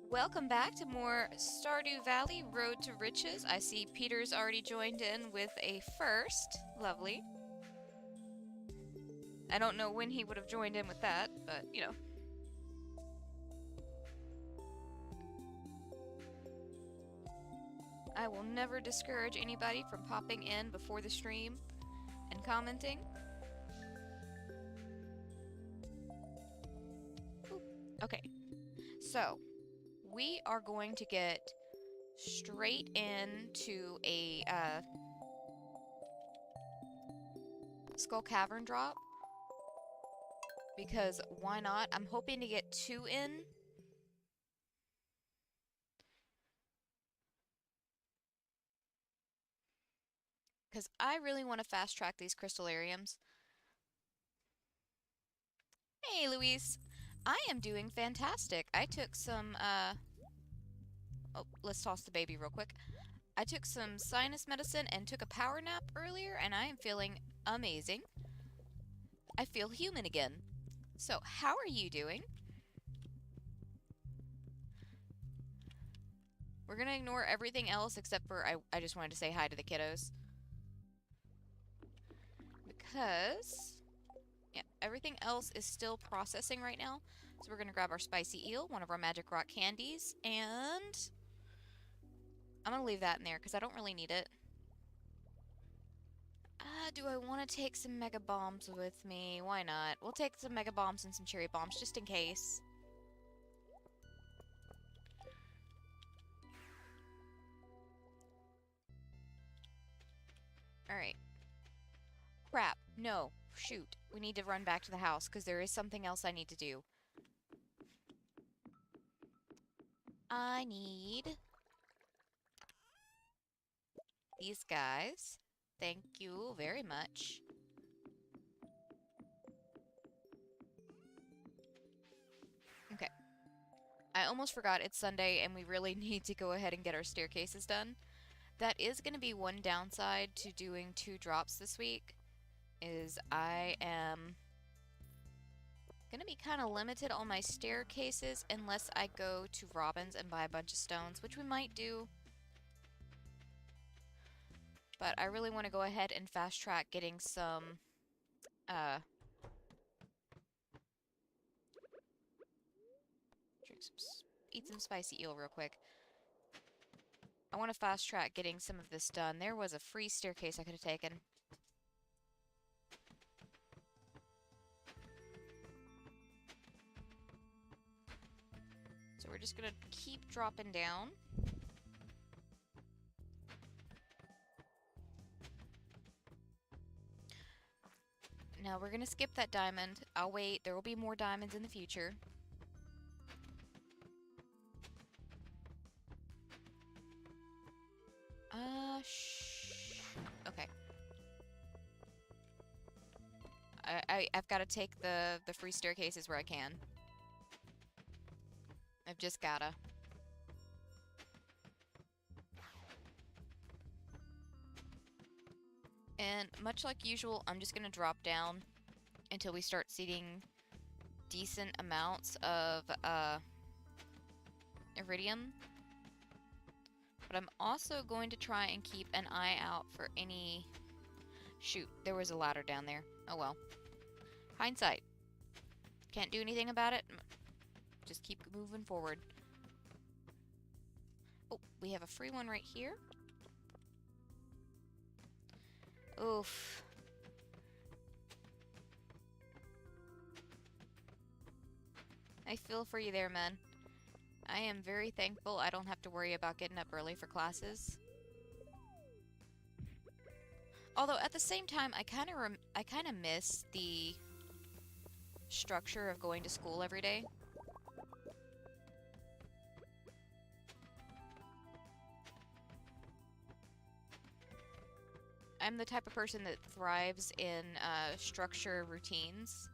Welcome back to more Stardew Valley Road to Riches. I see Peter's already joined in with a first. Lovely. I don't know when he would have joined in with that, but, you know. I will never discourage anybody from popping in before the stream and commenting. Ooh, okay, so we are going to get straight into a Skull Cavern drop. Because why not? I'm hoping to get 2 in. Because I really want to fast track these crystallariums. Hey, Luis. I am doing fantastic. I took some, oh, let's toss the baby real quick. I took some sinus medicine and took a power nap earlier, and I am feeling amazing. I feel human again. So, how are you doing? We're gonna ignore everything else except for I just wanted to say hi to the kiddos. Because, yeah, everything else is still processing right now. So we're gonna grab our spicy eel, one of our magic rock candies, and I'm gonna leave that in there because I don't really need it. Do I want to take some mega bombs with me? Why not? We'll take some mega bombs and some cherry bombs just in case. Alright. Crap. No. Shoot. We need to run back to the house because there is something else I need to do. I need these guys. Thank you very much. Okay. I almost forgot it's Sunday and we really need to go ahead and get our staircases done. That is going to be one downside to doing 2 drops this week, is I am going to be kind of limited on my staircases unless I go to Robin's and buy a bunch of stones, which we might do. But I really want to go ahead and fast track getting some, eat some spicy eel real quick. I want to fast track getting some of this done. There was a free staircase I could have taken. So we're just gonna keep dropping down. Now we're gonna skip that diamond. I'll wait. There will be more diamonds in the future. Okay. I've got to take the free staircases where I can. I've just gotta. And much like usual, I'm just gonna drop down until we start seeing decent amounts of iridium. But I'm also going to try and keep an eye out for any... Shoot, there was a ladder down there. Oh well. Hindsight. Can't do anything about it. Just keep moving forward. Oh, we have a free one right here. Oof. I feel for you there, man. I am very thankful I don't have to worry about getting up early for classes. Although at the same time, I kind of miss the structure of going to school every day. I'm the type of person that thrives in structure routines.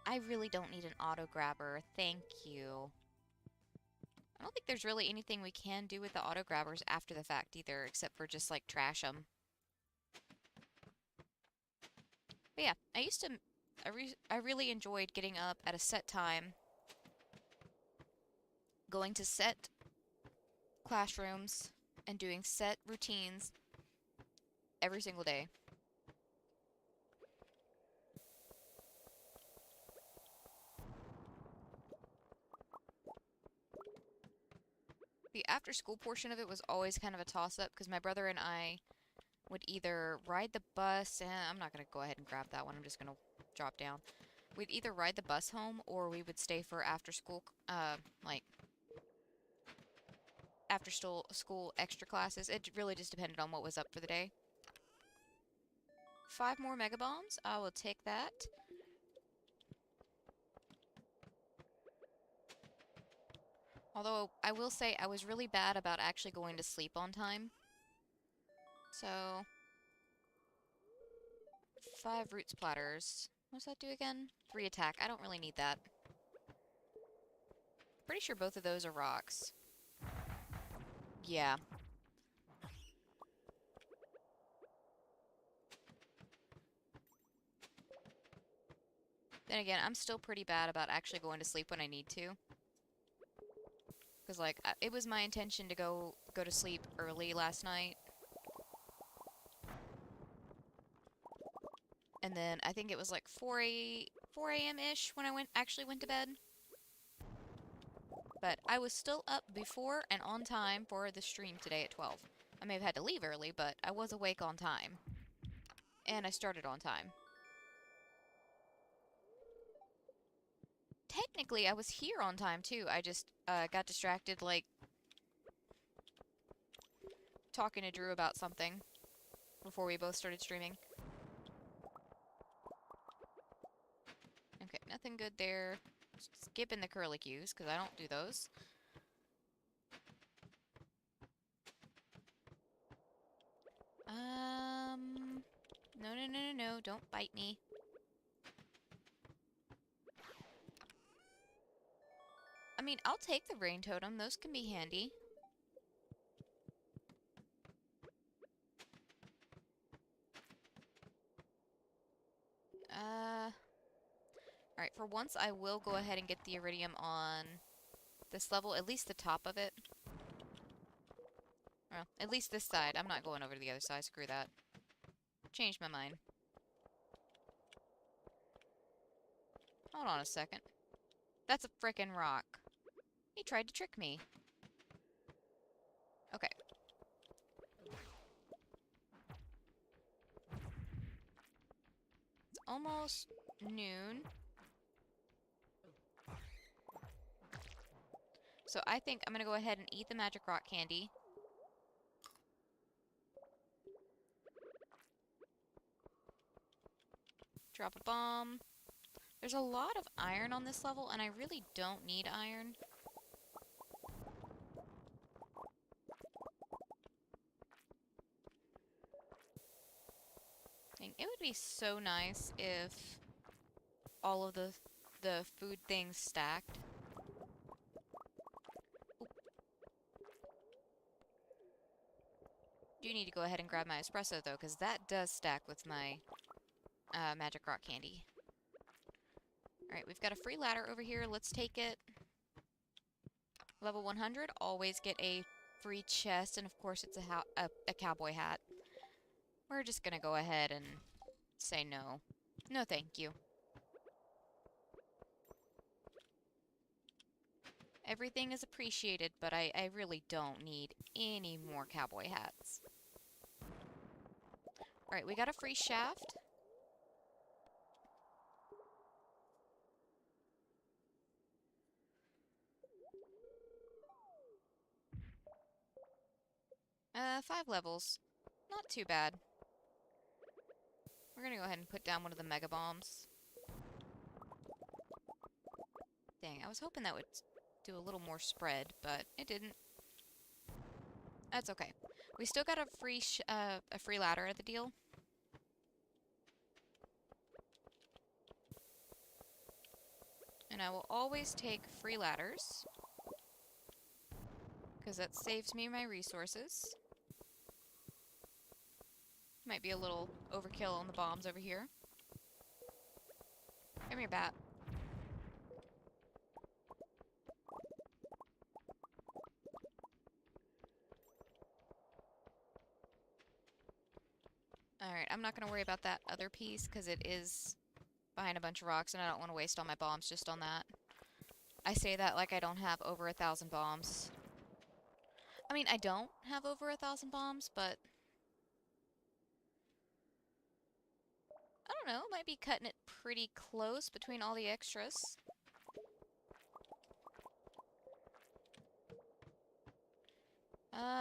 I really don't need an auto grabber. Thank you. I don't think there's really anything we can do with the auto grabbers after the fact either, except for just like trash them. But yeah, I really enjoyed getting up at a set time, going to set classrooms, and doing set routines every single day. The after school portion of it was always kind of a toss-up because my brother and I would either ride the bus, and I'm not going to go ahead and grab that one, I'm just going to drop down. We'd either ride the bus home or we would stay for after school, like after school extra classes. It really just depended on what was up for the day. 5 more mega bombs. I will take that. Although I will say I was really bad about actually going to sleep on time. So 5 roots platters. What does that do again? 3 attack. I don't really need that. Pretty sure both of those are rocks. Yeah. Then again, I'm still pretty bad about actually going to sleep when I need to. Because, like, it was my intention to go to sleep early last night. And then I think it was like 4 a.m.-ish when I actually went to bed. But I was still up before and on time for the stream today at 12. I may have had to leave early, but I was awake on time. And I started on time. Technically, I was here on time, too. I just got distracted, like, talking to Drew about something before we both started streaming. Okay, nothing good there. Skipping the curlicues, because I don't do those. No, no, no, no, no, don't bite me. I mean, I'll take the rain totem. Those can be handy. Alright, for once I will go ahead and get the iridium on this level, at least the top of it. Well, at least this side. I'm not going over to the other side, screw that. Changed my mind. Hold on a second. That's a frickin' rock. He tried to trick me. Okay. It's almost noon. So I think I'm gonna go ahead and eat the magic rock candy. Drop a bomb. There's a lot of iron on this level, and I really don't need iron. It would be so nice if all of the food things stacked. Oop. Do need to go ahead and grab my espresso, though, because that does stack with my magic rock candy. Alright, we've got a free ladder over here. Let's take it. Level 100, always get a free chest, and of course it's a cowboy hat. We're just gonna go ahead and say no. No thank you. Everything is appreciated, but I really don't need any more cowboy hats. Alright, we got a free shaft. Five levels. Not too bad. We're gonna go ahead and put down one of the mega bombs. Dang, I was hoping that would do a little more spread, but it didn't. That's okay. We still got a free ladder at the deal. And I will always take free ladders. because that saves me my resources. Might be a little overkill on the bombs over here. Come here, bat. Alright, I'm not going to worry about that other piece because it is behind a bunch of rocks and I don't want to waste all my bombs just on that. I say that like I don't have over 1,000 bombs. I mean, I don't have over 1,000 bombs, but I don't know, might be cutting it pretty close between all the extras.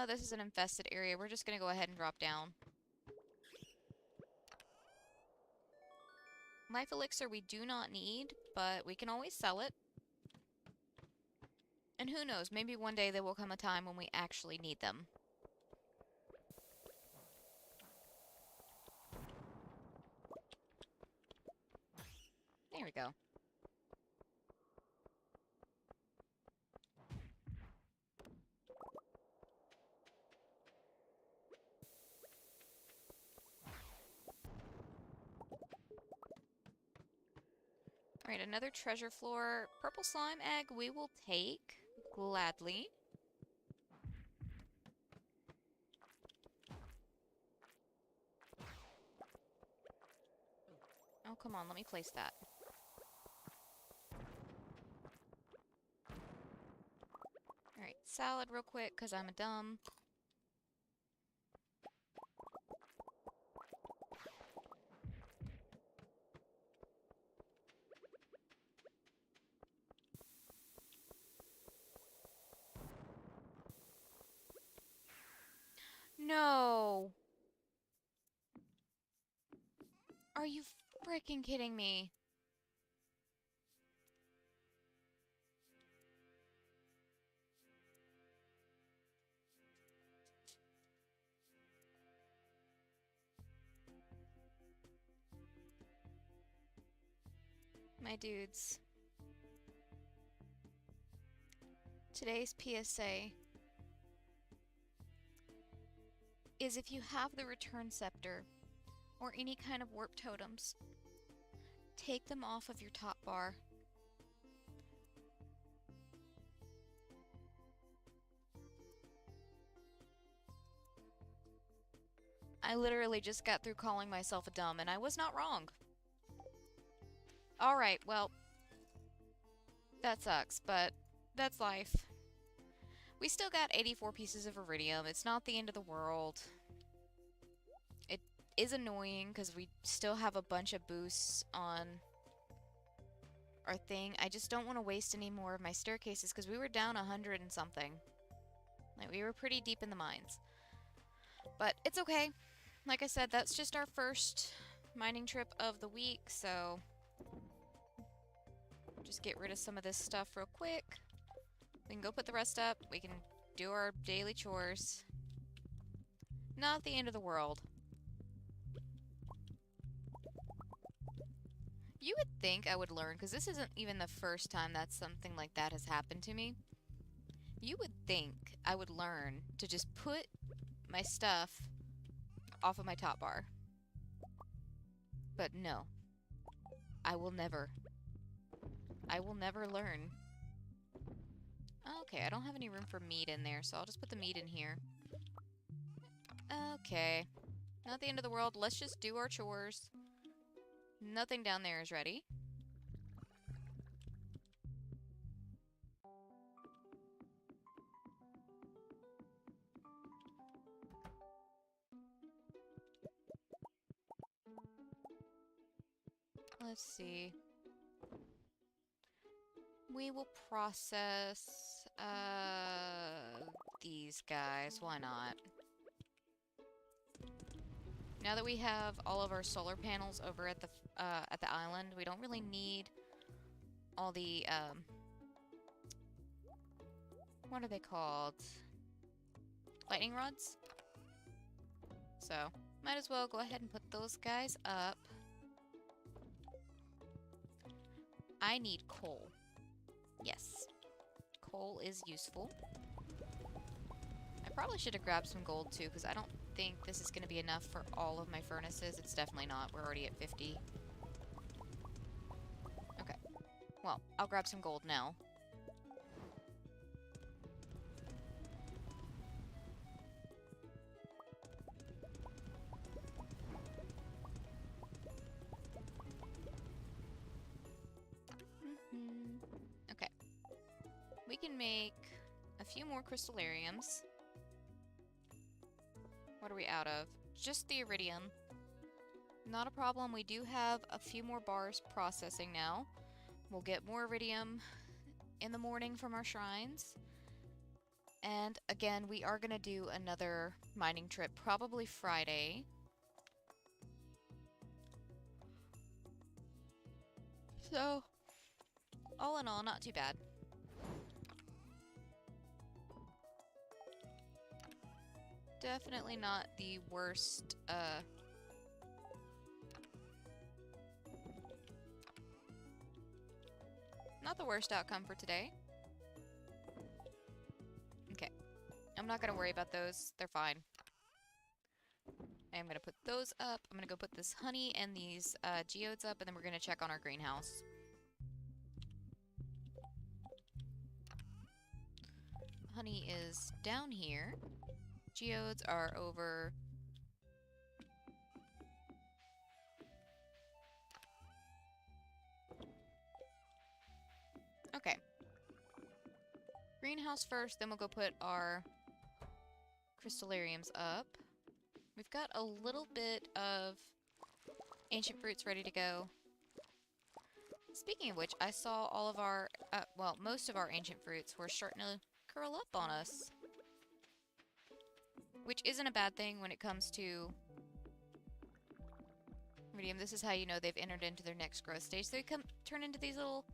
This is an infested area. We're just gonna go ahead and drop down. Life elixir we do not need, but we can always sell it. And who knows, maybe one day there will come a time when we actually need them. There we go. Alright, another treasure floor. Purple slime egg we will take gladly. Oh, come on, let me place that. Alright, salad real quick, because I'm a dumb. No! Are you freaking kidding me? My dudes. Today's PSA is if you have the return scepter or any kind of warp totems, take them off of your top bar. I literally just got through calling myself a dumb, and I was not wrong. Alright, well, that sucks, but that's life. We still got 84 pieces of iridium. It's not the end of the world. It is annoying because we still have a bunch of boosts on our thing. I just don't want to waste any more of my staircases because we were down 100 and something. Like, we were pretty deep in the mines. But it's okay. Like I said, that's just our first mining trip of the week, so just get rid of some of this stuff real quick. We can go put the rest up. We can do our daily chores. Not the end of the world. You would think I would learn, because this isn't even the first time that something like that has happened to me. You would think I would learn to just put my stuff off of my top bar. But no. I will never. I will never learn. Okay, I don't have any room for meat in there, so I'll just put the meat in here. Okay. Not the end of the world. Let's just do our chores. Nothing down there is ready. Let's see. We will process, these guys. Why not? Now that we have all of our solar panels over at the island, we don't really need all the, what are they called? Lightning rods? So, might as well go ahead and put those guys up. I need coal. Yes. Coal is useful. probably should have grabbed some gold too, because I don't think this is going to be enough for all of my furnaces. It's definitely not. We're already at 50. Okay. Well, I'll grab some gold now. Okay. We can make a few more crystallariums. What are we out of? Just the iridium. Not a problem. We do have a few more bars processing now. We'll get more iridium in the morning from our shrines. And again, we are going to do another mining trip, probably Friday. So, all in all, not too bad. Definitely not the worst, not the worst outcome for today. Okay. I'm not gonna worry about those. They're fine. I'm gonna put those up. I'm gonna go put this honey and these, geodes up, and then we're gonna check on our greenhouse. Honey is down here. Geodes are over... Okay. Greenhouse first, then we'll go put our crystallariums up. We've got a little bit of ancient fruits ready to go. Speaking of which, I saw all of our, well, most of our ancient fruits were starting to curl up on us. Which isn't a bad thing when it comes to iridium. This is how you know they've entered into their next growth stage. They turn into these little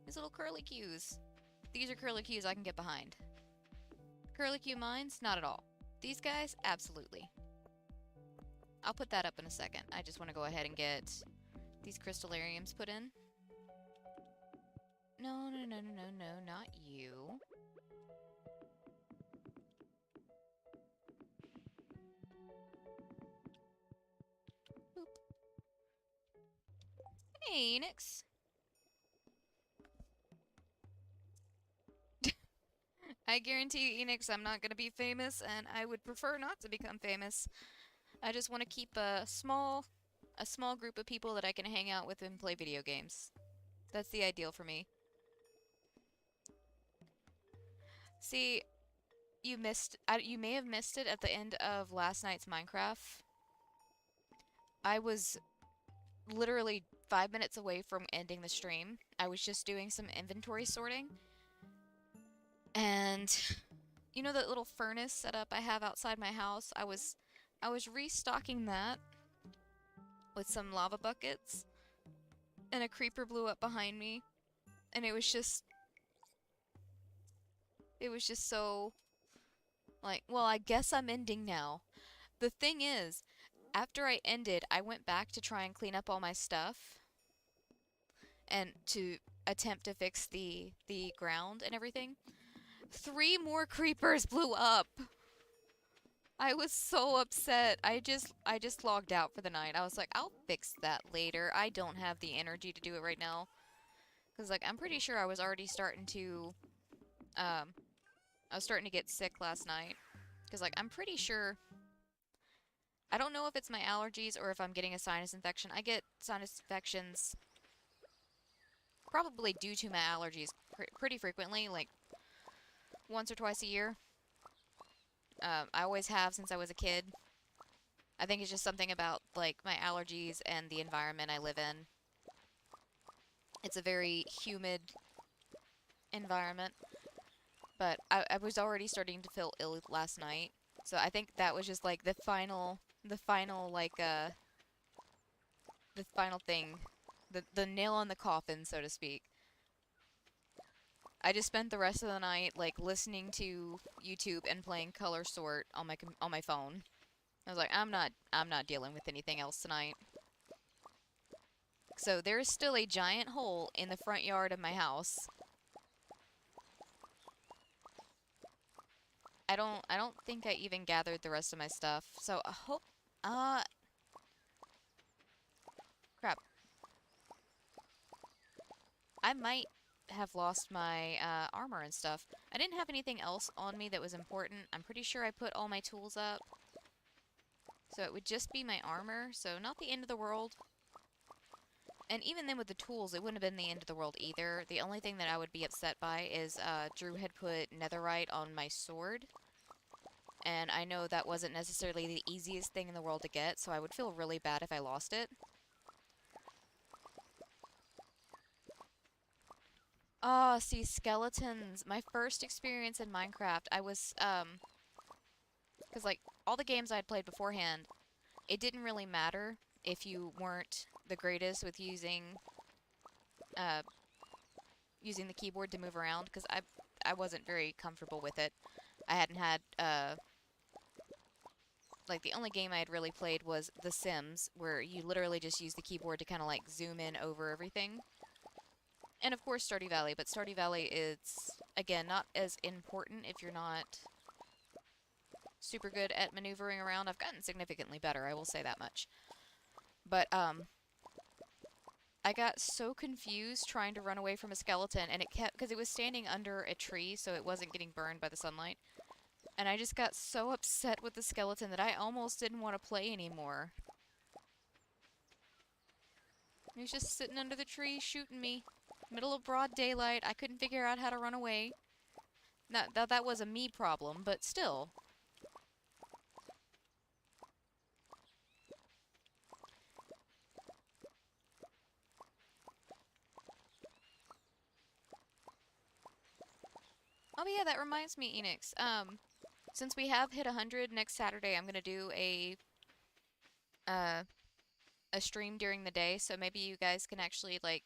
curlicues. These are curlicues I can get behind. Curlicue mines? Not at all. These guys? Absolutely. I'll put that up in a second. I just want to go ahead and get these crystallariums put in. No, no, no, no, no, no, not you. Boop. Hey, Enix. I guarantee you, Enix, I'm not going to be famous, and I would prefer not to become famous. I just want to keep a small group of people that I can hang out with and play video games. That's the ideal for me. See, you may have missed it at the end of last night's Minecraft. I was literally 5 minutes away from ending the stream. I was just doing some inventory sorting. And you know that little furnace setup I have outside my house? I was restocking that with some lava buckets, and a creeper blew up behind me, and it was just so like, well, I guess I'm ending now. The thing is, after I ended, I went back to try and clean up all my stuff and to attempt to fix the ground and everything. 3 more creepers blew up. I was so upset. I just logged out for the night. I was like, I'll fix that later. I don't have the energy to do it right now. Cause like I'm pretty sure I was already starting to I was starting to get sick last night. Cause like I'm pretty sure, I don't know if it's my allergies or if I'm getting a sinus infection. I get sinus infections probably due to my allergies pretty frequently, like once or twice a year. I always have since I was a kid. I think it's just something about, like, my allergies and the environment I live in. It's a very humid environment. But I was already starting to feel ill last night. So I think that was just, like, the final, like, the final thing. The nail on the coffin, so to speak. I just spent the rest of the night, like, listening to YouTube and playing Color Sort on my phone. I was like, I'm not dealing with anything else tonight. So there is still a giant hole in the front yard of my house. I don't think I even gathered the rest of my stuff. So I hope uh crap. I might have lost my armor and stuff. I didn't have anything else on me that was important. I'm pretty sure I put all my tools up. So it would just be my armor, so not the end of the world. And even then with the tools, it wouldn't have been the end of the world either. The only thing that I would be upset by is Drew had put netherite on my sword. And I know that wasn't necessarily the easiest thing in the world to get, so I would feel really bad if I lost it. Ah, see, skeletons. My first experience in Minecraft, I was, because, like, all the games I had played beforehand, it didn't really matter if you weren't the greatest with uh, using the keyboard to move around, because I wasn't very comfortable with it. I hadn't had, like, the only game I had really played was The Sims, where you literally just use the keyboard to kind of, like, zoom in over everything. And, of course, Stardew Valley, but Stardew Valley is, again, not as important if you're not super good at maneuvering around. I've gotten significantly better, I will say that much. But, I got so confused trying to run away from a skeleton, and it kept, because it was standing under a tree, so it wasn't getting burned by the sunlight. And I just got so upset with the skeleton that I almost didn't want to play anymore. He was just sitting under the tree shooting me. Middle of broad daylight, I couldn't figure out how to run away. That was a me problem, but still. Oh, but yeah, that reminds me, Enix. Since we have hit 100 next Saturday, I'm gonna do uh, a stream during the day, so maybe you guys can actually, like,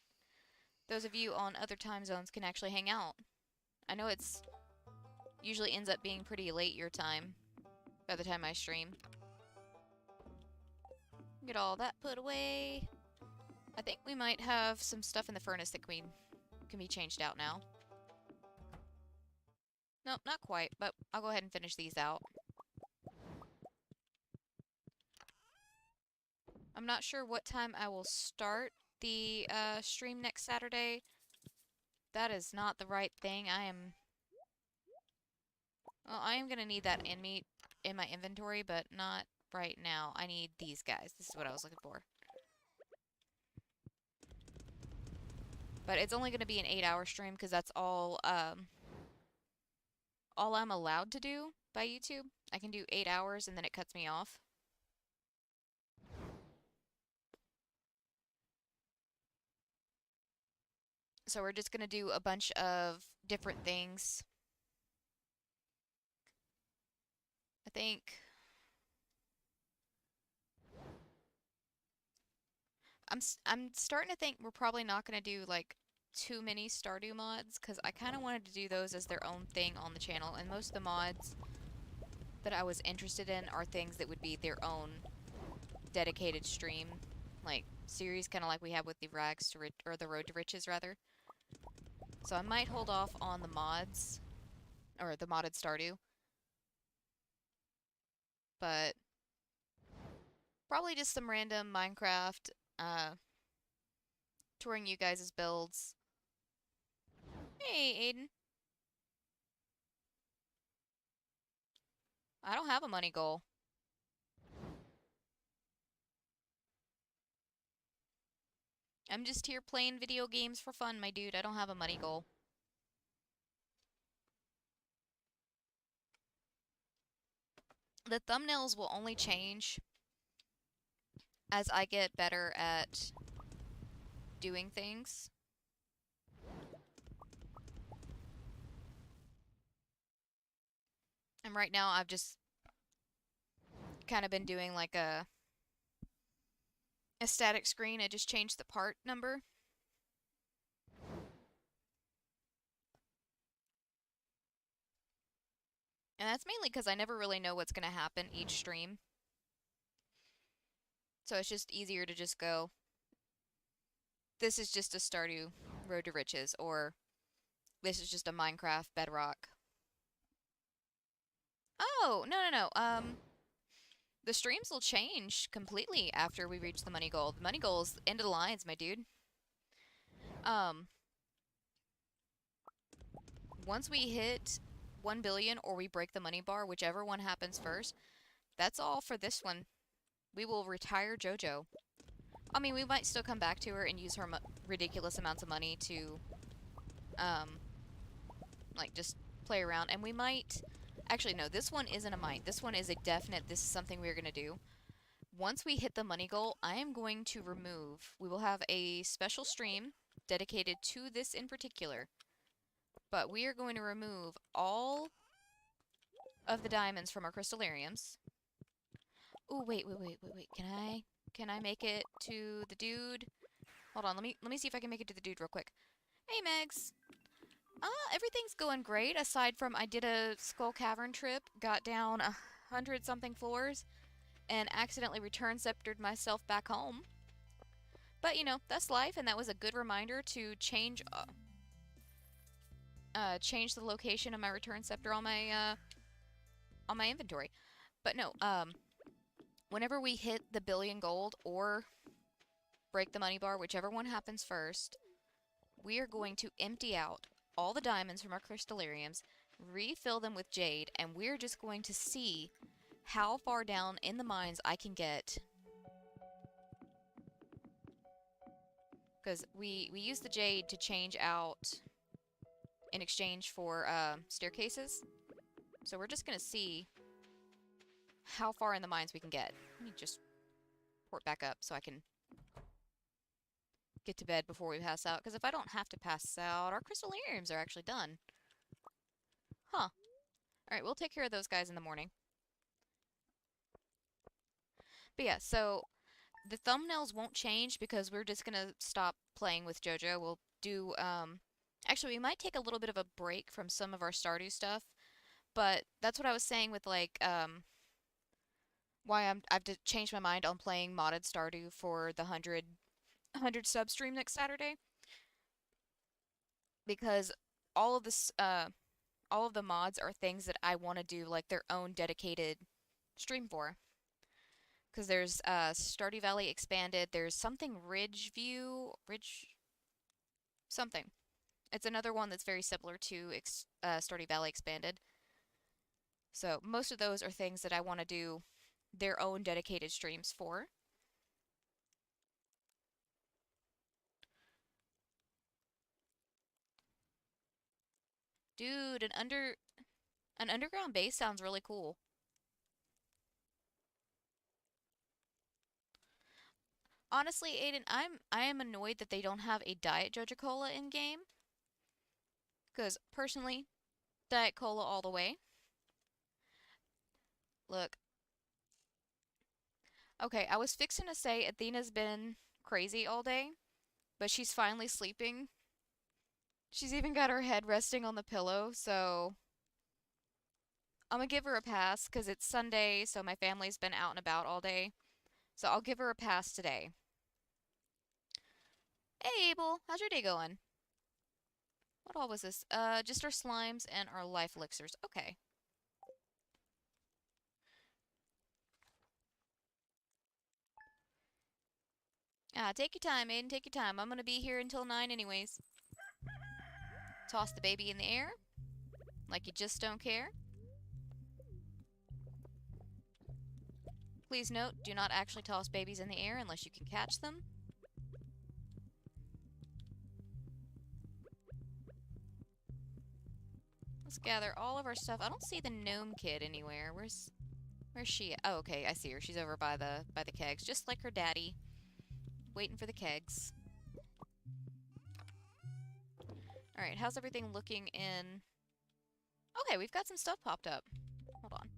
those of you on other time zones can actually hang out. I know it's usually ends up being pretty late your time by the time I stream. Get all that put away. I think we might have some stuff in the furnace that can be changed out now. Nope, not quite, but I'll go ahead and finish these out. I'm not sure what time I will start the stream next Saturday. That is not the right thing. Well, I am gonna need that in meat in my inventory, but not right now. I need these guys. This is what I was looking for. But it's only gonna be an 8-hour stream because that's all I'm allowed to do by YouTube. I can do 8 hours and then it cuts me off. So we're just gonna do a bunch of different things. I think I'm starting to think we're probably not gonna do like too many Stardew mods because I kind of wanted to do those as their own thing on the channel, and most of the mods that I was interested in are things that would be their own dedicated stream, like series, kind of like we have with the Rags to or the Road to Riches rather. So I might hold off on the mods or the modded Stardew, but probably just some random Minecraft, uh, touring you guys' builds. Hey, Aiden. I don't have a money goal. I'm just here playing video games for fun, my dude. I don't have a money goal. The thumbnails will only change as I get better at doing things. And right now I've just kind of been doing like a static screen. I just changed the part number. And that's mainly because I never really know what's going to happen each stream. So it's just easier to just go, this is just a Stardew Road to Riches, or this is just a Minecraft Bedrock. No, no, no, no. The streams will change completely after we reach the money goal. The money goal is end of the lines, my dude. Um, once we hit 1 billion or we break the money bar, whichever one happens first, that's all for this one. We will retire JoJo. I mean, we might still come back to her and use her ridiculous amounts of money to, like, just play around. And we might... Actually, no, this one isn't a might. This one is a definite, this is something we're going to do. Once we hit the money goal, I am going to remove... We will have a special stream dedicated to this in particular. But we are going to remove all of the diamonds from our crystallariums. Oh, wait. Can I make it to the dude? Hold on, let me see if I can make it to the dude real quick. Hey, Megs. Everything's going great, aside from I did a Skull Cavern trip, got down 100-something floors, and accidentally return sceptered myself back home. But, you know, that's life, and that was a good reminder to change the location of my return scepter on my inventory. But no, whenever we hit the billion gold or break the money bar, whichever one happens first, we are going to empty out all the diamonds from our crystallariums, refill them with jade, and we're just going to see how far down in the mines I can get. Because we use the jade to change out in exchange for staircases. So we're just going to see how far in the mines we can get. Let me just port back up so I can get to bed before we pass out. Because if I don't have to pass out, our crystallariums are actually done. Huh. Alright, we'll take care of those guys in the morning. But yeah, so the thumbnails won't change because we're just gonna stop playing with JoJo. We'll do, actually, we might take a little bit of a break from some of our Stardew stuff. But that's what I was saying with, like, why I've changed my mind on playing modded Stardew for the 100 sub stream next Saturday. Because all of this, all of the mods are things that I want to do, like, their own dedicated stream for. Because there's Stardew Valley Expanded, there's something something. It's another one that's very similar to Stardew Valley Expanded. So most of those are things that I want to do their own dedicated streams for. Dude, an underground base sounds really cool. Honestly, Aiden, I am annoyed that they don't have a Diet Joja Cola in game. Because personally, Diet Cola all the way. Look. Okay, I was fixing to say Athena's been crazy all day, but she's finally sleeping. She's even got her head resting on the pillow, so I'm gonna give her a pass because it's Sunday, so my family's been out and about all day. So I'll give her a pass today. Hey, Abel, how's your day going? What all was this? Just our slimes and our life elixirs. Okay. Take your time, Aiden, take your time. I'm gonna be here until 9 anyways. Toss the baby in the air. Like you just don't care. Please note, do not actually toss babies in the air unless you can catch them. Let's gather all of our stuff. I don't see the gnome kid anywhere. Where's she at? Oh, okay, I see her. She's over by the kegs, just like her daddy. Waiting for the kegs. Alright, how's everything looking in... Okay, we've got some stuff popped up. Hold on.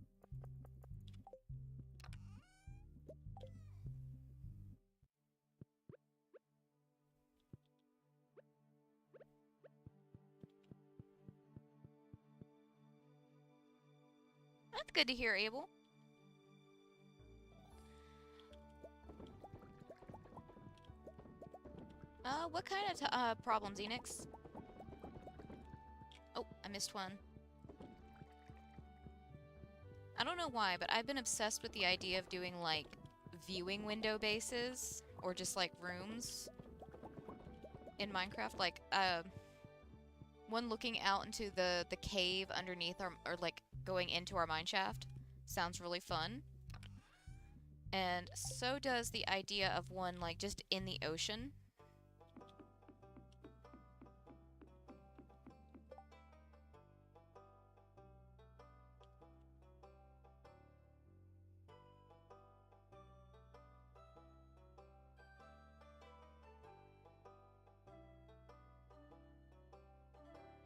That's good to hear, Abel. What kind of problems, Enix? Oh, I missed one. I don't know why, but I've been obsessed with the idea of doing, like, viewing window bases, or just, like, rooms in Minecraft. Like, one looking out into the cave underneath our, or, like, going into our mine shaft. Sounds really fun. And so does the idea of one, like, just in the ocean.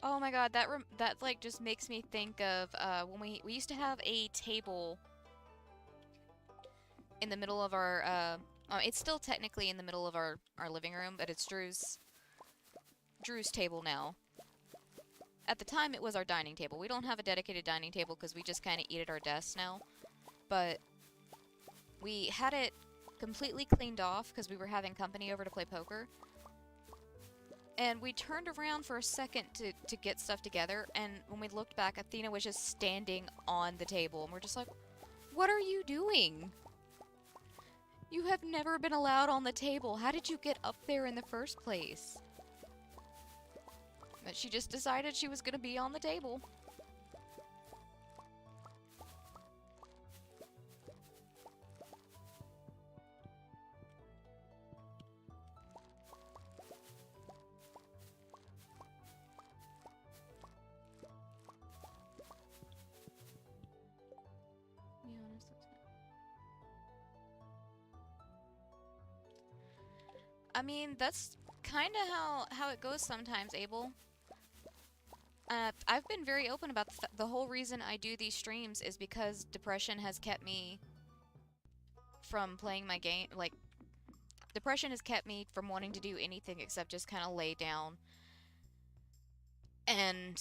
Oh my god, that like just makes me think of when we used to have a table in the middle of our it's still technically in the middle of our living room, but it's Drew's table now. At the time it was our dining table. We don't have a dedicated dining table because we just kind of eat at our desks now. But we had it completely cleaned off because we were having company over to play poker. And we turned around for a second to get stuff together, and when we looked back, Athena was just standing on the table, and we're just like, what are you doing? You have never been allowed on the table. How did you get up there in the first place? But she just decided she was gonna be on the table. I mean, that's kind of how it goes sometimes, Abel. I've been very open about the whole reason I do these streams is because depression has kept me from playing my game. Like, depression has kept me from wanting to do anything except just kind of lay down and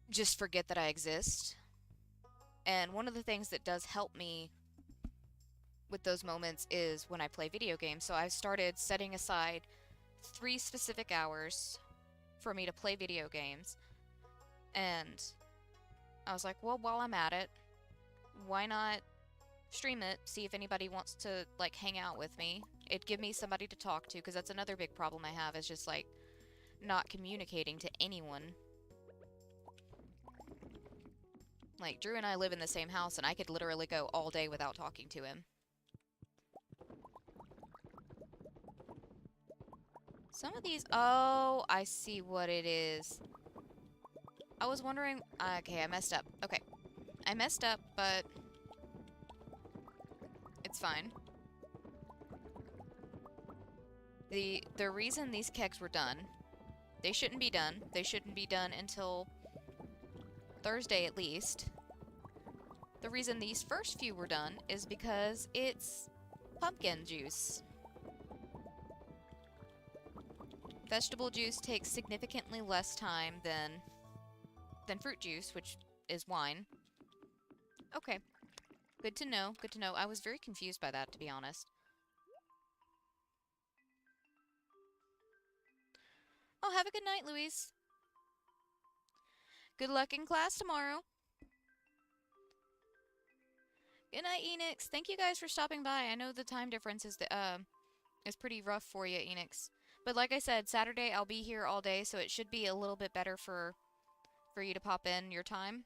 just forget that I exist. And one of the things that does help me with those moments is when I play video games. So I've started setting aside 3 specific hours for me to play video games. And I was like, well, while I'm at it, why not stream it, see if anybody wants to, like, hang out with me. It'd give me somebody to talk to, because that's another big problem I have, is just, like, not communicating to anyone. Like, Drew and I live in the same house, and I could literally go all day without talking to him. Some of these... Oh, I see what it is. I was wondering... Okay, I messed up. Okay. I messed up, but... It's fine. The reason these kegs were done... They shouldn't be done. They shouldn't be done until Thursday at least. The reason these first few were done is because it's pumpkin juice. Vegetable juice takes significantly less time than fruit juice, which is wine. Okay. Good to know. Good to know. I was very confused by that, to be honest. Oh, have a good night, Louise. Good luck in class tomorrow. Good night, Enix. Thank you guys for stopping by. I know the time difference is pretty rough for you, Enix. But like I said, Saturday I'll be here all day, so it should be a little bit better for you to pop in your time.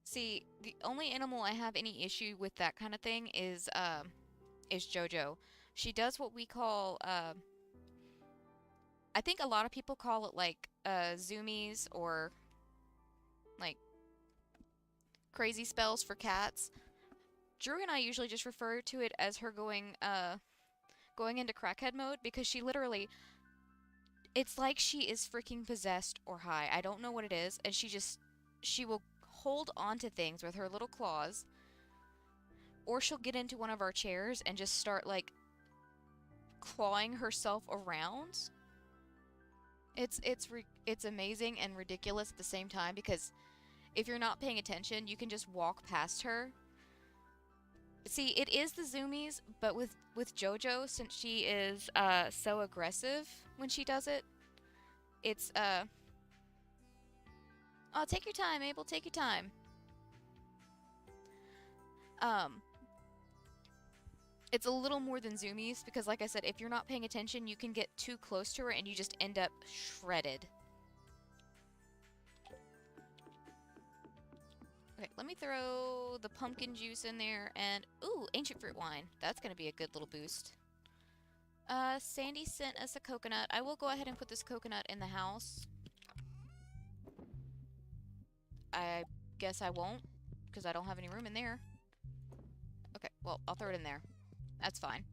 See, the only animal I have any issue with that kind of thing is Jojo. She does what we call, I think a lot of people call it, like, zoomies, or, like, crazy spells for cats. Drew and I usually just refer to it as her going into crackhead mode, because she literally... It's like she is freaking possessed or high. I don't know what it is, and she will hold on to things with her little claws, or she'll get into one of our chairs and just start, like, clawing herself around. It's amazing and ridiculous at the same time, because if you're not paying attention, you can just walk past her See, it is the zoomies, but with JoJo, since she is so aggressive when she does it, it's oh, take your time, Abel, take your time. Um, it's a little more than zoomies because, like I said, if you're not paying attention, you can get too close to her and you just end up shredded. Okay, let me throw the pumpkin juice in there and ooh, ancient fruit wine. That's gonna be a good little boost. Sandy sent us a coconut. I will go ahead and put this coconut in the house. I guess I won't, because I don't have any room in there. Okay, well, I'll throw it in there. That's fine.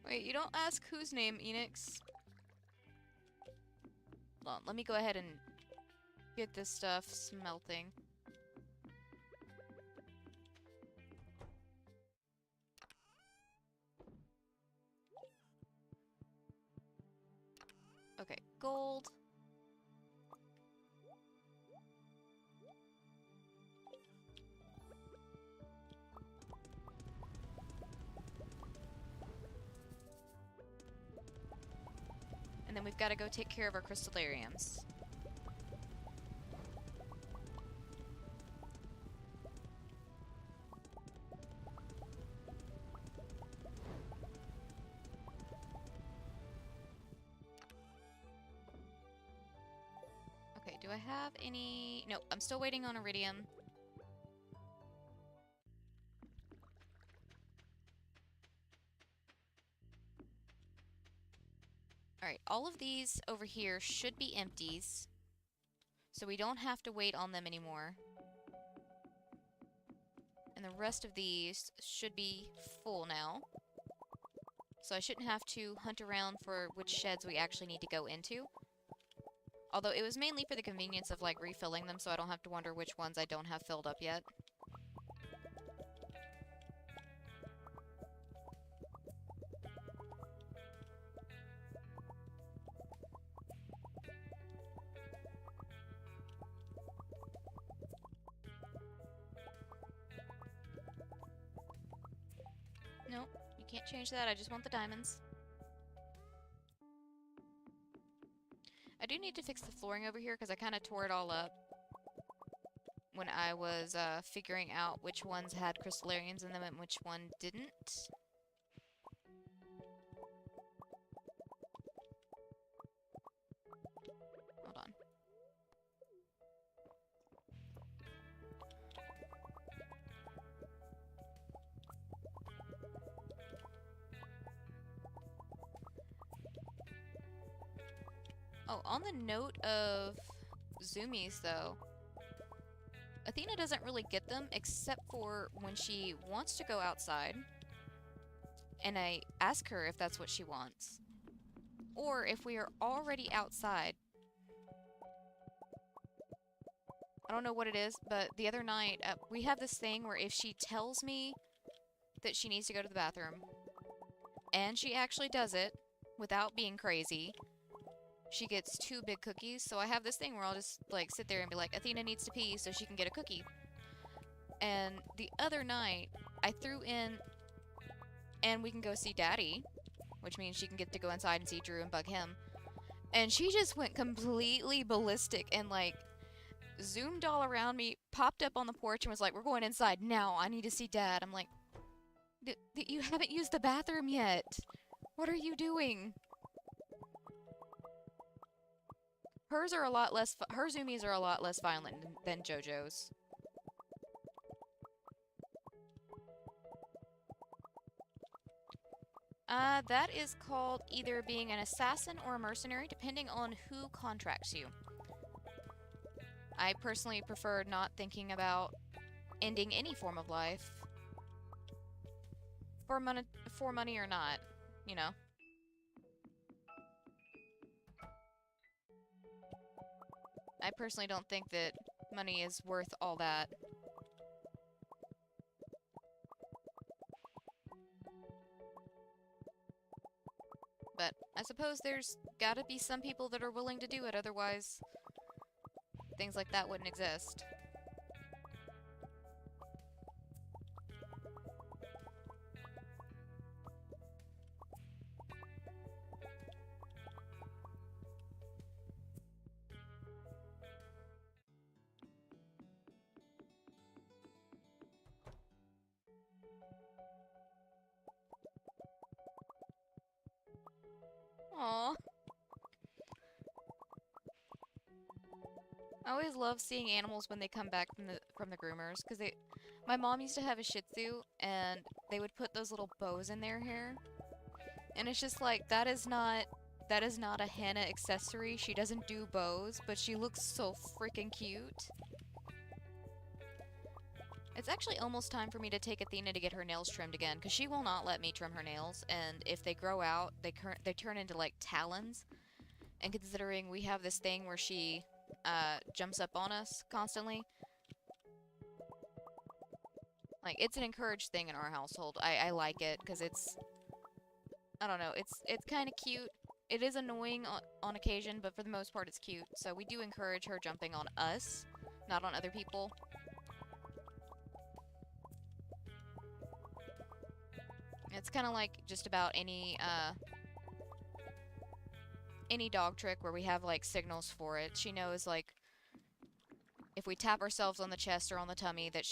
Wait, you don't ask whose name, Enix? Hold on, let me go ahead and get this stuff smelting. Okay, gold. And then we've got to go take care of our crystallariums. Okay, do I have any... Nope, I'm still waiting on iridium. Alright, all of these over here should be empties. So we don't have to wait on them anymore. And the rest of these should be full now. So I shouldn't have to hunt around for which sheds we actually need to go into. Although it was mainly for the convenience of, like, refilling them so I don't have to wonder which ones I don't have filled up yet. Nope, you can't change that, I just want the diamonds. I do need to fix the flooring over here because I kind of tore it all up when I was figuring out which ones had crystallariums in them and which one didn't. Hold on. Oh, on the note of zoomies, though, Athena doesn't really get them except for when she wants to go outside, and I ask her if that's what she wants. Or if we are already outside. I don't know what it is, but the other night, we have this thing where if she tells me that she needs to go to the bathroom, and she actually does it without being crazy, she gets 2 big cookies. So I have this thing where I'll just, like, sit there and be like, Athena needs to pee so she can get a cookie. And the other night, I threw in, and we can go see Daddy, which means she can get to go inside and see Drew and bug him. And she just went completely ballistic and, like, zoomed all around me, popped up on the porch and was like, we're going inside now, I need to see Dad. I'm like, you haven't used the bathroom yet. What are you doing? Hers are a lot less, her zoomies are a lot less violent than JoJo's. That is called either being an assassin or a mercenary, depending on who contracts you. I personally prefer not thinking about ending any form of life. For money or not, you know. I personally don't think that money is worth all that. But I suppose there's gotta be some people that are willing to do it, otherwise things like that wouldn't exist. Aww. I always love seeing animals when they come back from the groomers, because my mom used to have a Shih Tzu, and they would put those little bows in their hair, and it's just like, that is not a Hannah accessory. She doesn't do bows, but she looks so freaking cute. It's actually almost time for me to take Athena to get her nails trimmed again, because she will not let me trim her nails, and if they grow out, they turn into, like, talons. And considering we have this thing where she jumps up on us constantly, like, it's an encouraged thing in our household. I like it, because it's, I don't know, it's kind of cute. It is annoying on occasion, but for the most part it's cute. So we do encourage her jumping on us, not on other people. It's kind of like just about any dog trick where we have, like, signals for it. She knows, like, if we tap ourselves on the chest or on the tummy that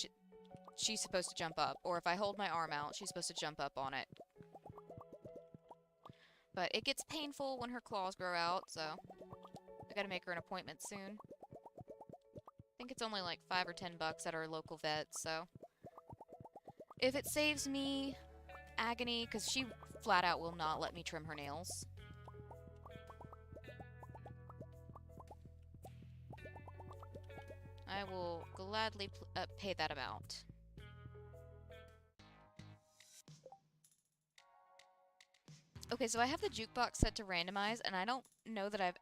she's supposed to jump up. Or if I hold my arm out, she's supposed to jump up on it. But it gets painful when her claws grow out, so I gotta make her an appointment soon. I think it's only like $5 or $10 at our local vet, so if it saves me agony, because she flat out will not let me trim her nails. I will gladly pay that amount. Okay, so I have the jukebox set to randomize, and I don't know that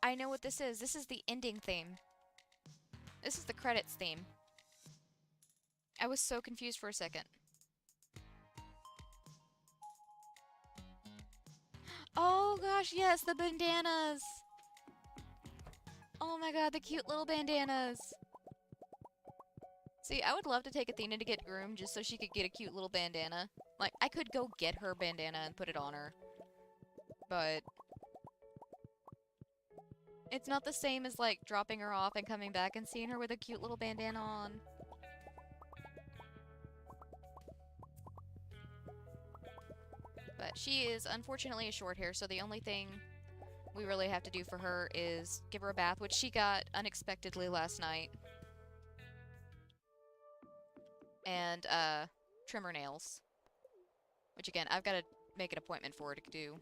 I know what this is. This is the ending theme. This is the credits theme. I was so confused for a second. Oh gosh, yes, the bandanas! Oh my god, the cute little bandanas! See, I would love to take Athena to get groomed just so she could get a cute little bandana. Like, I could go get her bandana and put it on her. But it's not the same as, like, dropping her off and coming back and seeing her with a cute little bandana on. But she is unfortunately a short hair, so the only thing we really have to do for her is give her a bath, which she got unexpectedly last night. And, trim her nails. Which, again, I've got to make an appointment for her to do.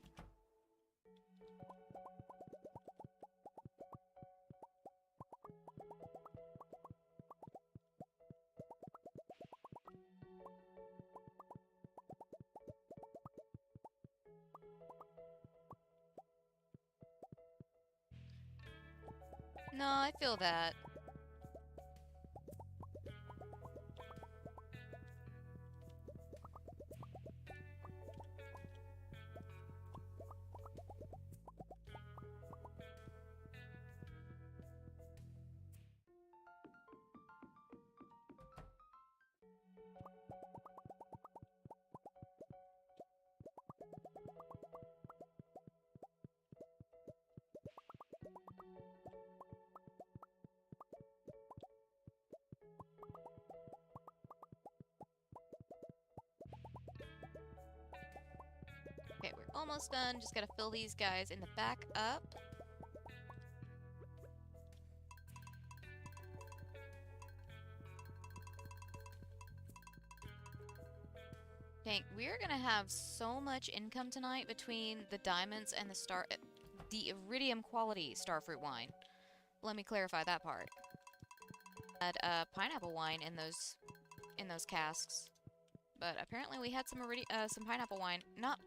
No, I feel that. Okay, we're almost done. Just gotta fill these guys in the back up. Dang, we're gonna have so much income tonight between the diamonds and the iridium quality starfruit wine. Let me clarify that part. Had pineapple wine in those casks, but apparently we had some pineapple wine. Not.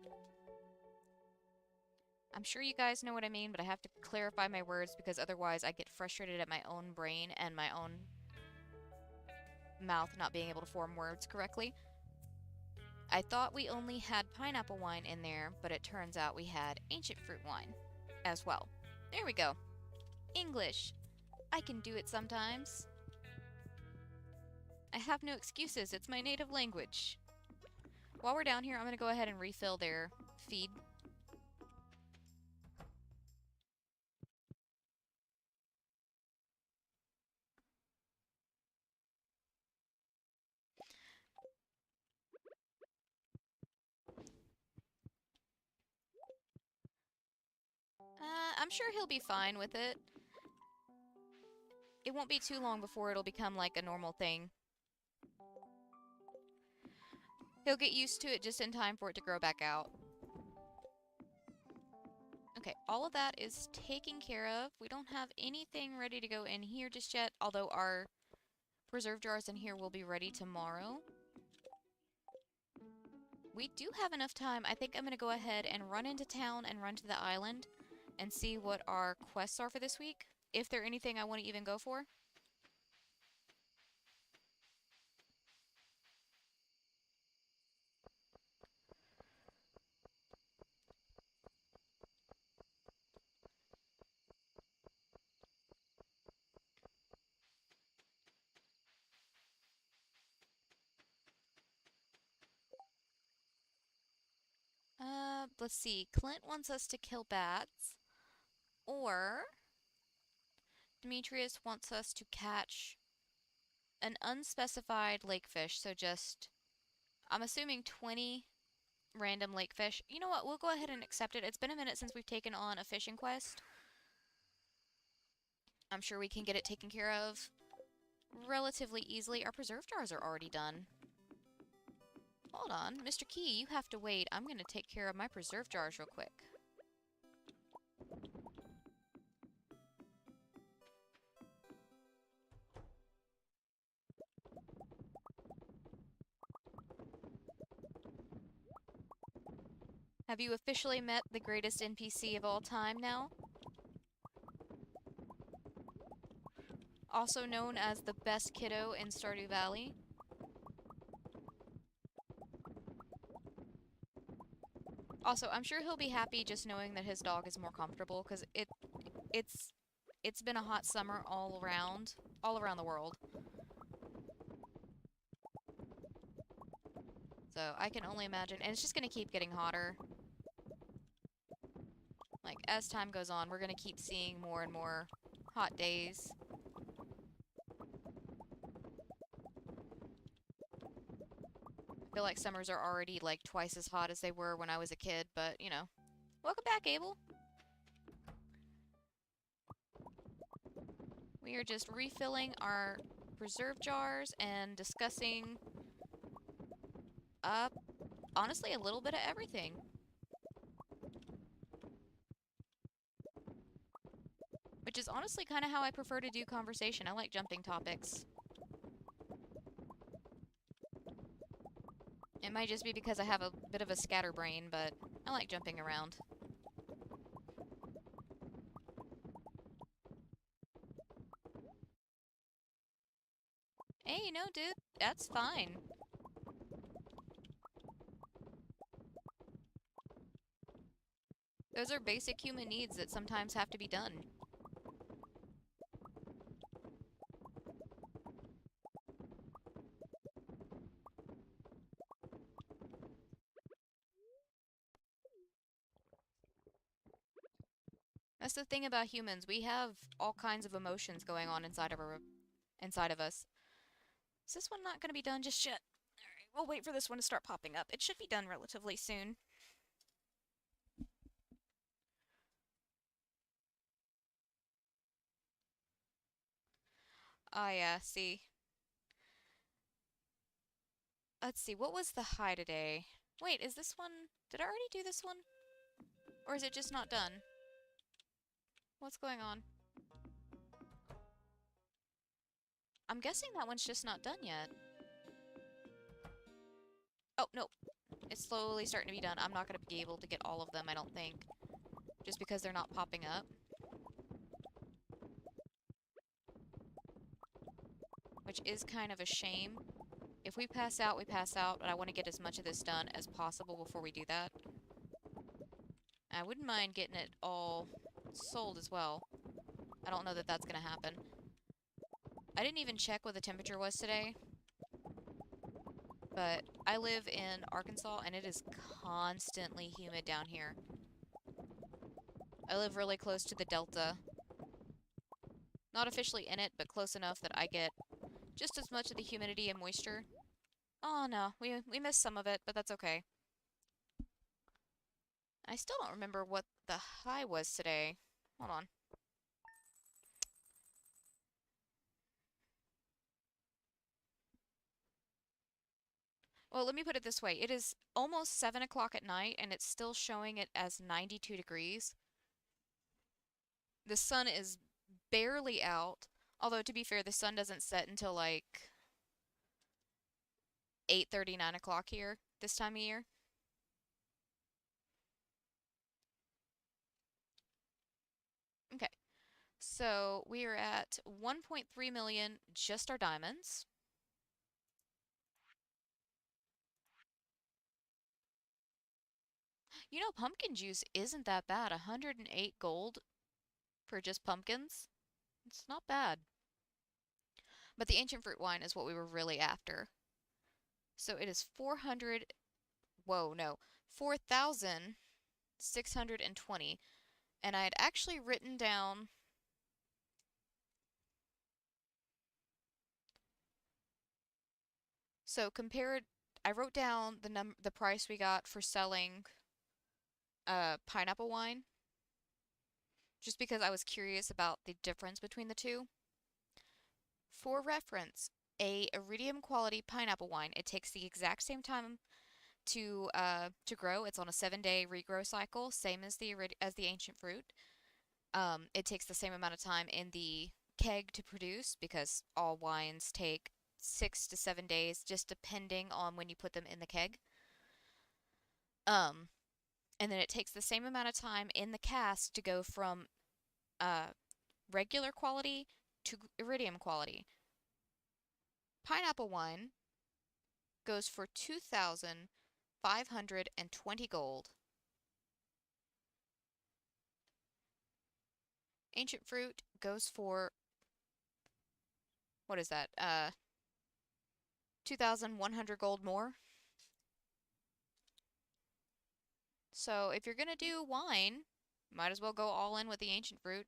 I'm sure you guys know what I mean, but I have to clarify my words because otherwise I get frustrated at my own brain and my own mouth not being able to form words correctly. I thought we only had pineapple wine in there, but it turns out we had ancient fruit wine as well. There we go. English. I can do it sometimes. I have no excuses. It's my native language. While we're down here, I'm going to go ahead and refill their feed. I'm sure he'll be fine with it. It won't be too long before it'll become like a normal thing. He'll get used to it just in time for it to grow back out. Okay, all of that is taken care of. We don't have anything ready to go in here just yet, although our preserve jars in here will be ready tomorrow. We do have enough time. I think I'm going to go ahead and run into town and run to the island and see what our quests are for this week, if they're anything I want to even go for. Let's see. Clint wants us to kill bats, or Demetrius wants us to catch an unspecified lake fish, so just, I'm assuming 20 random lake fish. You know what? We'll go ahead and accept it. It's been a minute since we've taken on a fishing quest. I'm sure we can get it taken care of relatively easily. Our preserve jars are already done. Hold on. Mr. Key, you have to wait. I'm going to take care of my preserve jars real quick. Have you officially met the greatest NPC of all time now? Also known as the best kiddo in Stardew Valley. Also, I'm sure he'll be happy just knowing that his dog is more comfortable, because it's been a hot summer all around the world. So I can only imagine, and it's just gonna keep getting hotter. Like, as time goes on, we're gonna keep seeing more and more hot days. I feel like summers are already, like, twice as hot as they were when I was a kid, but, you know. Welcome back, Abel! We are just refilling our preserve jars and discussing, honestly, a little bit of everything. Which is honestly kind of how I prefer to do conversation. I like jumping topics. It might just be because I have a bit of a scatterbrain, but I like jumping around. Hey, no, dude, that's fine. Those are basic human needs that sometimes have to be done. That's the thing about humans. We have all kinds of emotions going on inside of us. Is this one not going to be done just yet? Alright, we'll wait for this one to start popping up. It should be done relatively soon. Ah, yeah, see. Let's see, what was the high today? Wait, is this one... Did I already do this one? Or is it just not done? What's going on? I'm guessing that one's just not done yet. Oh, no. It's slowly starting to be done. I'm not going to be able to get all of them, I don't think. Just because they're not popping up. Which is kind of a shame. If we pass out, we pass out, but I want to get as much of this done as possible before we do that. I wouldn't mind getting it all sold as well. I don't know that that's going to happen. I didn't even check what the temperature was today, but I live in Arkansas and it is constantly humid down here. I live really close to the Delta. Not officially in it, but close enough that I get just as much of the humidity and moisture. Oh no, we missed some of it, but that's okay. I still don't remember what the high was today. Hold on. Well, let me put it this way. It is almost 7 o'clock at night, and it's still showing it as 92 degrees. The sun is barely out. Although, to be fair, the sun doesn't set until like 8:30, 9 o'clock here this time of year. Okay, so we are at 1.3 million, just our diamonds. You know, pumpkin juice isn't that bad. 108 gold for just pumpkins. It's not bad. But the ancient fruit wine is what we were really after. So it is 400, whoa, no, 4,620. And I had actually written down, so compared, I wrote down the price we got for selling pineapple wine, just because I was curious about the difference between the two. For reference, a iridium quality pineapple wine, it takes the exact same time to grow. It's on a 7-day regrow cycle, same as the ancient fruit. It takes the same amount of time in the keg to produce because all wines take 6 to 7 days, just depending on when you put them in the keg. Um, and then it takes the same amount of time in the cask to go from uh, regular quality to iridium quality. Pineapple wine goes for 2,520 gold. Ancient fruit goes for, what is that? 2,100 gold more. So if you're gonna do wine, might as well go all in with the ancient fruit.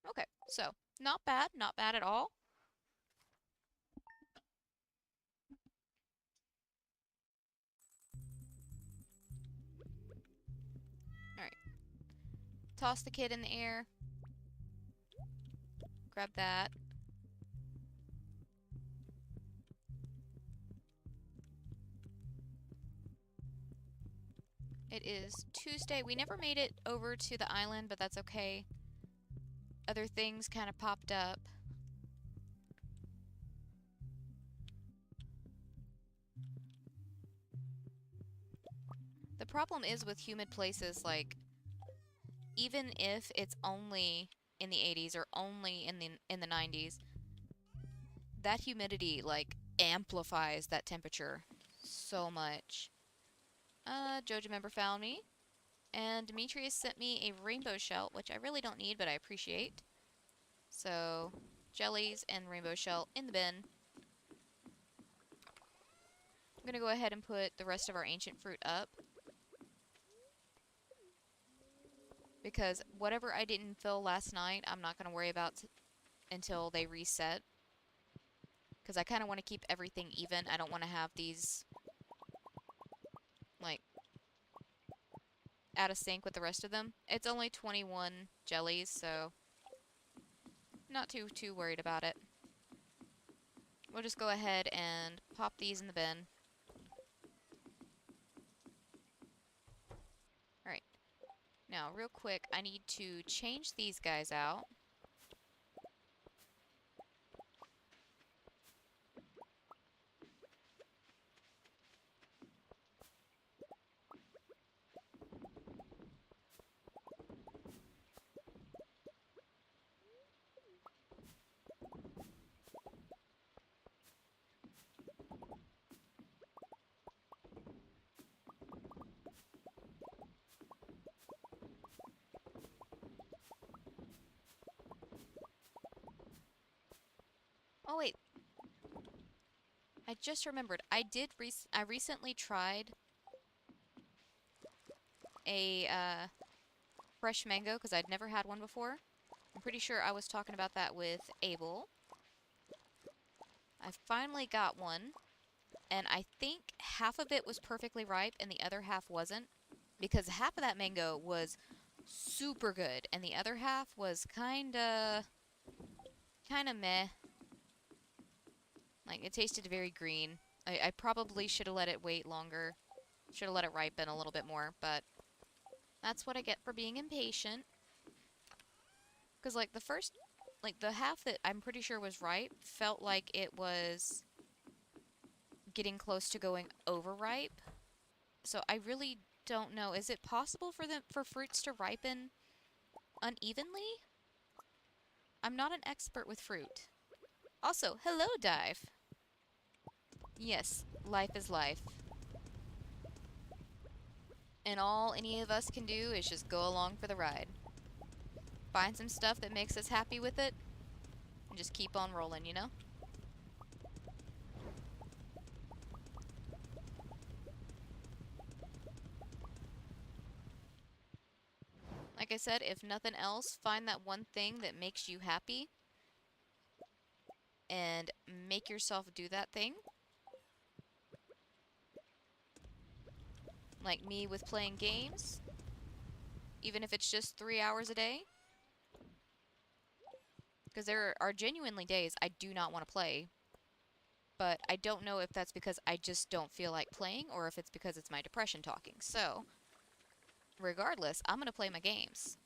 Okay, so not bad, not bad at all. Alright, toss the kid in the air. Grab that. It is Tuesday. We never made it over to the island, but that's okay. Other things kind of popped up. The problem is with humid places, like, even if it's only in the 80s or only in the 90s, that humidity, like, amplifies that temperature so much. Joja member found me. And Demetrius sent me a rainbow shell, which I really don't need, but I appreciate. So, jellies and rainbow shell in the bin. I'm going to go ahead and put the rest of our ancient fruit up. Because whatever I didn't fill last night, I'm not going to worry about until they reset. Because I kind of want to keep everything even. I don't want to have these, like, out of sync with the rest of them. It's only 21 jellies, so not too worried about it. We'll just go ahead and pop these in the bin. Alright. Now, real quick, I need to change these guys out. Oh wait, I just remembered. I recently tried a fresh mango because I'd never had one before. I'm pretty sure I was talking about that with Abel. I finally got one, and I think half of it was perfectly ripe and the other half wasn't, because half of that mango was super good and the other half was kinda meh. Like, it tasted very green. I probably should have let it wait longer. Should have let it ripen a little bit more, but that's what I get for being impatient. Because, like, the half that I'm pretty sure was ripe felt like it was getting close to going overripe. So I really don't know. Is it possible for fruits to ripen unevenly? I'm not an expert with fruit. Also, hello, Dive. Yes, life is life. And all any of us can do is just go along for the ride. Find some stuff that makes us happy with it, and just keep on rolling, you know? Like I said, if nothing else, find that one thing that makes you happy and make yourself do that thing. Like me with playing games, even if it's just 3 hours a day. Because there are genuinely days I do not want to play, but I don't know if that's because I just don't feel like playing or if it's because it's my depression talking. So, regardless, I'm going to play my games.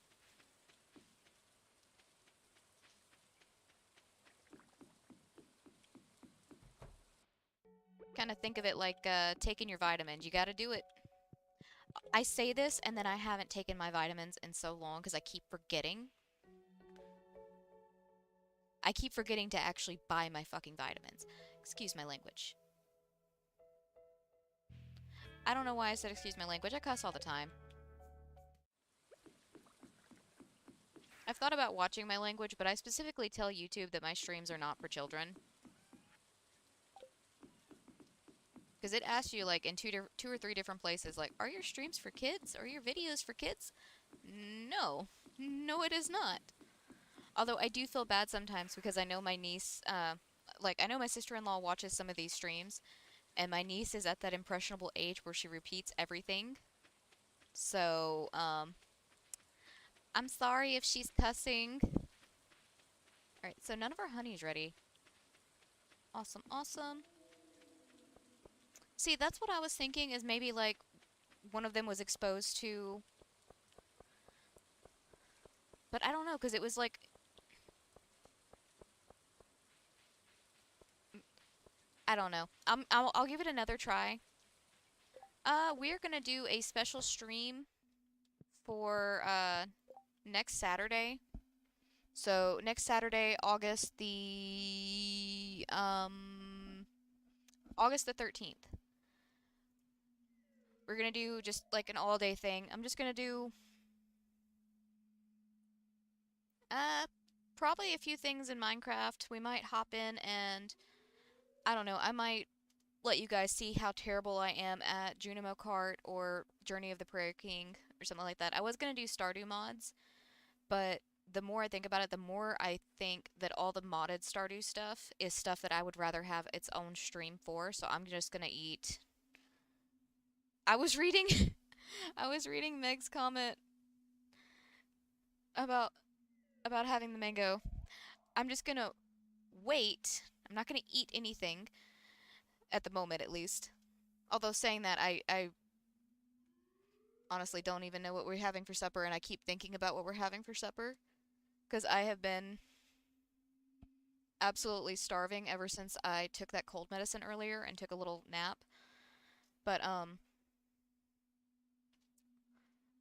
Kind of think of it like taking your vitamins. You got to do it. I say this and then I haven't taken my vitamins in so long because I keep forgetting. I keep forgetting to actually buy my fucking vitamins. Excuse my language. I don't know why I said excuse my language. I cuss all the time. I've thought about watching my language, but I specifically tell YouTube that my streams are not for children. Because it asks you, like, in two or three different places, like, are your streams for kids? Are your videos for kids? No. No, it is not. Although I do feel bad sometimes because I know my niece, like, I know my sister-in-law watches some of these streams, and my niece is at that impressionable age where she repeats everything. So, I'm sorry if she's cussing. Alright, so none of our honey's ready. Awesome, awesome. See, that's what I was thinking is maybe, like, one of them was exposed to... But I don't know, because it was, like... I don't know. I'll give it another try. We're gonna do a special stream for, next Saturday. So, next Saturday, August the 13th. We're gonna do just, like, an all-day thing. I'm just gonna do, uh, probably a few things in Minecraft. We might hop in and, I don't know, I might let you guys see how terrible I am at Junimo Kart or Journey of the Prairie King or something like that. I was gonna do Stardew mods, but the more I think about it, the more I think that all the modded Stardew stuff is stuff that I would rather have its own stream for, so I'm just gonna eat. I was reading I was reading Meg's comment about having the mango. I'm just gonna wait. I'm not gonna eat anything at the moment at least. Although saying that I honestly don't even know what we're having for supper and I keep thinking about what we're having for supper because I have been absolutely starving ever since I took that cold medicine earlier and took a little nap. But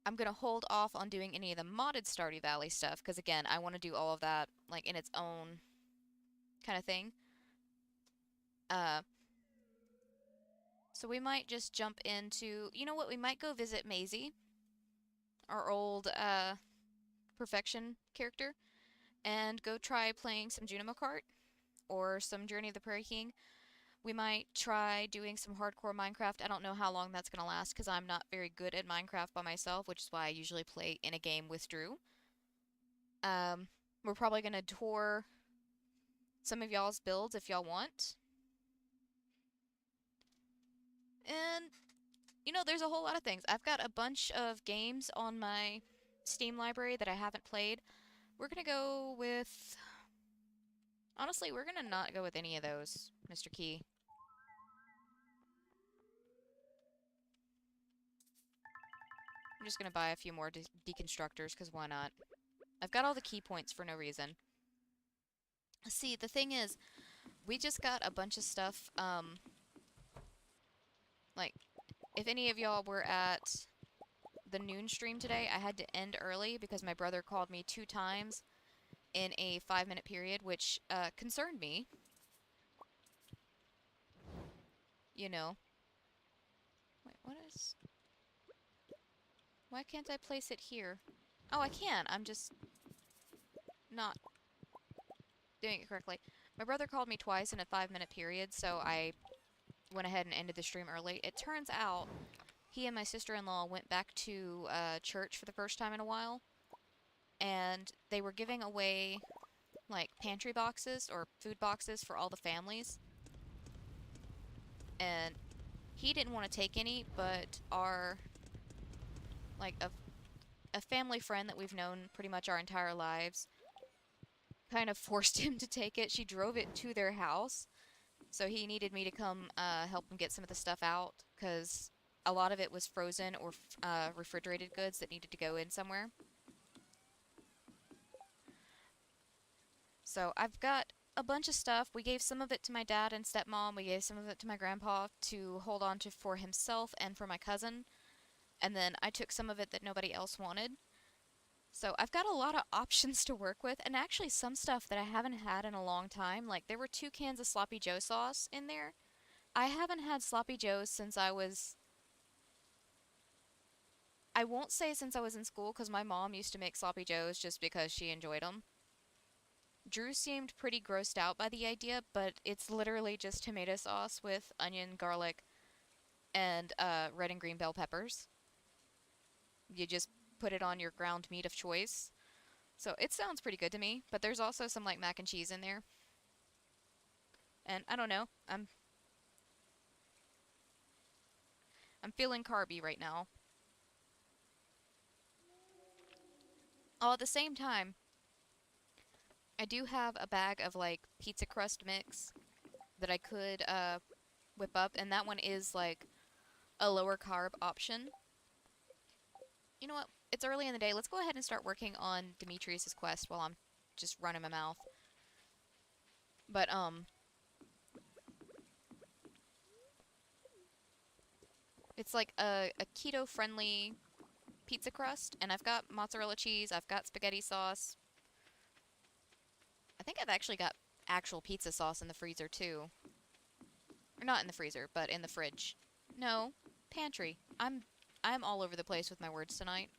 I'm gonna hold off on doing any of the modded Stardew Valley stuff because again, I want to do all of that like in its own kind of thing. Uh so we might just jump into, you know what, we might go visit Maisie, our old perfection character, and go try playing some Junimo Kart. or some Journey of the Prairie King. We might try doing some hardcore Minecraft. I don't know how long that's going to last because I'm not very good at Minecraft by myself, which is why I usually play in a game with Drew. Um, we're probably going to tour some of y'all's builds if y'all want. And, you know, there's a whole lot of things. I've got a bunch of games on my Steam library that I haven't played. We're going to go with... Honestly, we're going to not go with any of those, Mr. Key. I'm just going to buy a few more deconstructors, because why not? I've got all the key points for no reason. See, the thing is, we just got a bunch of stuff, like, if any of y'all were at the noon stream today, I had to end early because my brother called me 2 times in a 5-minute period, which, concerned me. You know. Wait, what is... Why can't I place it here? Oh, I can. I'm just not doing it correctly. My brother called me twice in a 5-minute period, so I went ahead and ended the stream early. It turns out he and my sister-in-law went back to church for the first time in a while, and they were giving away, like, pantry boxes or food boxes for all the families. And he didn't want to take any, but our, like, a family friend that we've known pretty much our entire lives kind of forced him to take it. She drove it to their house, so he needed me to come help him get some of the stuff out, because a lot of it was frozen or refrigerated goods that needed to go in somewhere. So I've got a bunch of stuff. We gave some of it to my dad and stepmom. We gave some of it to my grandpa to hold on to for himself and for my cousin. And then I took some of it that nobody else wanted. So I've got a lot of options to work with, and actually some stuff that I haven't had in a long time. Like, there were 2 cans of Sloppy Joe sauce in there. I haven't had Sloppy Joes since I was... I won't say since I was in school, because my mom used to make Sloppy Joes just because she enjoyed them. Drew seemed pretty grossed out by the idea, but it's literally just tomato sauce with onion, garlic, and red and green bell peppers. You just put it on your ground meat of choice. So it sounds pretty good to me, but there's also some like mac and cheese in there. And I don't know, I'm feeling carby right now. All at the same time, I do have a bag of like pizza crust mix that I could whip up, and that one is like a lower carb option. You know what? It's early in the day. Let's go ahead and start working on Demetrius's quest while I'm just running my mouth. But it's like a keto-friendly pizza crust, and I've got mozzarella cheese, I've got spaghetti sauce. I think I've actually got actual pizza sauce in the freezer too. Or not in the freezer, but in the fridge. No, pantry. I'm all over the place with my words tonight,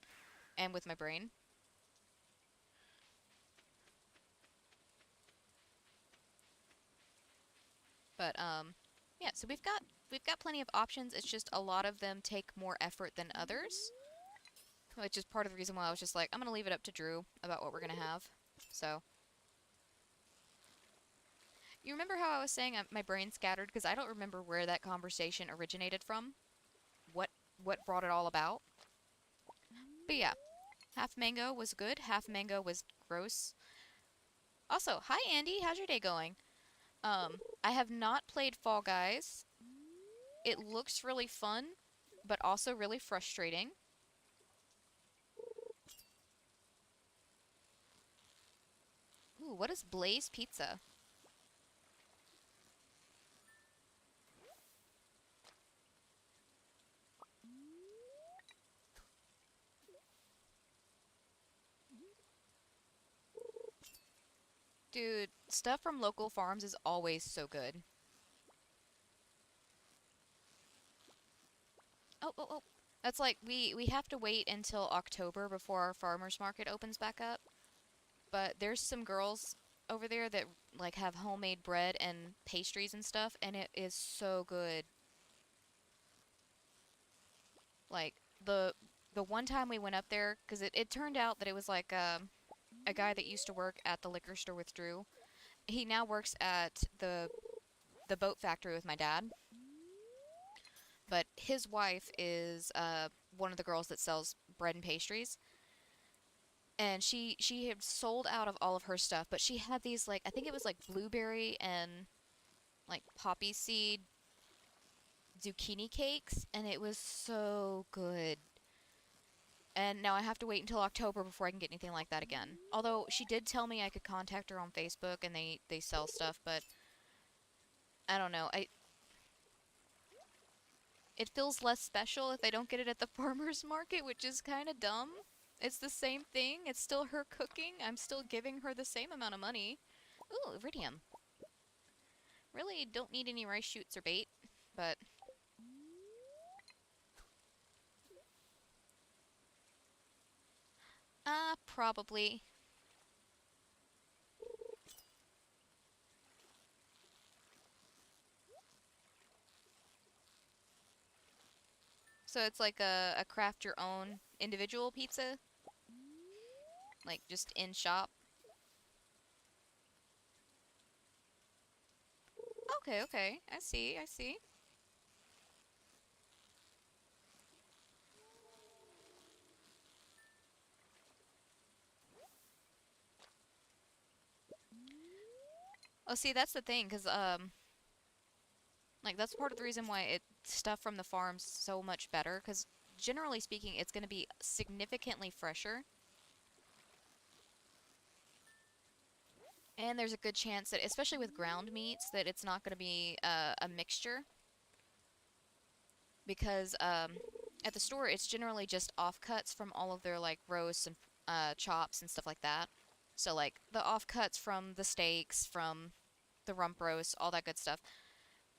and with my brain. But yeah, so we've got plenty of options. It's just a lot of them take more effort than others, which is part of the reason why I was just like, I'm gonna leave it up to Drew about what we're gonna have. So you remember how I was saying my brain's scattered because I don't remember where that conversation originated from? What what brought it all about? But yeah, half mango was good, half mango was gross. Also, hi Andy, how's your day going? I have not played Fall Guys. It looks really fun, but also really frustrating. Ooh, what is Blaze Pizza? Dude, stuff from local farms is always so good. Oh, oh, oh. That's like, we have to wait until October before our farmer's market opens back up. But there's some girls over there that like have homemade bread and pastries and stuff, and it is so good. Like the one time we went up there, because it turned out that it was like a guy that used to work at the liquor store with Drew. He now works at the boat factory with my dad, but his wife is one of the girls that sells bread and pastries. And she had sold out of all of her stuff, but she had these like I think it was like blueberry and like poppy seed zucchini cakes, and it was so good. And now I have to wait until October before I can get anything like that again. Although she did tell me I could contact her on Facebook and they sell stuff, but I don't know. It feels less special if I don't get it at the farmer's market, which is kind of dumb. It's the same thing. It's still her cooking. I'm still giving her the same amount of money. Ooh, iridium. Really don't need any rice shoots or bait, but probably. So it's like a craft your own individual pizza, like just in shop. Okay, okay. I see, I see. Oh, see, that's the thing, 'cause like that's part of the reason why it stuff from the farm's so much better, 'cause generally speaking, it's going to be significantly fresher, and there's a good chance that, especially with ground meats, that it's not going to be a mixture, because at the store it's generally just offcuts from all of their like roasts and chops and stuff like that. So like the offcuts from the steaks, from the rump roast, all that good stuff,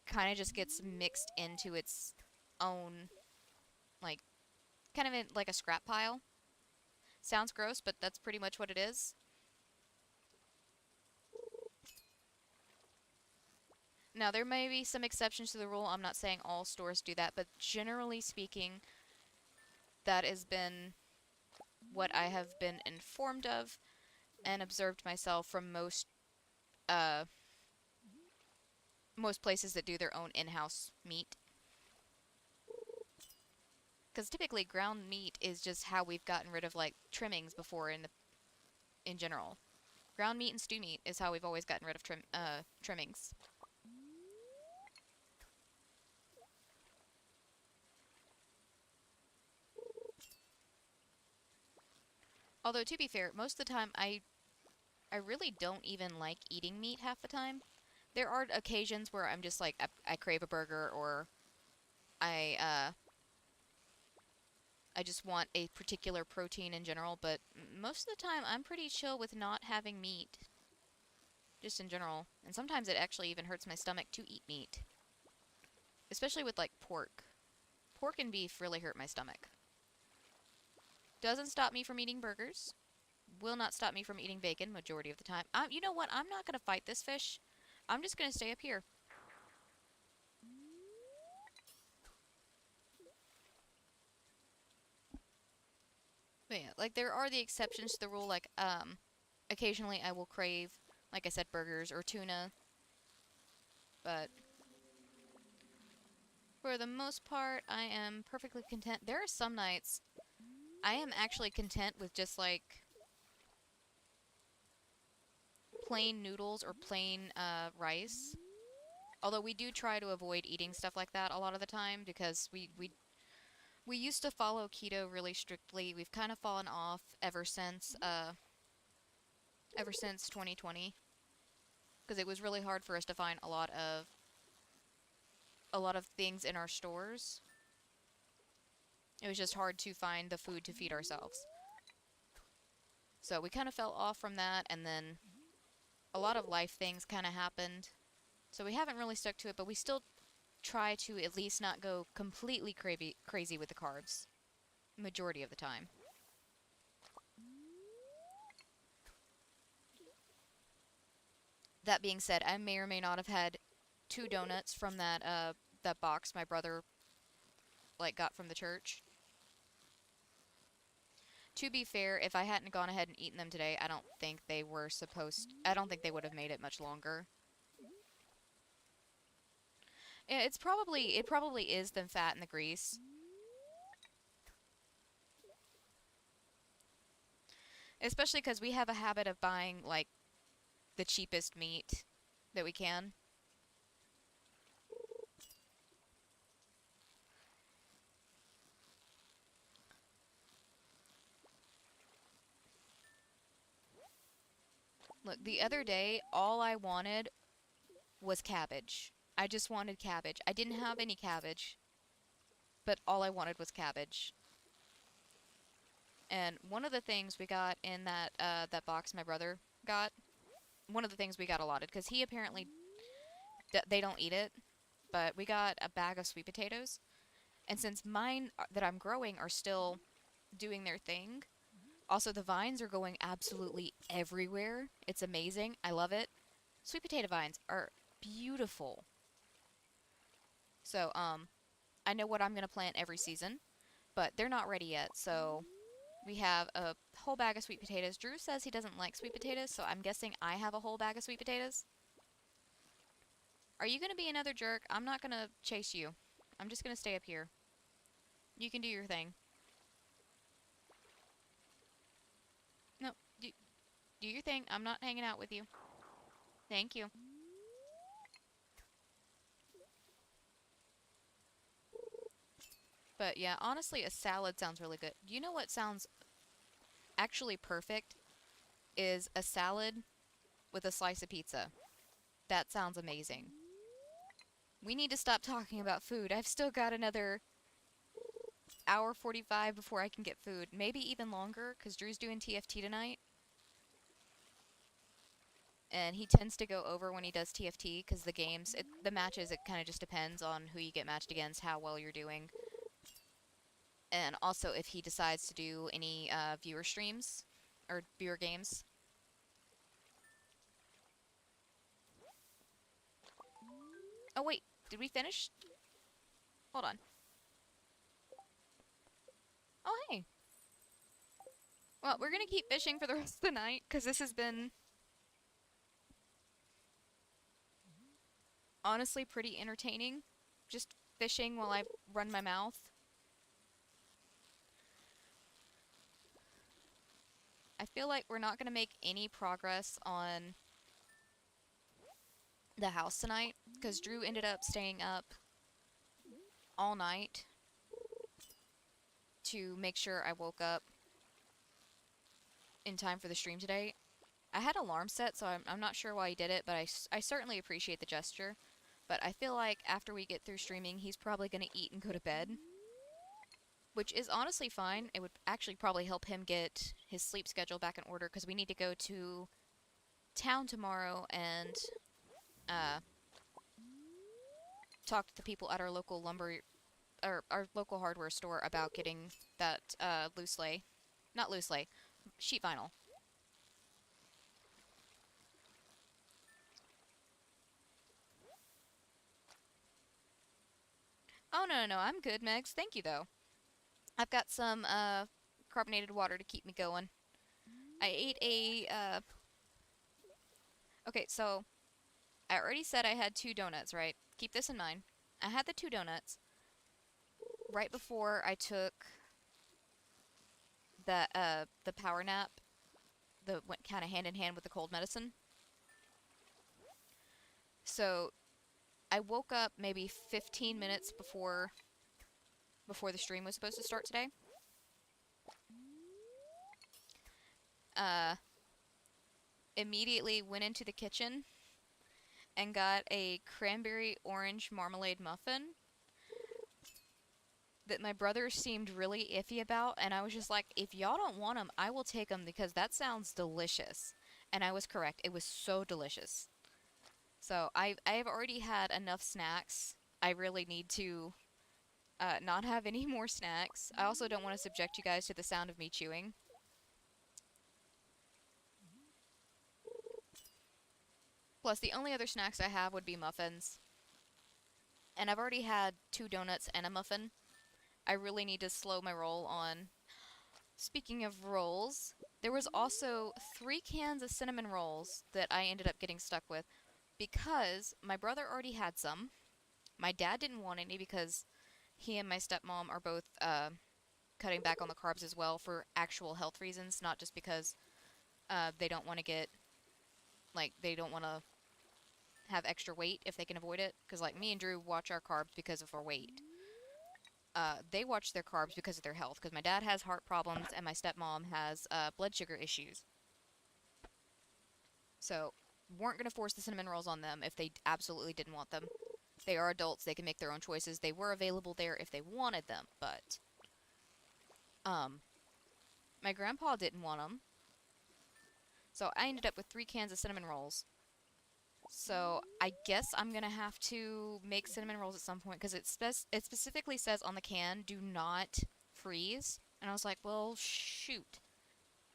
kind of just gets mixed into its own, like, kind of in, like a scrap pile. Sounds gross, but that's pretty much what it is. Now, there may be some exceptions to the rule. I'm not saying all stores do that, but generally speaking, that has been what I have been informed of and observed myself from uh, most places that do their own in-house meat. Because typically ground meat is just how we've gotten rid of like trimmings before in general. Ground meat and stew meat is how we've always gotten rid of trimmings. Although to be fair, most of the time I really don't even like eating meat half the time. There are occasions where I'm just like I crave a burger, or I uh I just want a particular protein in general, but most of the time I'm pretty chill with not having meat, just in general. And sometimes it actually even hurts my stomach to eat meat, especially with like pork. Pork and beef really hurt my stomach. Doesn't stop me from eating burgers. Will not stop me from eating bacon majority of the time. You know what? I'm not going to fight this fish. I'm just going to stay up here. But yeah, like there are the exceptions to the rule. Like occasionally I will crave, like I said, burgers or tuna. But for the most part, I am perfectly content. There are some nights I am actually content with just like plain noodles or plain rice. Although we do try to avoid eating stuff like that a lot of the time, because we used to follow keto really strictly. We've kind of fallen off ever since 2020, because it was really hard for us to find a lot of things in our stores. It was just hard to find the food to feed ourselves. So we kind of fell off from that, and then a lot of life things kind of happened. So we haven't really stuck to it, but we still try to at least not go completely crazy with the carbs majority of the time. That being said, I may or may not have had two donuts from that box my brother like got from the church. To be fair, if I hadn't gone ahead and eaten them today, I don't think they would have made it much longer. Yeah, it probably is the fat and the grease. Especially because we have a habit of buying like the cheapest meat that we can. Look, the other day, all I wanted was cabbage. I just wanted cabbage. I didn't have any cabbage, but all I wanted was cabbage. And one of the things we got in that box my brother got, one of the things we got allotted, because he apparently they don't eat it, but we got a bag of sweet potatoes. And since mine that I'm growing are still doing their thing, also the vines are going absolutely everywhere. It's amazing. I love it. Sweet potato vines are beautiful. So, I know what I'm going to plant every season, but they're not ready yet. So, we have a whole bag of sweet potatoes. Drew says he doesn't like sweet potatoes, so I'm guessing I have a whole bag of sweet potatoes. Are you going to be another jerk? I'm not going to chase you. I'm just going to stay up here. You can do your thing. No, do your thing. I'm not hanging out with you. Thank you. But yeah, honestly, a salad sounds really good. You know what sounds actually perfect? Is a salad with a slice of pizza. That sounds amazing. We need to stop talking about food. I've still got another hour 45 before I can get food. Maybe even longer, because Drew's doing TFT tonight. And he tends to go over when he does TFT, because the matches, it kind of just depends on who you get matched against, how well you're doing. And also if he decides to do any viewer streams, or viewer games. Oh wait, did we finish? Hold on. Oh hey. Well, we're gonna keep fishing for the rest of the night, because this has been honestly pretty entertaining. Just fishing while I run my mouth. I feel like we're not gonna make any progress on the house tonight, because Drew ended up staying up all night to make sure I woke up in time for the stream today. I had alarm set, so I'm not sure why he did it, but I certainly appreciate the gesture. But I feel like after we get through streaming, he's probably going to eat and go to bed. Which is honestly fine. It would actually probably help him get his sleep schedule back in order, because we need to go to town tomorrow and uh, talk to the people at our local our local hardware store about getting that loose lay. Not loose lay, sheet vinyl. Oh, no, no, no, I'm good, Megs. Thank you, though. I've got some carbonated water to keep me going. I ate okay, so I already said I had two donuts, right? Keep this in mind. I had the two donuts right before I took the power nap that went kind of hand in hand with the cold medicine. So I woke up maybe 15 minutes before the stream was supposed to start today. Uh, Immediately went into the kitchen and got a cranberry orange marmalade muffin that my brother seemed really iffy about, and I was just like, if y'all don't want them, I will take them, because that sounds delicious. And I was correct. It was so delicious. So I've already had enough snacks. I really need to not have any more snacks. I also don't want to subject you guys to the sound of me chewing. Plus, the only other snacks I have would be muffins. And I've already had 2 donuts and a muffin. I really need to slow my roll on. Speaking of rolls, there was also 3 cans of cinnamon rolls that I ended up getting stuck with because my brother already had some. My dad didn't want any because he and my stepmom are both cutting back on the carbs as well for actual health reasons, not just because they don't want to get, like, they don't want to have extra weight if they can avoid it. Because, like, me and Drew watch our carbs because of our weight. They watch their carbs because of their health. Because my dad has heart problems and my stepmom has blood sugar issues. So, weren't going to force the cinnamon rolls on them if they absolutely didn't want them. They are adults, they can make their own choices. They were available there if they wanted them, but um my grandpa didn't want them. So I ended up with 3 cans of cinnamon rolls. So I guess I'm going to have to make cinnamon rolls at some point because it specifically says on the can, do not freeze. And I was like, well, shoot.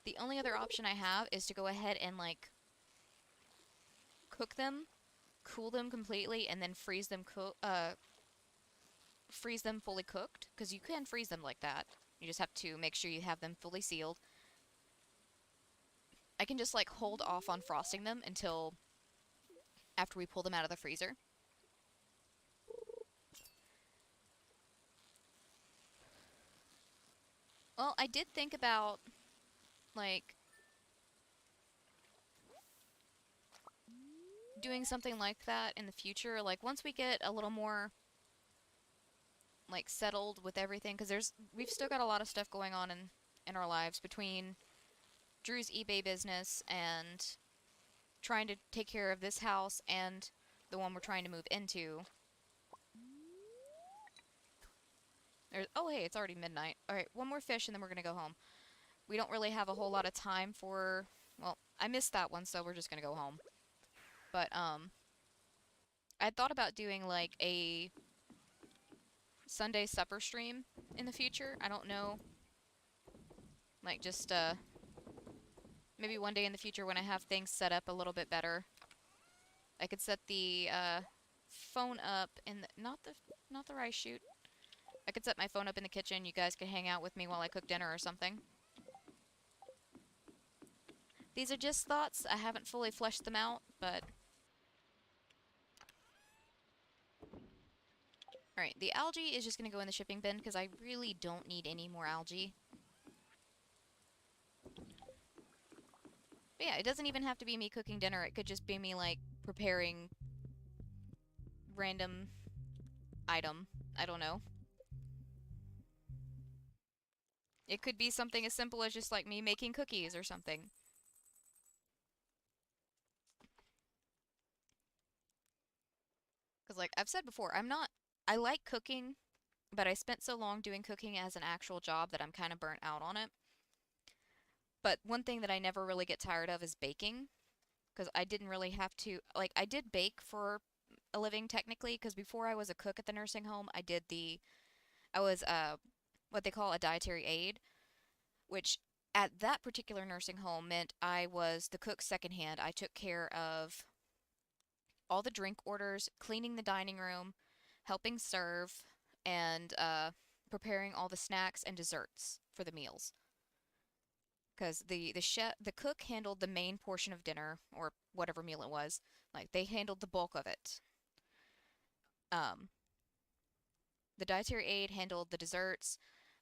The only other option I have is to go ahead and, like, cook them, cool them completely, and then freeze them fully cooked, because you can freeze them like that. You just have to make sure you have them fully sealed. I can just, like, hold off on frosting them until after we pull them out of the freezer. Well, I did think about, like, doing something like that in the future. Like, once we get a little more, like, settled with everything, because we've still got a lot of stuff going on in our lives between Drew's eBay business and trying to take care of this house and the one we're trying to move into. Oh, hey, it's already midnight. Alright, one more fish and then we're gonna go home. We don't really have a whole lot of time for... Well, I missed that one, so we're just gonna go home. But, I thought about doing, like, a Sunday supper stream in the future. I don't know. Like, just, maybe one day in the future when I have things set up a little bit better. I could set the, phone up in the... Not the rice chute. I could set my phone up in the kitchen. You guys could hang out with me while I cook dinner or something. These are just thoughts. I haven't fully fleshed them out, but... Alright, the algae is just gonna go in the shipping bin because I really don't need any more algae. But yeah, it doesn't even have to be me cooking dinner. It could just be me, like, preparing random item. I don't know. It could be something as simple as just, like, me making cookies or something. Because, like I've said before, I like cooking, but I spent so long doing cooking as an actual job that I'm kind of burnt out on it. But one thing that I never really get tired of is baking. Because I didn't really have to, like, I did bake for a living technically, because before I was a cook at the nursing home, I was, what they call a dietary aide, which at that particular nursing home meant I was the cook secondhand. I took care of all the drink orders, cleaning the dining room, helping serve, and preparing all the snacks and desserts for the meals. Because the cook handled the main portion of dinner or whatever meal it was. Like, they handled the bulk of it. Um, the dietary aide handled the desserts,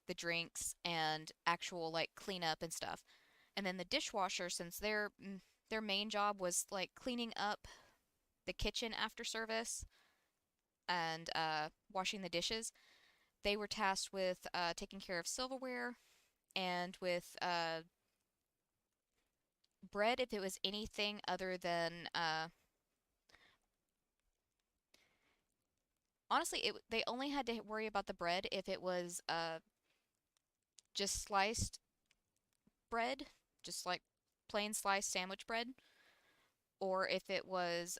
the drinks, and actual, like, cleanup and stuff. And then the dishwasher, since their main job was, like, cleaning up the kitchen after service and washing the dishes, they were tasked with taking care of silverware and with bread if it was anything other than honestly, they only had to worry about the bread if it was just sliced bread, just like plain sliced sandwich bread, or if it was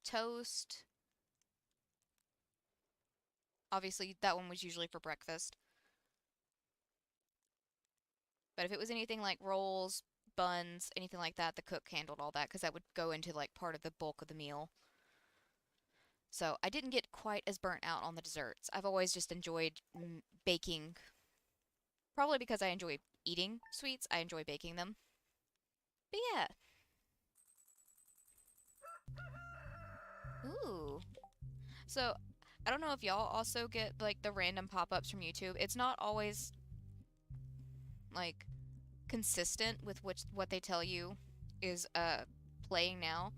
toast. Obviously, that one was usually for breakfast. But if it was anything like rolls, buns, anything like that, the cook handled all that because that would go into like part of the bulk of the meal. So I didn't get quite as burnt out on the desserts. I've always just enjoyed baking, probably because I enjoy eating sweets, I enjoy baking them. But yeah. Ooh. So, I don't know if y'all also get like the random pop-ups from YouTube. It's not always like consistent with what they tell you is playing now.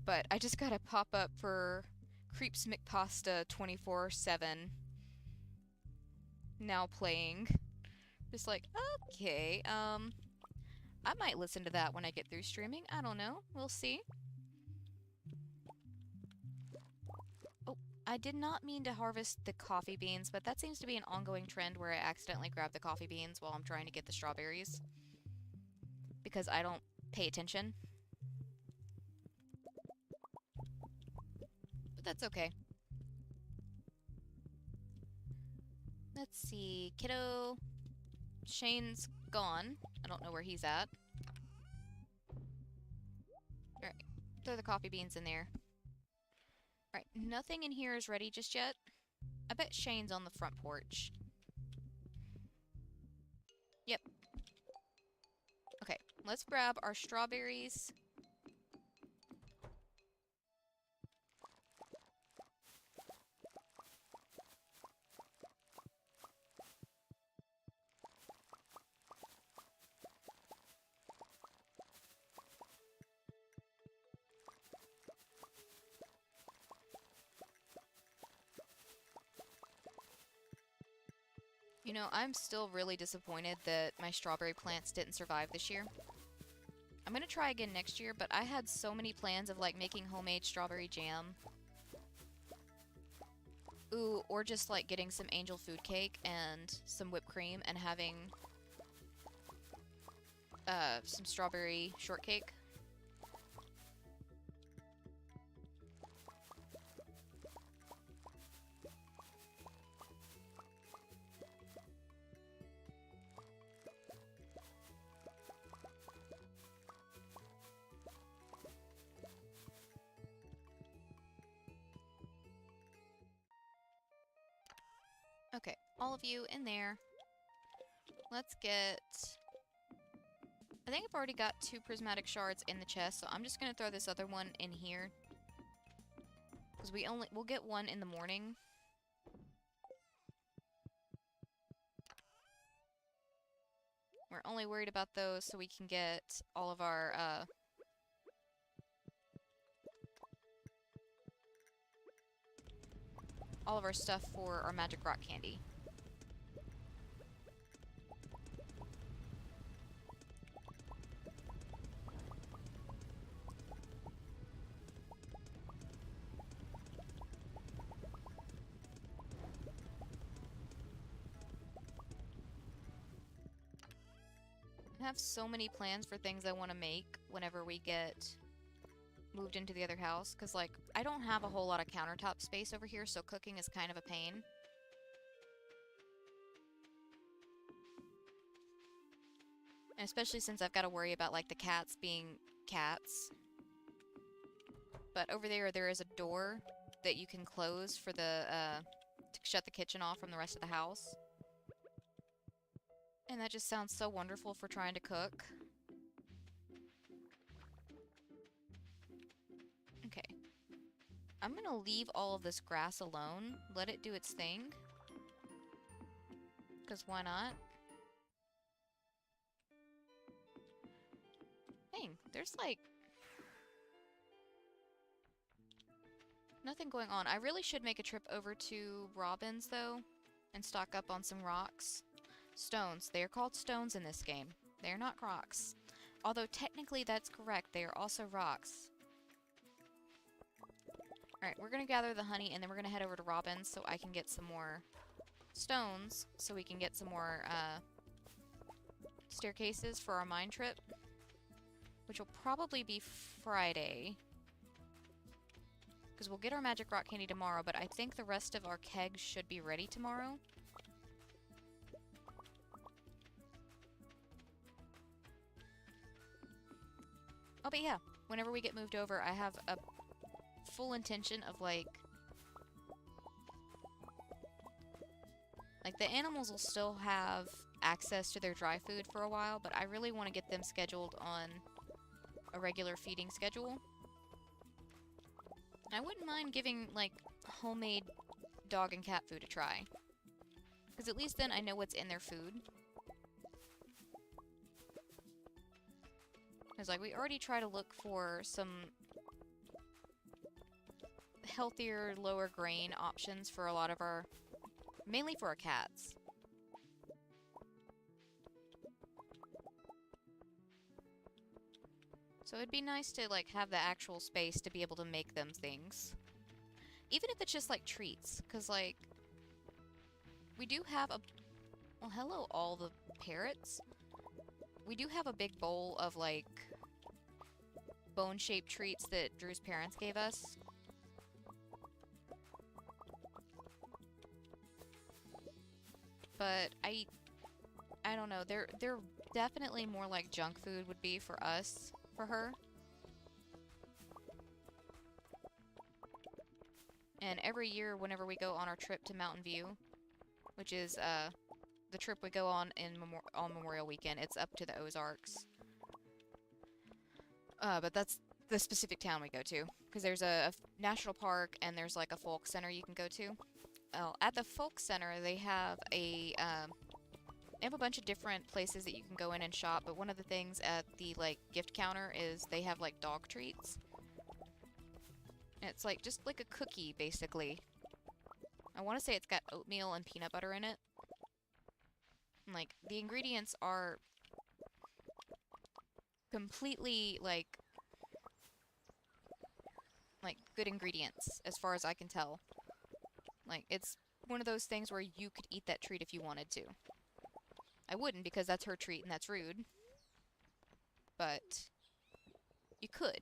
But I just got a pop-up for Creeps McPasta 24/7 now playing. Just like, okay, I might listen to that when I get through streaming. I don't know. We'll see. Oh, I did not mean to harvest the coffee beans, but that seems to be an ongoing trend where I accidentally grab the coffee beans while I'm trying to get the strawberries. Because I don't pay attention. But that's okay. Let's see. Kiddo. Shane's gone. I don't know where he's at. Alright. Throw the coffee beans in there. Alright. Nothing in here is ready just yet. I bet Shane's on the front porch. Yep. Okay. Let's grab our strawberries. You know, I'm still really disappointed that my strawberry plants didn't survive this year. I'm gonna try again next year, but I had so many plans of like making homemade strawberry jam. Ooh, or just like getting some angel food cake and some whipped cream and having some strawberry shortcake. Okay, all of you in there. Let's get... I think I've already got 2 prismatic shards in the chest, so I'm just gonna throw this other one in here. Because we'll get 1 in the morning. We're only worried about those so we can get all of our, stuff for our magic rock candy. I have so many plans for things I want to make whenever we get moved into the other house, because, like, I don't have a whole lot of countertop space over here, so cooking is kind of a pain. And especially since I've got to worry about, like, the cats being cats. But over there is a door that you can close for the, to shut the kitchen off from the rest of the house. And that just sounds so wonderful for trying to cook. Okay. I'm gonna leave all of this grass alone. Let it do its thing. Because why not? Dang, there's like... nothing going on. I really should make a trip over to Robin's, though, and stock up on some rocks. Stones. They are called stones in this game. They are not rocks. Although technically that's correct. They are also rocks. Alright, we're gonna gather the honey and then we're gonna head over to Robin's so I can get some more stones so we can get some more staircases for our mine trip. Which will probably be Friday. Because we'll get our magic rock candy tomorrow, but I think the rest of our kegs should be ready tomorrow. Oh, but yeah, whenever we get moved over, I have a full intention of, like, the animals will still have access to their dry food for a while, but I really want to get them scheduled on a regular feeding schedule. I wouldn't mind giving, like, homemade dog and cat food a try. Because at least then I know what's in their food. Because, like, we already try to look for some healthier, lower grain options for a lot of our... mainly for our cats. So it'd be nice to, like, have the actual space to be able to make them things. Even if it's just, like, treats. Because, like, we do have a... Well, hello, all the parrots. We do have a big bowl of, like, bone-shaped treats that Drew's parents gave us. But I don't know. They're definitely more like junk food would be for us, for her. And every year, whenever we go on our trip to Mountain View, which is the trip we go on on Memorial Weekend, it's up to the Ozarks. But that's the specific town we go to, because there's a national park and there's like a folk center you can go to. Well, at the folk center, they have a bunch of different places that you can go in and shop, but one of the things at the, like, gift counter is they have, like, dog treats. And it's, like, just like a cookie, basically. I want to say it's got oatmeal and peanut butter in it. And, like, the ingredients are completely, like, good ingredients, as far as I can tell. Like, it's one of those things where you could eat that treat if you wanted to. I wouldn't, because that's her treat and that's rude. But you could.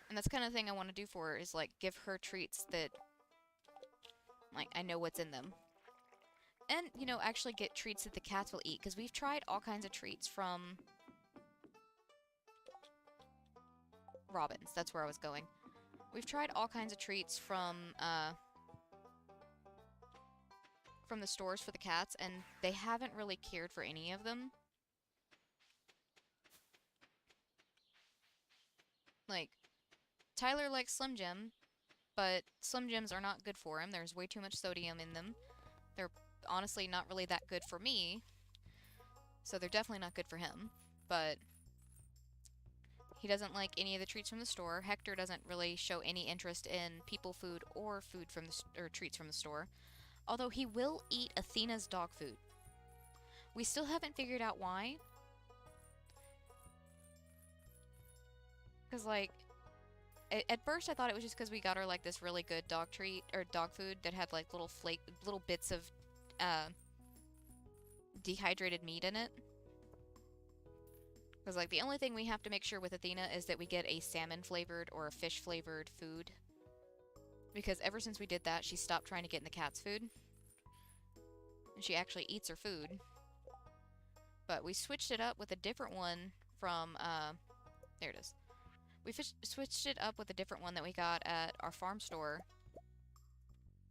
And that's the kind of thing I want to do for her, is, like, give her treats that, like, I know what's in them. And, you know, actually get treats that the cats will eat, because we've tried all kinds of treats from... Robin's, that's where I was going. We've tried all kinds of treats from the stores for the cats, and they haven't really cared for any of them. Like, Tyler likes Slim Jim, but Slim Jims are not good for him. There's way too much sodium in them. They're honestly not really that good for me, so they're definitely not good for him. But he doesn't like any of the treats from the store. Hector doesn't really show any interest in people food or food from or treats from the store. Although he will eat Athena's dog food. We still haven't figured out why. Because, like, at first I thought it was just because we got her, like, this really good dog treat, or dog food that had, like, little bits of, dehydrated meat in it. Because, like, the only thing we have to make sure with Athena is that we get a salmon-flavored or a fish-flavored food. Because ever since we did that, she stopped trying to get in the cat's food. And she actually eats her food. But we switched it up with a different one from, there it is. We switched it up with a different one that we got at our farm store.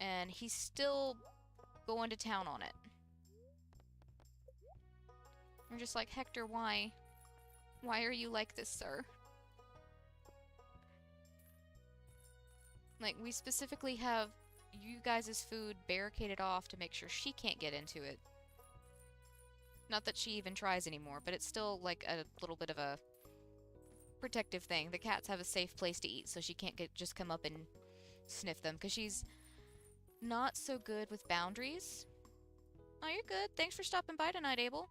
And he's still going to town on it. We're just like, Hector, why? Why are you like this, sir? Like, we specifically have you guys' food barricaded off to make sure she can't get into it. Not that she even tries anymore, but it's still, like, a little bit of a protective thing. The cats have a safe place to eat, so she can't just come up and sniff them, because she's not so good with boundaries. Oh, you're good. Thanks for stopping by tonight, Abel.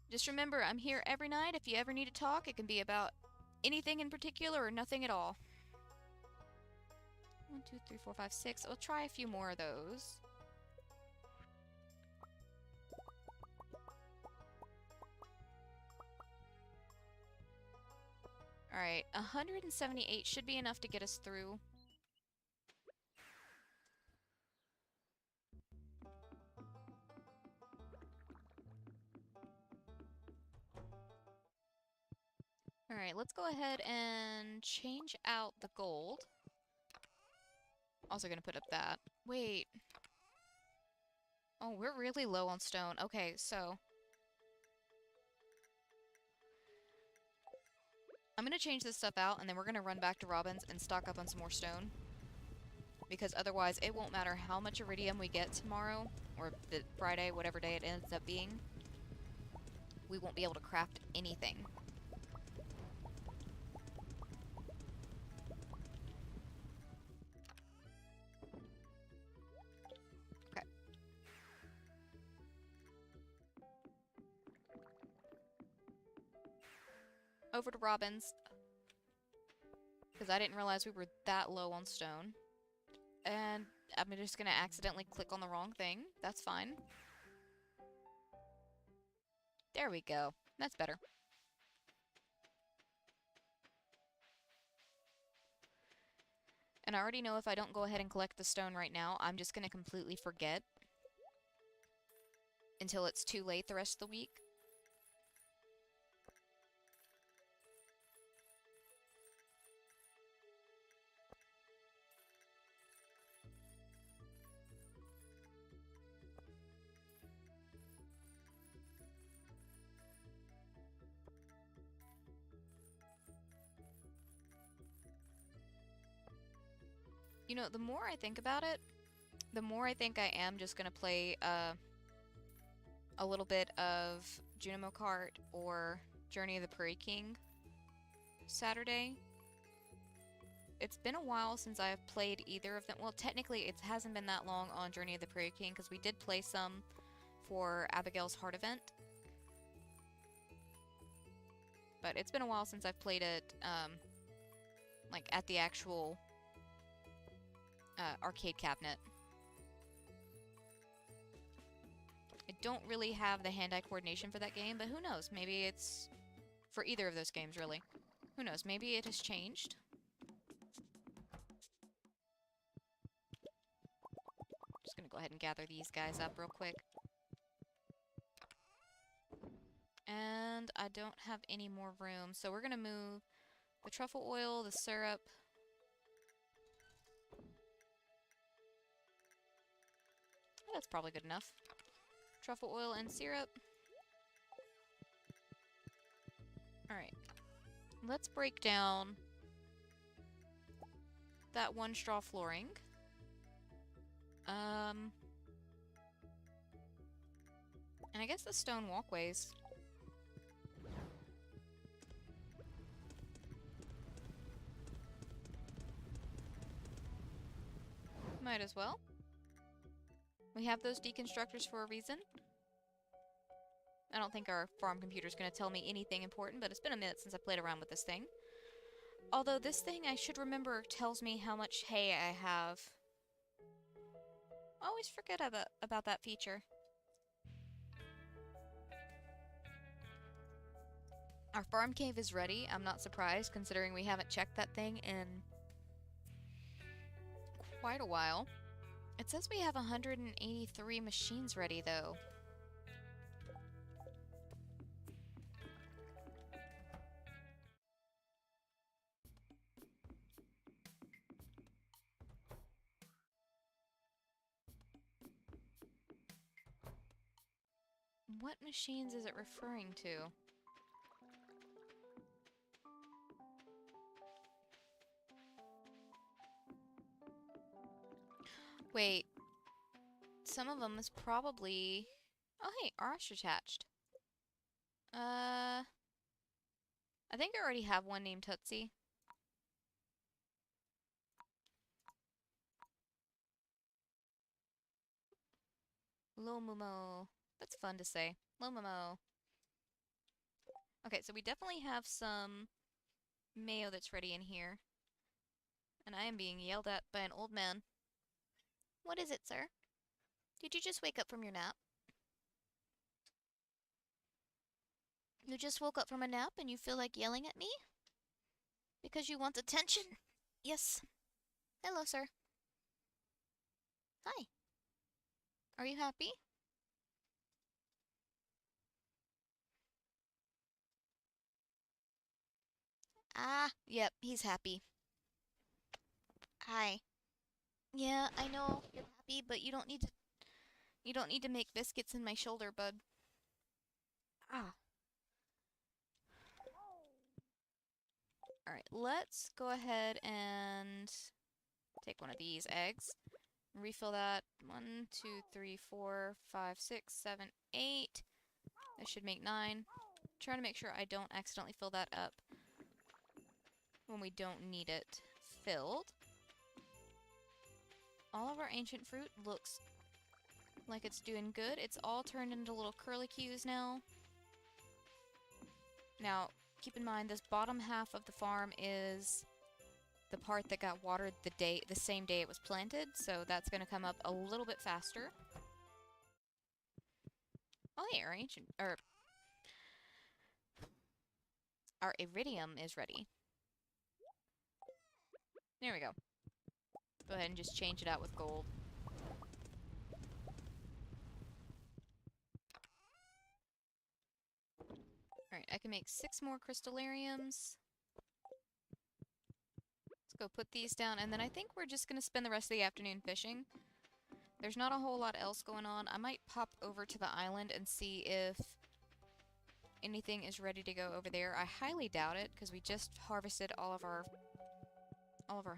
Just remember, I'm here every night. If you ever need to talk, it can be about anything in particular or nothing at all. 1, 2, 3, 4, 5, 6. I'll try a few more of those. Alright, 178 should be enough to get us through. Alright, let's go ahead and change out the gold. Also gonna put up that. Wait. Oh, we're really low on stone. Okay, so I'm gonna change this stuff out, and then we're gonna run back to Robin's and stock up on some more stone. Because otherwise, it won't matter how much iridium we get tomorrow, or the Friday, whatever day it ends up being. We won't be able to craft anything. Okay. Over to Robin's. Because I didn't realize we were that low on stone. And I'm just gonna accidentally click on the wrong thing. That's fine. There we go. That's better. And I already know if I don't go ahead and collect the stone right now, I'm just gonna completely forget until it's too late the rest of the week. You know, the more I think about it, the more I think I am just gonna play a little bit of Junimo Kart or Journey of the Prairie King Saturday. It's been a while since I've played either of them. Well, technically, it hasn't been that long on Journey of the Prairie King because we did play some for Abigail's Heart event. But it's been a while since I've played it, like, at the actual arcade cabinet. I don't really have the hand-eye coordination for that game, but who knows? Maybe it's for either of those games, really. Who knows? Maybe it has changed. Just gonna go ahead and gather these guys up real quick. And I don't have any more room, so we're gonna move the truffle oil, the syrup. That's probably good enough. Truffle oil and syrup. Alright. Let's break down that one straw flooring. And I guess the stone walkways. Might as well. We have those deconstructors for a reason. I don't think our farm computer's gonna tell me anything important, but it's been a minute since I played around with this thing. Although this thing, I should remember, tells me how much hay I have. I always forget about that feature. Our farm cave is ready. I'm not surprised, considering we haven't checked that thing in quite a while. It says we have 183 machines ready, though. What machines is it referring to? Wait. Some of them is probably... Oh, hey, ostrich hatched. I think I already have one named Tootsie. Lomomo. That's fun to say. Lomomo. Okay, so we definitely have some mayo that's ready in here. And I am being yelled at by an old man. What is it, sir? Did you just wake up from your nap? You just woke up from a nap and you feel like yelling at me? Because you want attention? Yes. Hello, sir. Hi. Are you happy? Ah, yep, he's happy. Hi. Yeah, I know you're happy, but you don't need to make biscuits in my shoulder, bud. Ah. All right, let's go ahead and take one of these eggs. Refill that. 1, 2, 3, 4, 5, 6, 7, 8. That should make 9. Trying to make sure I don't accidentally fill that up when we don't need it filled. All of our ancient fruit looks like it's doing good. It's all turned into little curlicues now. Now, keep in mind this bottom half of the farm is the part that got watered the same day it was planted, so that's going to come up a little bit faster. Oh yeah, our iridium is ready. There we go. Go ahead and just change it out with gold. Alright, I can make 6 more crystallariums. Let's go put these down, and then I think we're just going to spend the rest of the afternoon fishing. There's not a whole lot else going on. I might pop over to the island and see if anything is ready to go over there. I highly doubt it, because we just harvested all of our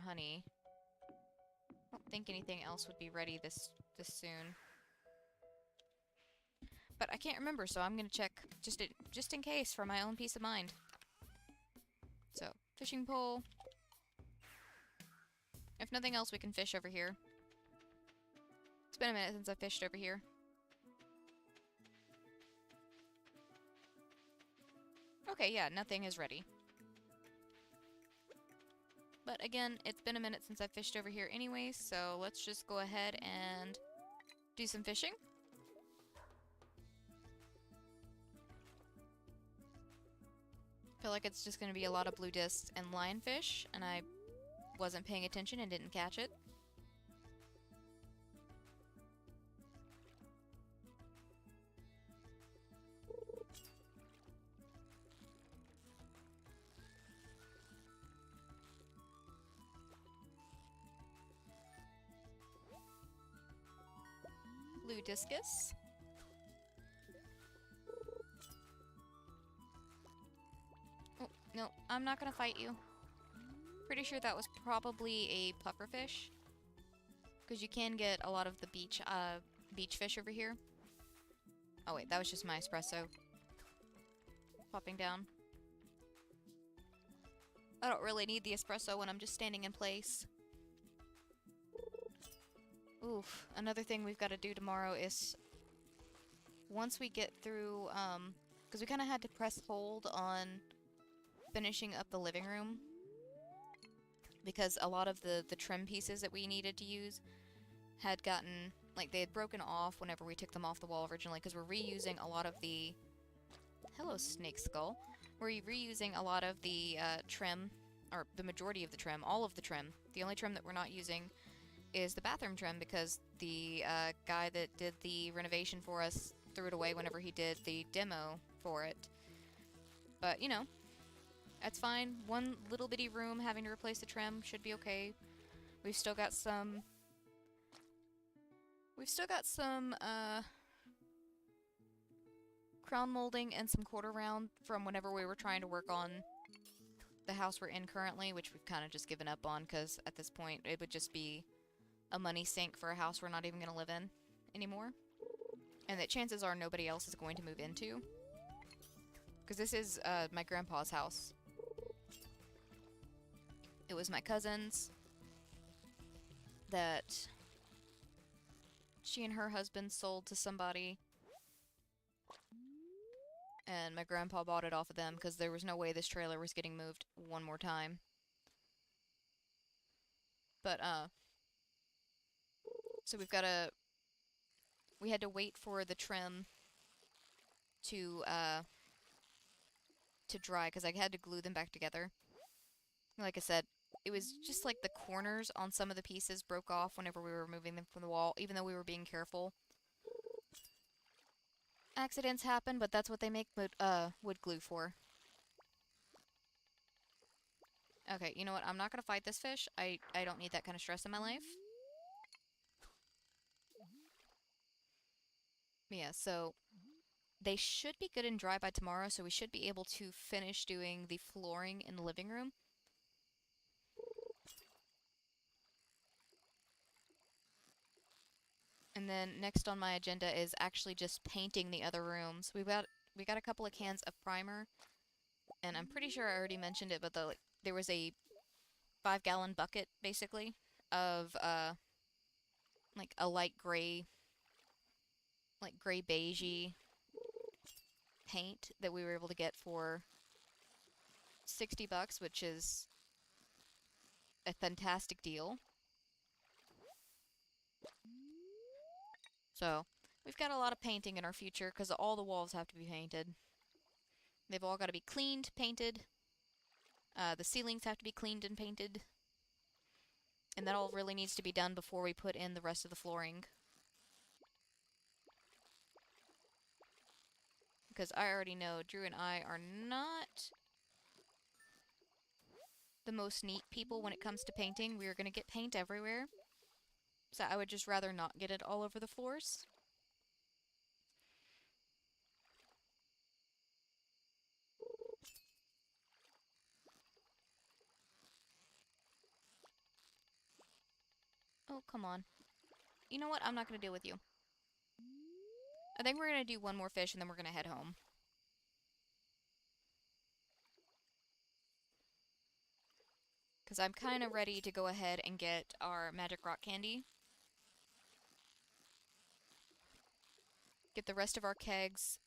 honey. I don't think anything else would be ready this soon. But I can't remember, so I'm gonna check just in case for my own peace of mind. So, fishing pole. If nothing else, we can fish over here. It's been a minute since I fished over here. Okay, yeah, nothing is ready. But again, it's been a minute since I fished over here anyway, so let's just go ahead and do some fishing. Feel like it's just going to be a lot of blue discs and lionfish, and I wasn't paying attention and didn't catch it. Blue discus. Oh, no, I'm not gonna fight you. Pretty sure that was probably a pufferfish. Because you can get a lot of the beach fish over here. Oh wait, that was just my espresso. Popping down. I don't really need the espresso when I'm just standing in place. Oof, another thing we've got to do tomorrow is once we get through, because we kind of had to press hold on finishing up the living room because a lot of the trim pieces that we needed to use had gotten, like, they had broken off whenever we took them off the wall originally, because we're reusing a lot of the... Hello, snake skull. We're reusing a lot of the trim, or the majority of the trim, all of the trim. The only trim that we're not using is the bathroom trim, because the guy that did the renovation for us threw it away whenever he did the demo for it. But, you know, that's fine. One little bitty room having to replace the trim should be okay. We've still got some... crown molding and some quarter round from whenever we were trying to work on the house we're in currently, which we've kind of just given up on, because at this point it would just be a money sink for a house we're not even going to live in anymore. And that chances are nobody else is going to move into. Because this is my grandpa's house. It was my cousin's that she and her husband sold to somebody. And my grandpa bought it off of them because there was no way this trailer was getting moved one more time. But, so we had to wait for the trim to dry because I had to glue them back together. Like I said, it was just like the corners on some of the pieces broke off whenever we were removing them from the wall, even though we were being careful. Accidents happen, but that's what they make wood glue for. Okay, you know what? I'm not gonna fight this fish. I don't need that kind of stress in my life. Yeah, so they should be good and dry by tomorrow, so we should be able to finish doing the flooring in the living room. And then next on my agenda is actually just painting the other rooms. We got a couple of cans of primer, and I'm pretty sure I already mentioned it, but there was a 5-gallon bucket basically of like a light gray, like gray beigey paint that we were able to get for $60, which is a fantastic deal. So, we've got a lot of painting in our future because all the walls have to be painted. They've all got to be cleaned, painted. The ceilings have to be cleaned and painted. And that all really needs to be done before we put in the rest of the flooring. Because I already know Drew and I are not the most neat people when it comes to painting. We are going to get paint everywhere. So I would just rather not get it all over the floors. Oh, come on. You know what? I'm not going to deal with you. I think we're going to do one more fish and then we're going to head home. Because I'm kind of ready to go ahead and get our magic rock candy. Get the rest of our kegs.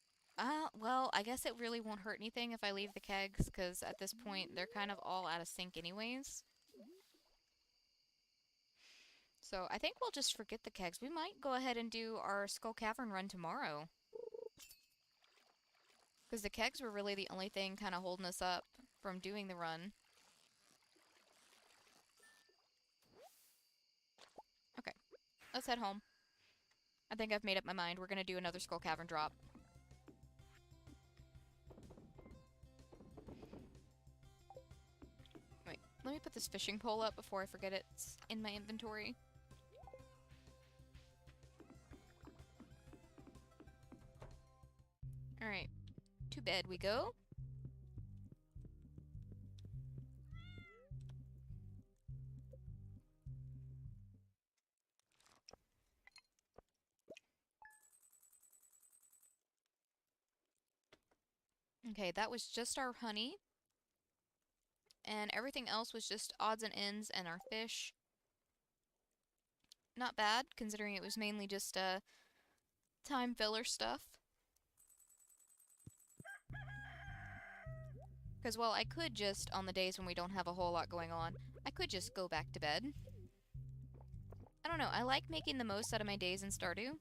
Well, I guess it really won't hurt anything if I leave the kegs, because at this point, they're kind of all out of sync anyways. So I think we'll just forget the kegs. We might go ahead and do our Skull Cavern run tomorrow. Because the kegs were really the only thing kind of holding us up from doing the run. Okay, let's head home. I think I've made up my mind. We're going to do another Skull Cavern drop. Wait, let me put this fishing pole up before I forget it's in my inventory. Alright, to bed we go. Okay, that was just our honey. And everything else was just odds and ends and our fish. Not bad, considering it was mainly just time filler stuff. Because, well, I could just, on the days when we don't have a whole lot going on, I could just go back to bed. I don't know, I like making the most out of my days in Stardew.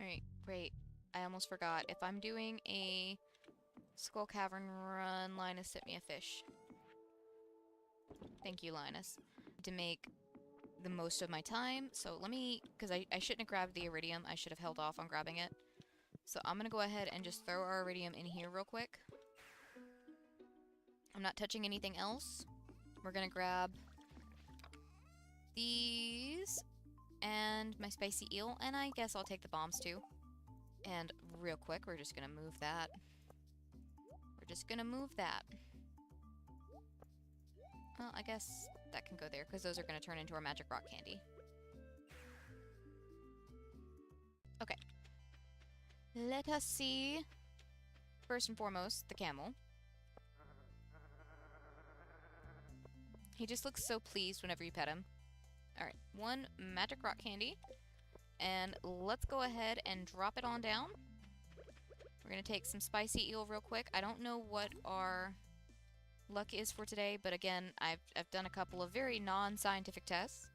Alright, great. I almost forgot. If I'm doing a Skull Cavern run, Linus sent me a fish. Thank you, Linus. To make the most of my time, so let me... Because I shouldn't have grabbed the iridium. I should have held off on grabbing it. So I'm gonna go ahead and just throw our iridium in here real quick. I'm not touching anything else. We're gonna grab these and my spicy eel, and I guess I'll take the bombs too. And real quick, we're just gonna move that. We're just gonna move that. Well, I guess that can go there, because those are gonna turn into our magic rock candy. Okay. Let us see. First and foremost, the camel. He just looks so pleased whenever you pet him. Alright, one magic rock candy. And let's go ahead and drop it on down. We're going to take some spicy eel real quick. I don't know what our luck is for today, but again, I've done a couple of very non-scientific tests.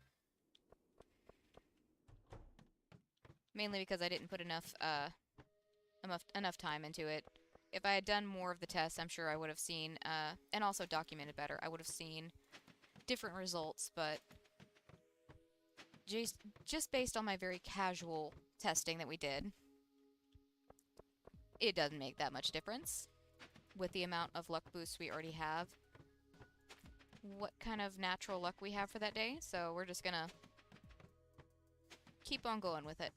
Mainly because I didn't put enough time into it. If I had done more of the tests, I'm sure I would have seen, and also documented better, I would have seen different results, but just based on my very casual testing that we did, it doesn't make that much difference with the amount of luck boosts we already have. What kind of natural luck we have for that day, so we're just gonna keep on going with it.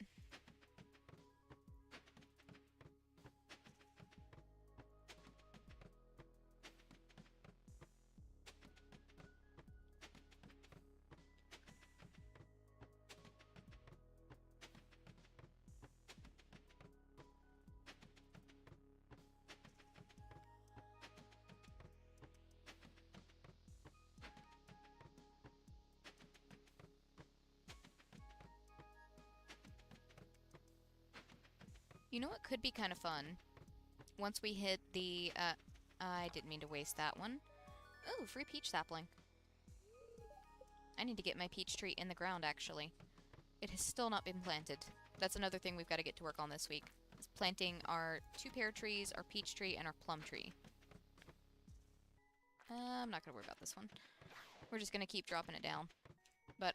You know what could be kind of fun? Once we hit the, I didn't mean to waste that one. Ooh, free peach sapling. I need to get my peach tree in the ground, actually. It has still not been planted. That's another thing we've got to get to work on this week. Is planting our 2 pear trees, our peach tree, and our plum tree. I'm not going to worry about this one. We're just going to keep dropping it down. But,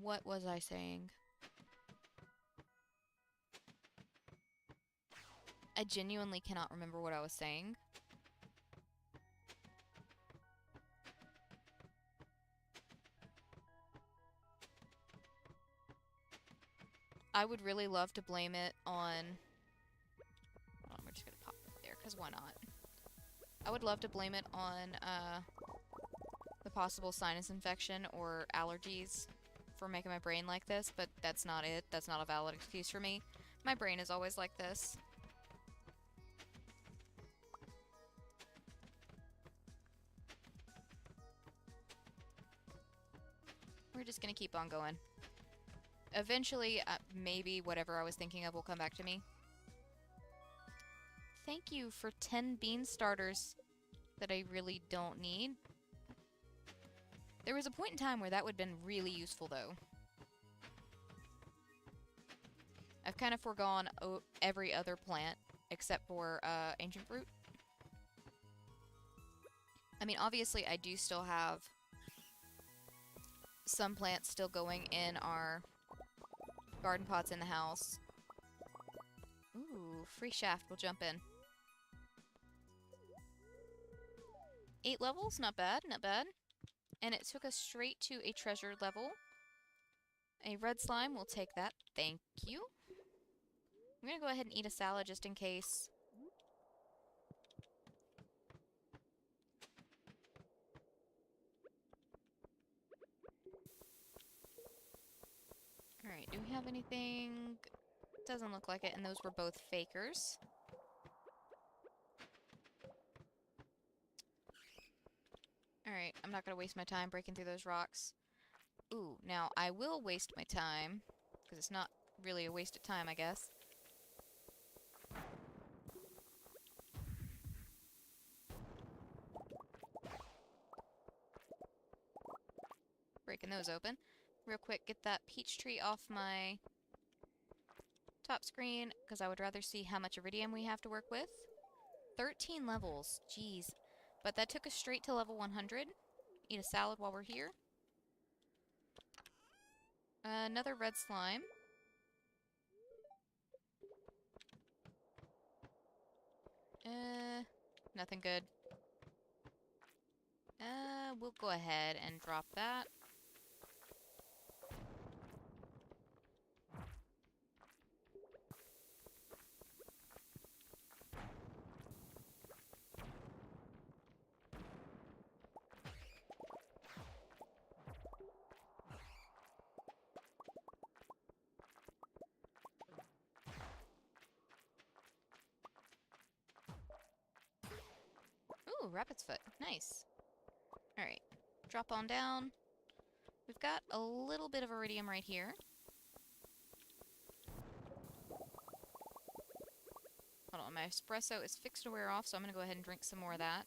what was I saying? I genuinely cannot remember what I was saying. I would really love to blame it on... Hold on, we're just gonna pop it there, because why not? I would love to blame it on, the possible sinus infection or allergies for making my brain like this, but that's not it. That's not a valid excuse for me. My brain is always like this. We're just gonna keep on going. Eventually, maybe whatever I was thinking of will come back to me. Thank you for 10 bean starters that I really don't need. There was a point in time where that would have been really useful, though. I've kind of foregone every other plant except for ancient fruit. I mean, obviously, I do still have some plants still going in our garden pots in the house. Ooh, free shaft. We'll jump in. 8 levels? Not bad, not bad. And it took us straight to a treasure level. A red slime, we'll take that. Thank you. I'm gonna go ahead and eat a salad just in case. Alright, do we have anything? Doesn't look like it, and those were both fakers. Alright, I'm not gonna waste my time breaking through those rocks. Ooh, now I will waste my time, because it's not really a waste of time, I guess. Breaking those open. Real quick, get that peach tree off my top screen, because I would rather see how much iridium we have to work with. 13 levels, jeez. But that took us straight to level 100. Eat a salad while we're here. Another red slime. Nothing good. We'll go ahead and drop that. Ooh, rabbit's foot. Nice. Alright. Drop on down. We've got a little bit of iridium right here. Hold on, my espresso is fixed to wear off, so I'm going to go ahead and drink some more of that.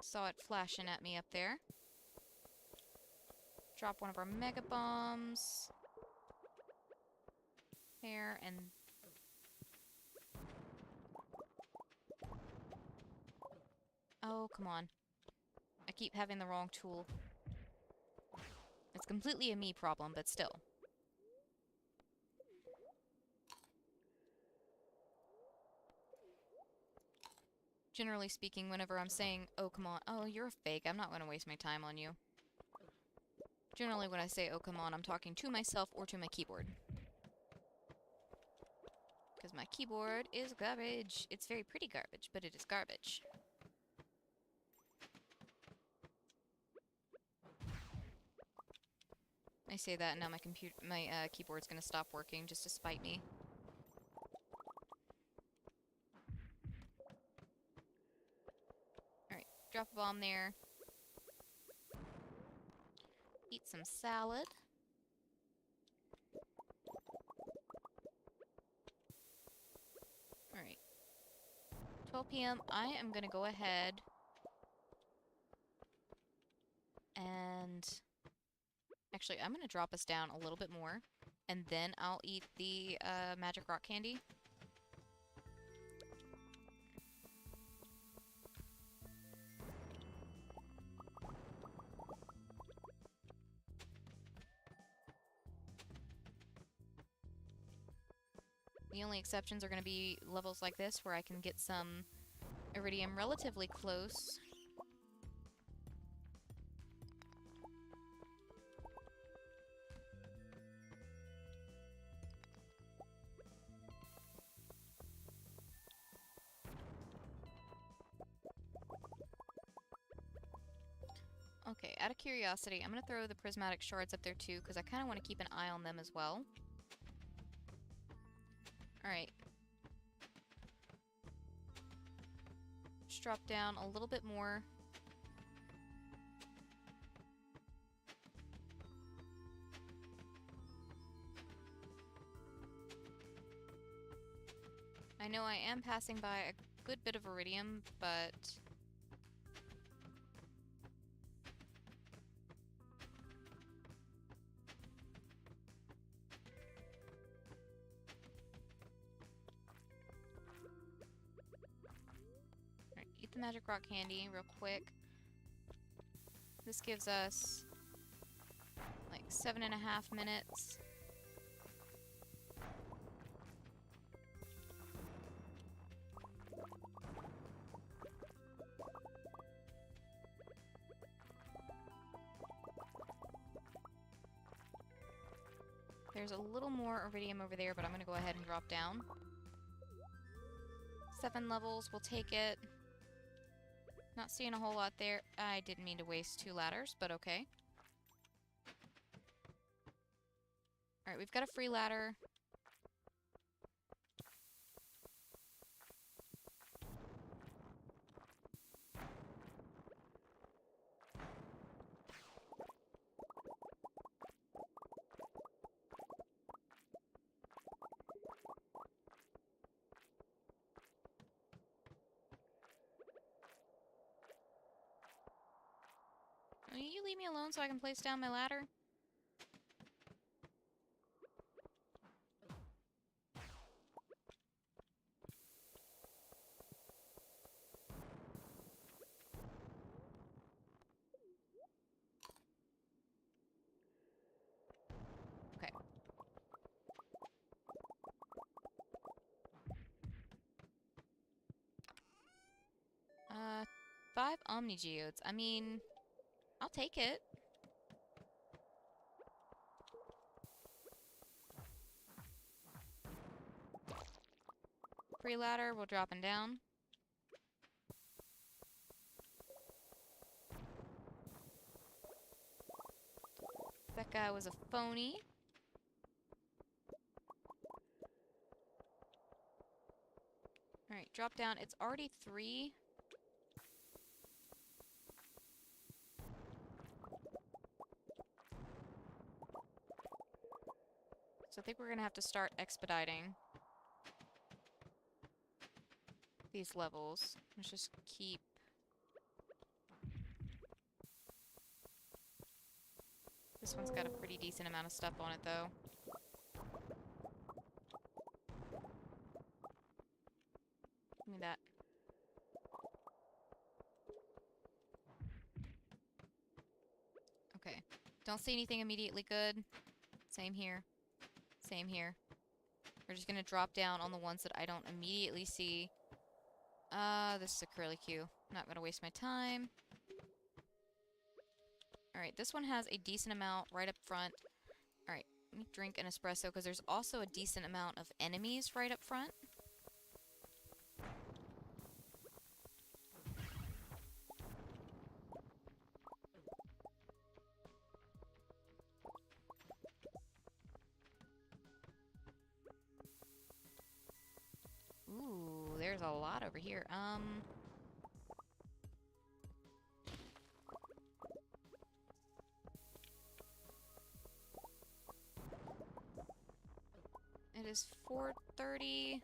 Saw it flashing at me up there. Drop one of our mega bombs. There, and Oh, come on. I keep having the wrong tool. It's completely a me problem, but still. Generally speaking, whenever I'm saying, oh, come on, oh, you're a fake, I'm not going to waste my time on you. Generally, when I say, oh, come on, I'm talking to myself or to my keyboard. Because my keyboard is garbage. It's very pretty garbage, but it is garbage. I say that, and now my keyboard's going to stop working just to spite me. Alright, drop a bomb there. Eat some salad. Alright. 12 p.m. I am going to go ahead and... Actually, I'm going to drop us down a little bit more, and then I'll eat the magic rock candy. The only exceptions are going to be levels like this, where I can get some iridium relatively close. Okay, out of curiosity, I'm going to throw the prismatic shards up there too, because I kind of want to keep an eye on them as well. Alright. Just drop down a little bit more. I know I am passing by a good bit of iridium, but... Alright, eat the magic rock candy real quick. This gives us like 7.5 minutes. There's a little more iridium over there, but I'm going to go ahead and drop down. 7 levels, we'll take it. Not seeing a whole lot there. I didn't mean to waste 2 ladders, but okay. Alright, we've got a free ladder. Will you leave me alone so I can place down my ladder? Okay. 5 Omni Geodes. I mean, I'll take it. Free ladder, we're dropping down. That guy was a phony. Alright, drop down. It's already 3. So I think we're gonna have to start expediting these levels. Let's just keep... This one's got a pretty decent amount of stuff on it, though. Give me that. Don't see anything immediately good. Same here. Same here. We're just gonna drop down on the ones that I don't immediately see. This is a curly Q. Not gonna waste my time. Alright, this one has a decent amount right up front. Alright, let me drink an espresso, because there's also a decent amount of enemies right up front. Ooh, there's a lot over here. It is 4:30.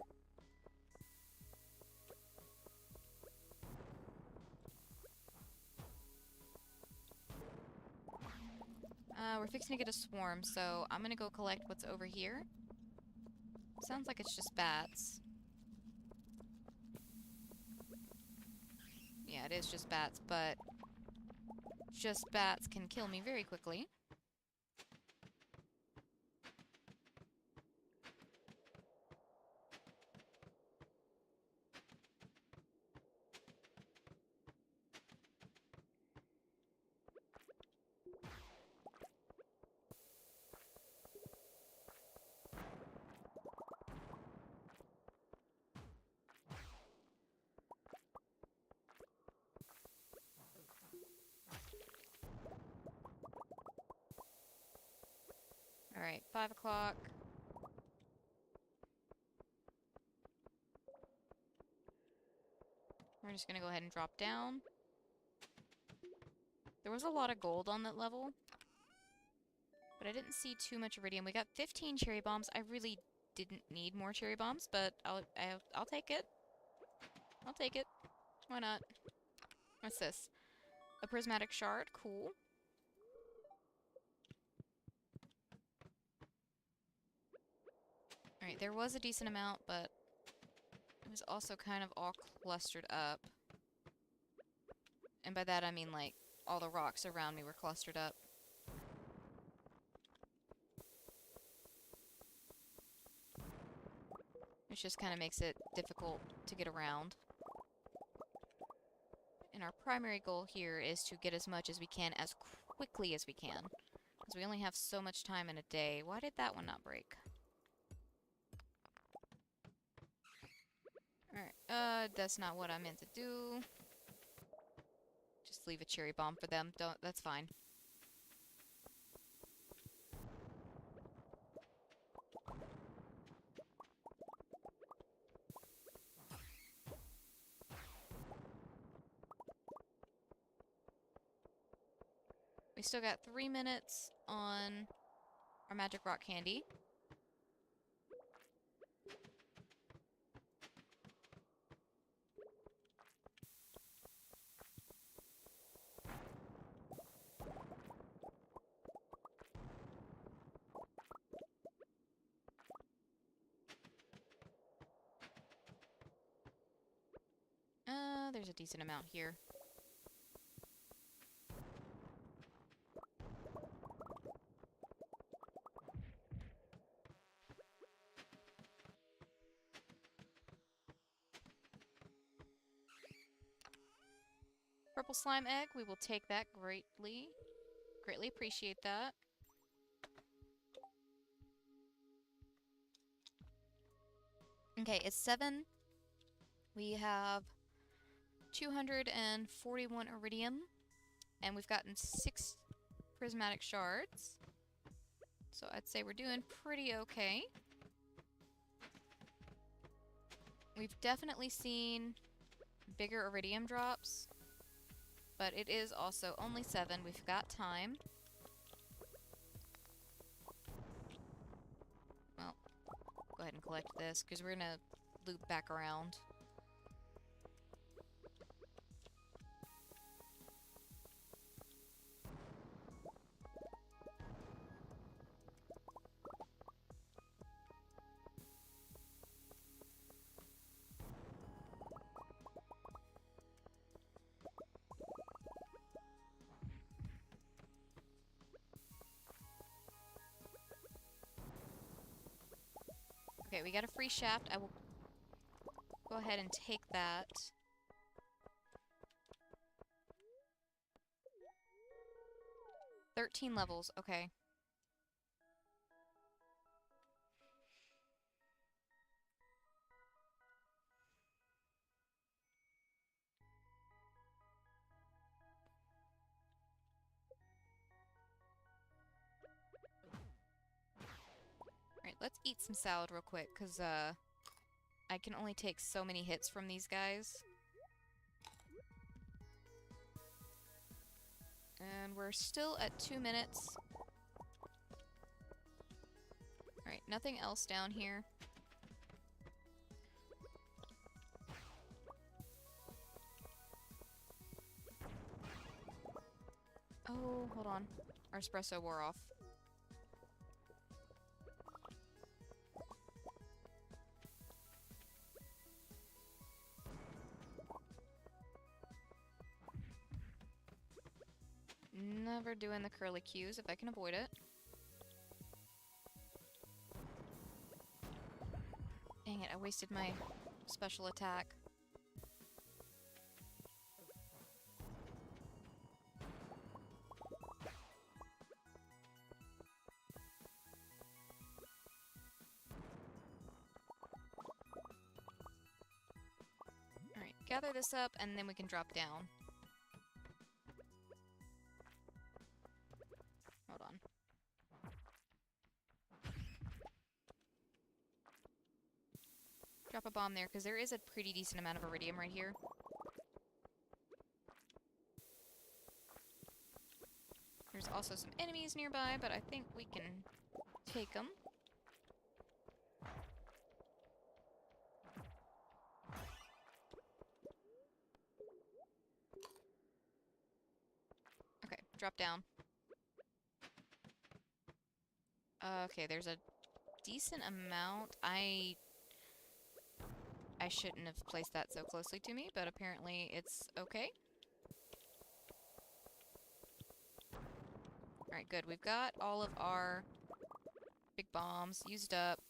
We're fixing to get a swarm, so I'm gonna go collect what's over here. Sounds like it's just bats. Yeah, it is just bats, but just bats can kill me very quickly. Alright, 5 o'clock. We're just gonna go ahead and drop down. There was a lot of gold on that level, but I didn't see too much iridium. We got 15 cherry bombs. I really didn't need more cherry bombs, but I'll take it. I'll take it. Why not? What's this? A prismatic shard. Cool. Alright, there was a decent amount, but it was also kind of all clustered up. And by that I mean, like, all the rocks around me were clustered up. Which just kind of makes it difficult to get around. And our primary goal here is to get as much as we can as quickly as we can. Because we only have so much time in a day. Why did that one not break? Alright, that's not what I meant to do. Just leave a cherry bomb for them. That's fine. We still got 3 minutes on our magic rock candy. There's a decent amount here. Purple slime egg, we will take that greatly. Greatly appreciate that. Okay, it's 7. We have 241 iridium, and we've gotten 6 prismatic shards. So I'd say we're doing pretty okay. We've definitely seen bigger iridium drops, but it is also only 7. We've got time. Well, go ahead and collect this, because we're gonna loop back around. Okay, we got a free shaft. I will go ahead and take that. "13 levels, okay. Alright, let's eat some salad real quick, because, I can only take so many hits from these guys. And we're still at 2 minutes. Alright, nothing else down here. Oh, hold on. Our espresso wore off. Never doing the curly cues if I can avoid it. Dang it, I wasted my special attack. Alright, gather this up and then we can drop down. Hold on. Drop a bomb there, because there is a pretty decent amount of iridium right here. There's also some enemies nearby, but I think we can take them. Okay, drop down. Okay, there's a decent amount. I shouldn't have placed that so closely to me, but apparently it's okay. Alright, good. We've got all of our big bombs used up.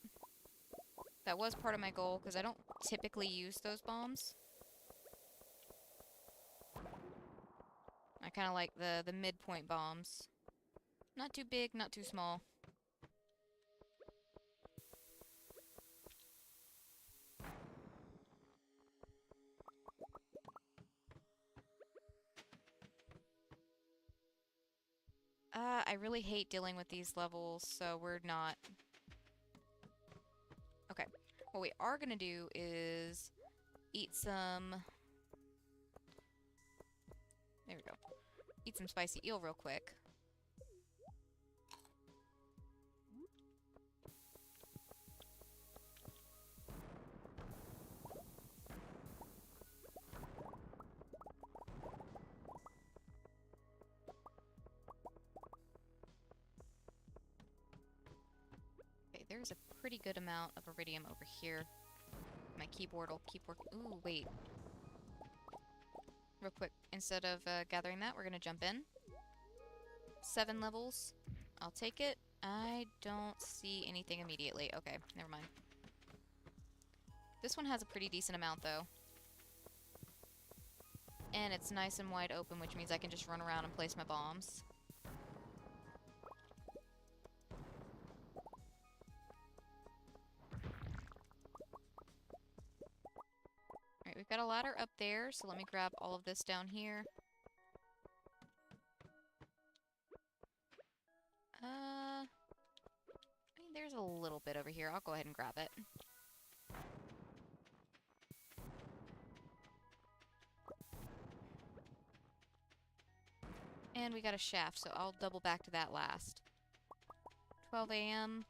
That was part of my goal, because I don't typically use those bombs. I kind of like the midpoint bombs. Not too big, not too small. I really hate dealing with these levels, so we're not... Okay, what we are gonna do is eat some... There we go. Eat some spicy eel real quick. Okay, there's a pretty good amount of iridium over here. My keyboard will keep working. Ooh, wait. Real quick, instead of gathering that, we're gonna jump in. 7 levels. I'll take it. I don't see anything immediately. Okay, never mind. This one has a pretty decent amount, though. And it's nice and wide open, which means I can just run around and place my bombs. Alright, we've got a ladder up there, so let me grab all of this down here. I mean, there's a little bit over here. I'll go ahead and grab it. And we got a shaft, so I'll double back to that last. 12 a.m.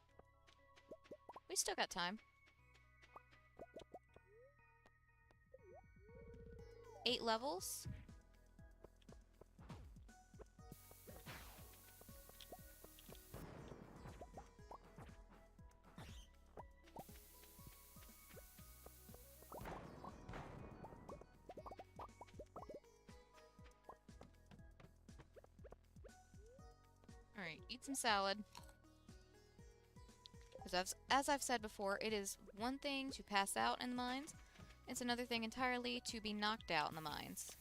We still got time. 8 levels. Alright, eat some salad. Because as I've said before, it is one thing to pass out in the mines, it's another thing entirely to be knocked out in the mines.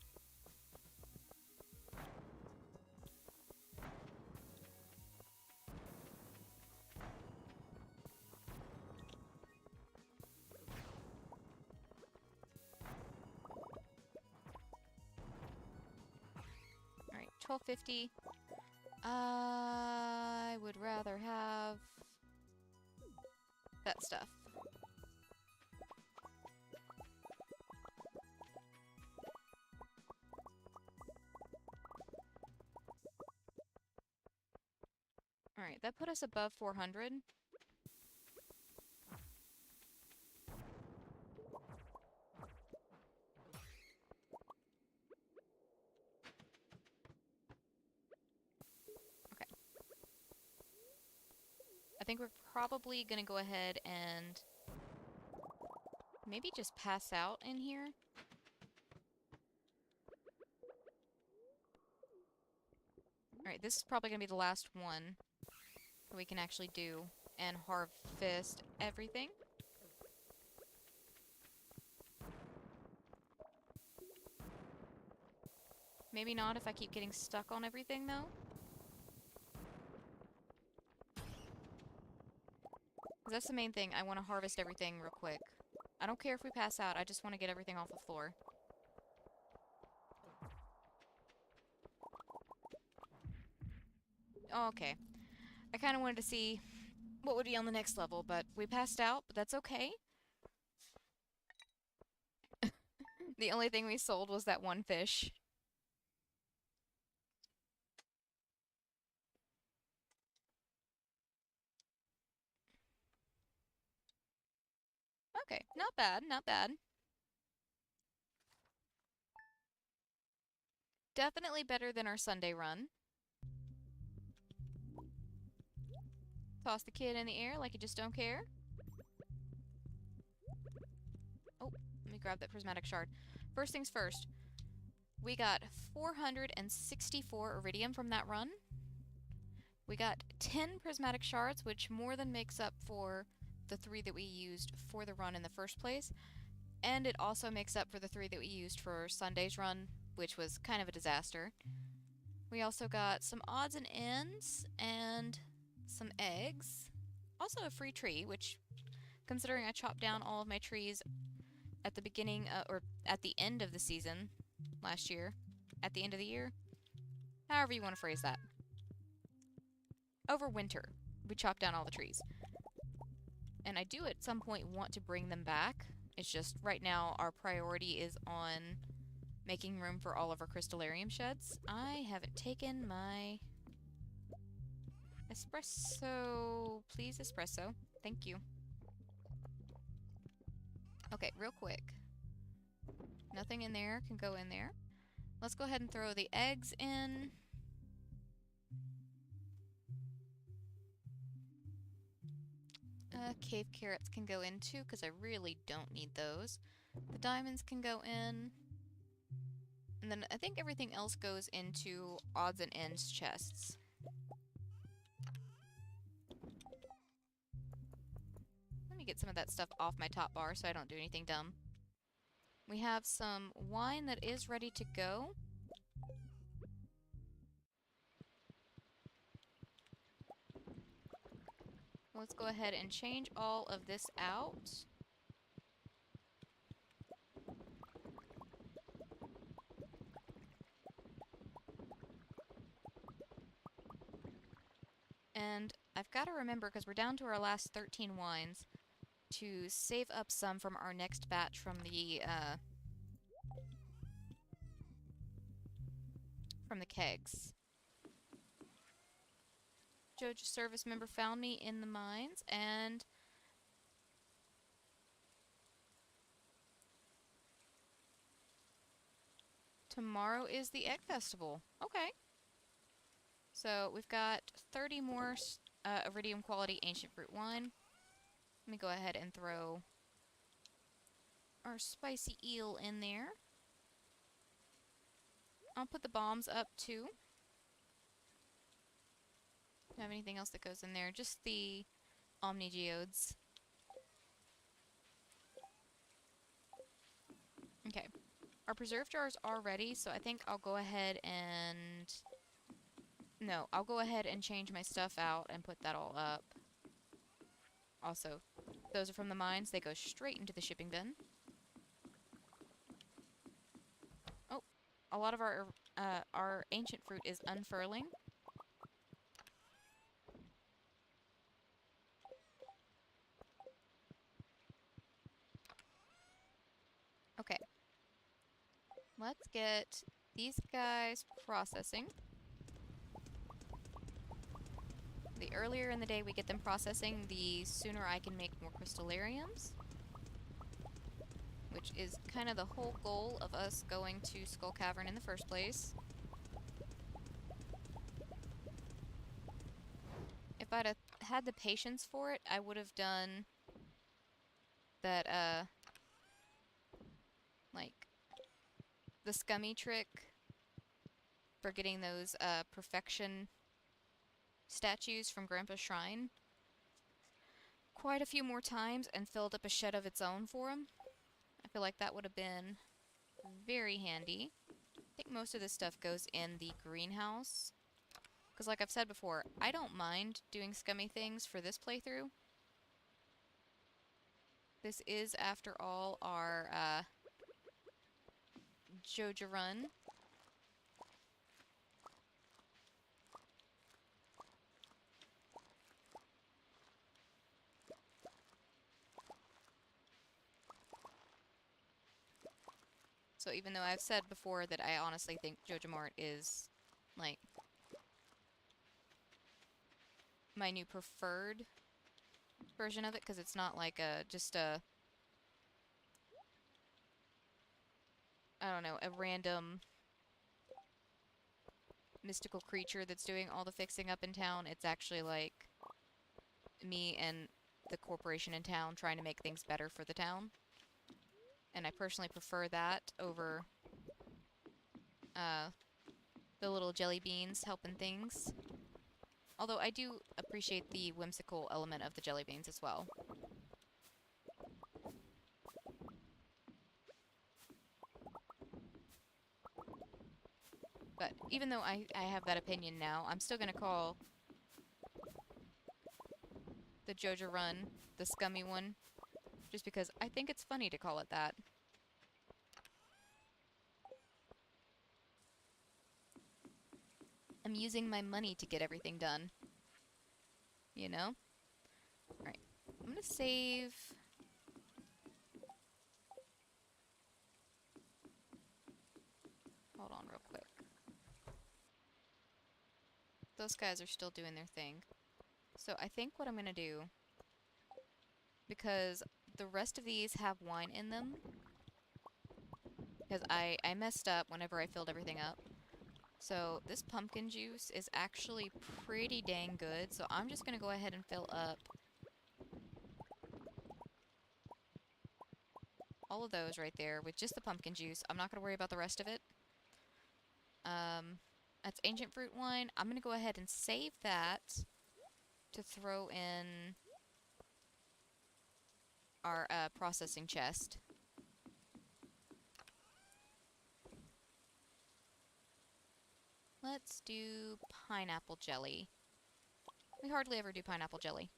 Alright, 1250. I would rather have that stuff. Alright, that put us above 400. Okay. I think we're probably gonna go ahead and maybe just pass out in here. Alright, this is probably gonna be the last one that we can actually do and harvest everything. Maybe not if I keep getting stuck on everything, though. That's the main thing. I want to harvest everything real quick. I don't care if we pass out. I just want to get everything off the floor. Oh, okay. I kind of wanted to see what would be on the next level, but we passed out, but that's okay. The only thing we sold was that one fish. Okay, not bad, not bad. Definitely better than our Sunday run. Toss the kid in the air like you just don't care. Oh, let me grab that prismatic shard. First things first. We got 464 iridium from that run. We got 10 prismatic shards, which more than makes up for the 3 that we used for the run in the first place. And it also makes up for the 3 that we used for Sunday's run, which was kind of a disaster. We also got some odds and ends and some eggs. Also a free tree, which, considering I chopped down all of my trees at the beginning, or at the end of the season last year, at the end of the year, however you want to phrase that. Over winter, we chopped down all the trees. And I do at some point want to bring them back. It's just right now our priority is on making room for all of our crystallarium sheds. I haven't taken my espresso. Please, espresso. Thank you. Okay, real quick. Nothing in there can go in there. Let's go ahead and throw the eggs in. Cave carrots can go in too, because I really don't need those. The diamonds can go in. And then I think everything else goes into odds and ends chests. Let me get some of that stuff off my top bar so I don't do anything dumb. We have some wine that is ready to go. Let's go ahead and change all of this out. And I've got to remember, because we're down to our last 13 wines, to save up some from our next batch from the kegs. Joja service member found me in the mines, and tomorrow is the egg festival. Okay. So we've got 30 more iridium quality ancient fruit wine. Let me go ahead and throw our spicy eel in there. I'll put the bombs up too. Do you have anything else that goes in there? Just the Omnigeodes. Okay. Our preserve jars are ready, so I think I'll go ahead and... No, I'll go ahead and change my stuff out and put that all up. Also, those are from the mines. They go straight into the shipping bin. Oh, a lot of our ancient fruit is unfurling. Okay. Let's get these guys processing. The earlier in the day we get them processing, the sooner I can make more crystallariums. Which is kind of the whole goal of us going to Skull Cavern in the first place. If I'd have had the patience for it, I would have done that, like, the scummy trick for getting those, perfection statues from Grandpa's Shrine quite a few more times and filled up a shed of its own for him. I feel like that would have been very handy. I think most of this stuff goes in the greenhouse. Because like I've said before, I don't mind doing scummy things for this playthrough. This is, after all, our Joja run. So even though I've said before that I honestly think Joja Mart is, like, my new preferred version of it, because it's not like just a, I don't know, a random mystical creature that's doing all the fixing up in town. It's actually like me and the corporation in town trying to make things better for the town. And I personally prefer that over the little jelly beans helping things. Although I do appreciate the whimsical element of the jelly beans as well. But even though I have that opinion now, I'm still going to call the Joja run the scummy one, just because I think it's funny to call it that. I'm using my money to get everything done. You know? Alright. I'm gonna save... Hold on real quick. Those guys are still doing their thing. So I think what I'm gonna do, because the rest of these have wine in them, because I messed up whenever I filled everything up. So this pumpkin juice is actually pretty dang good, so I'm just gonna go ahead and fill up all of those right there with just the pumpkin juice. I'm not gonna worry about the rest of it. That's ancient fruit wine. I'm gonna go ahead and save that to throw in our processing chest. Let's do pineapple jelly. We hardly ever do pineapple jelly.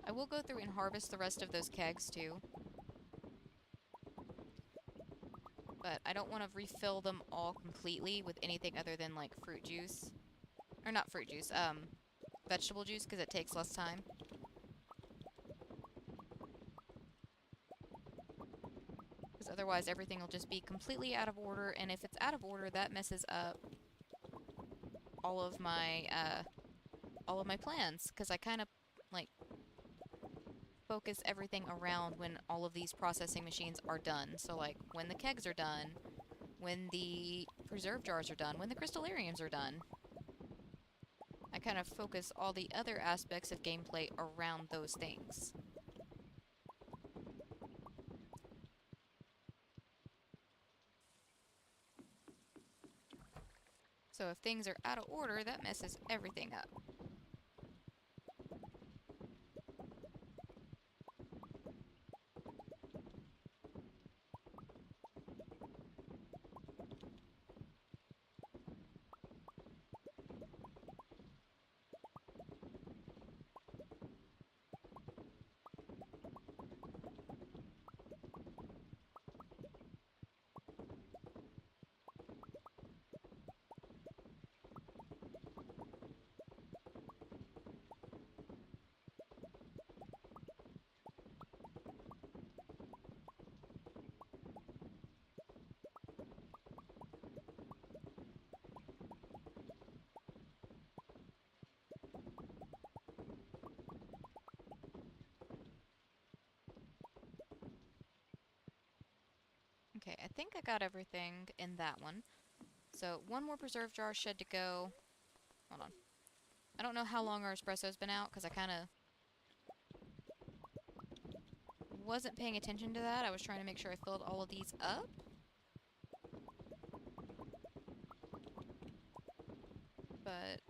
I will go through and harvest the rest of those kegs too. But I don't want to refill them all completely with anything other than like fruit juice. Or not fruit juice, vegetable juice, because it takes less time. Because otherwise everything will just be completely out of order, and if it's out of order, that messes up all of my plans, because I kind of, like, focus everything around when all of these processing machines are done. So, like, when the kegs are done, when the preserve jars are done, when the crystallariums are done. I kind of focus all the other aspects of gameplay around those things. So if things are out of order, that messes everything up. Okay, I think I got everything in that one. So one more preserve jar should to go. Hold on. I don't know how long our espresso's been out because I kind of wasn't paying attention to that. I was trying to make sure I filled all of these up. But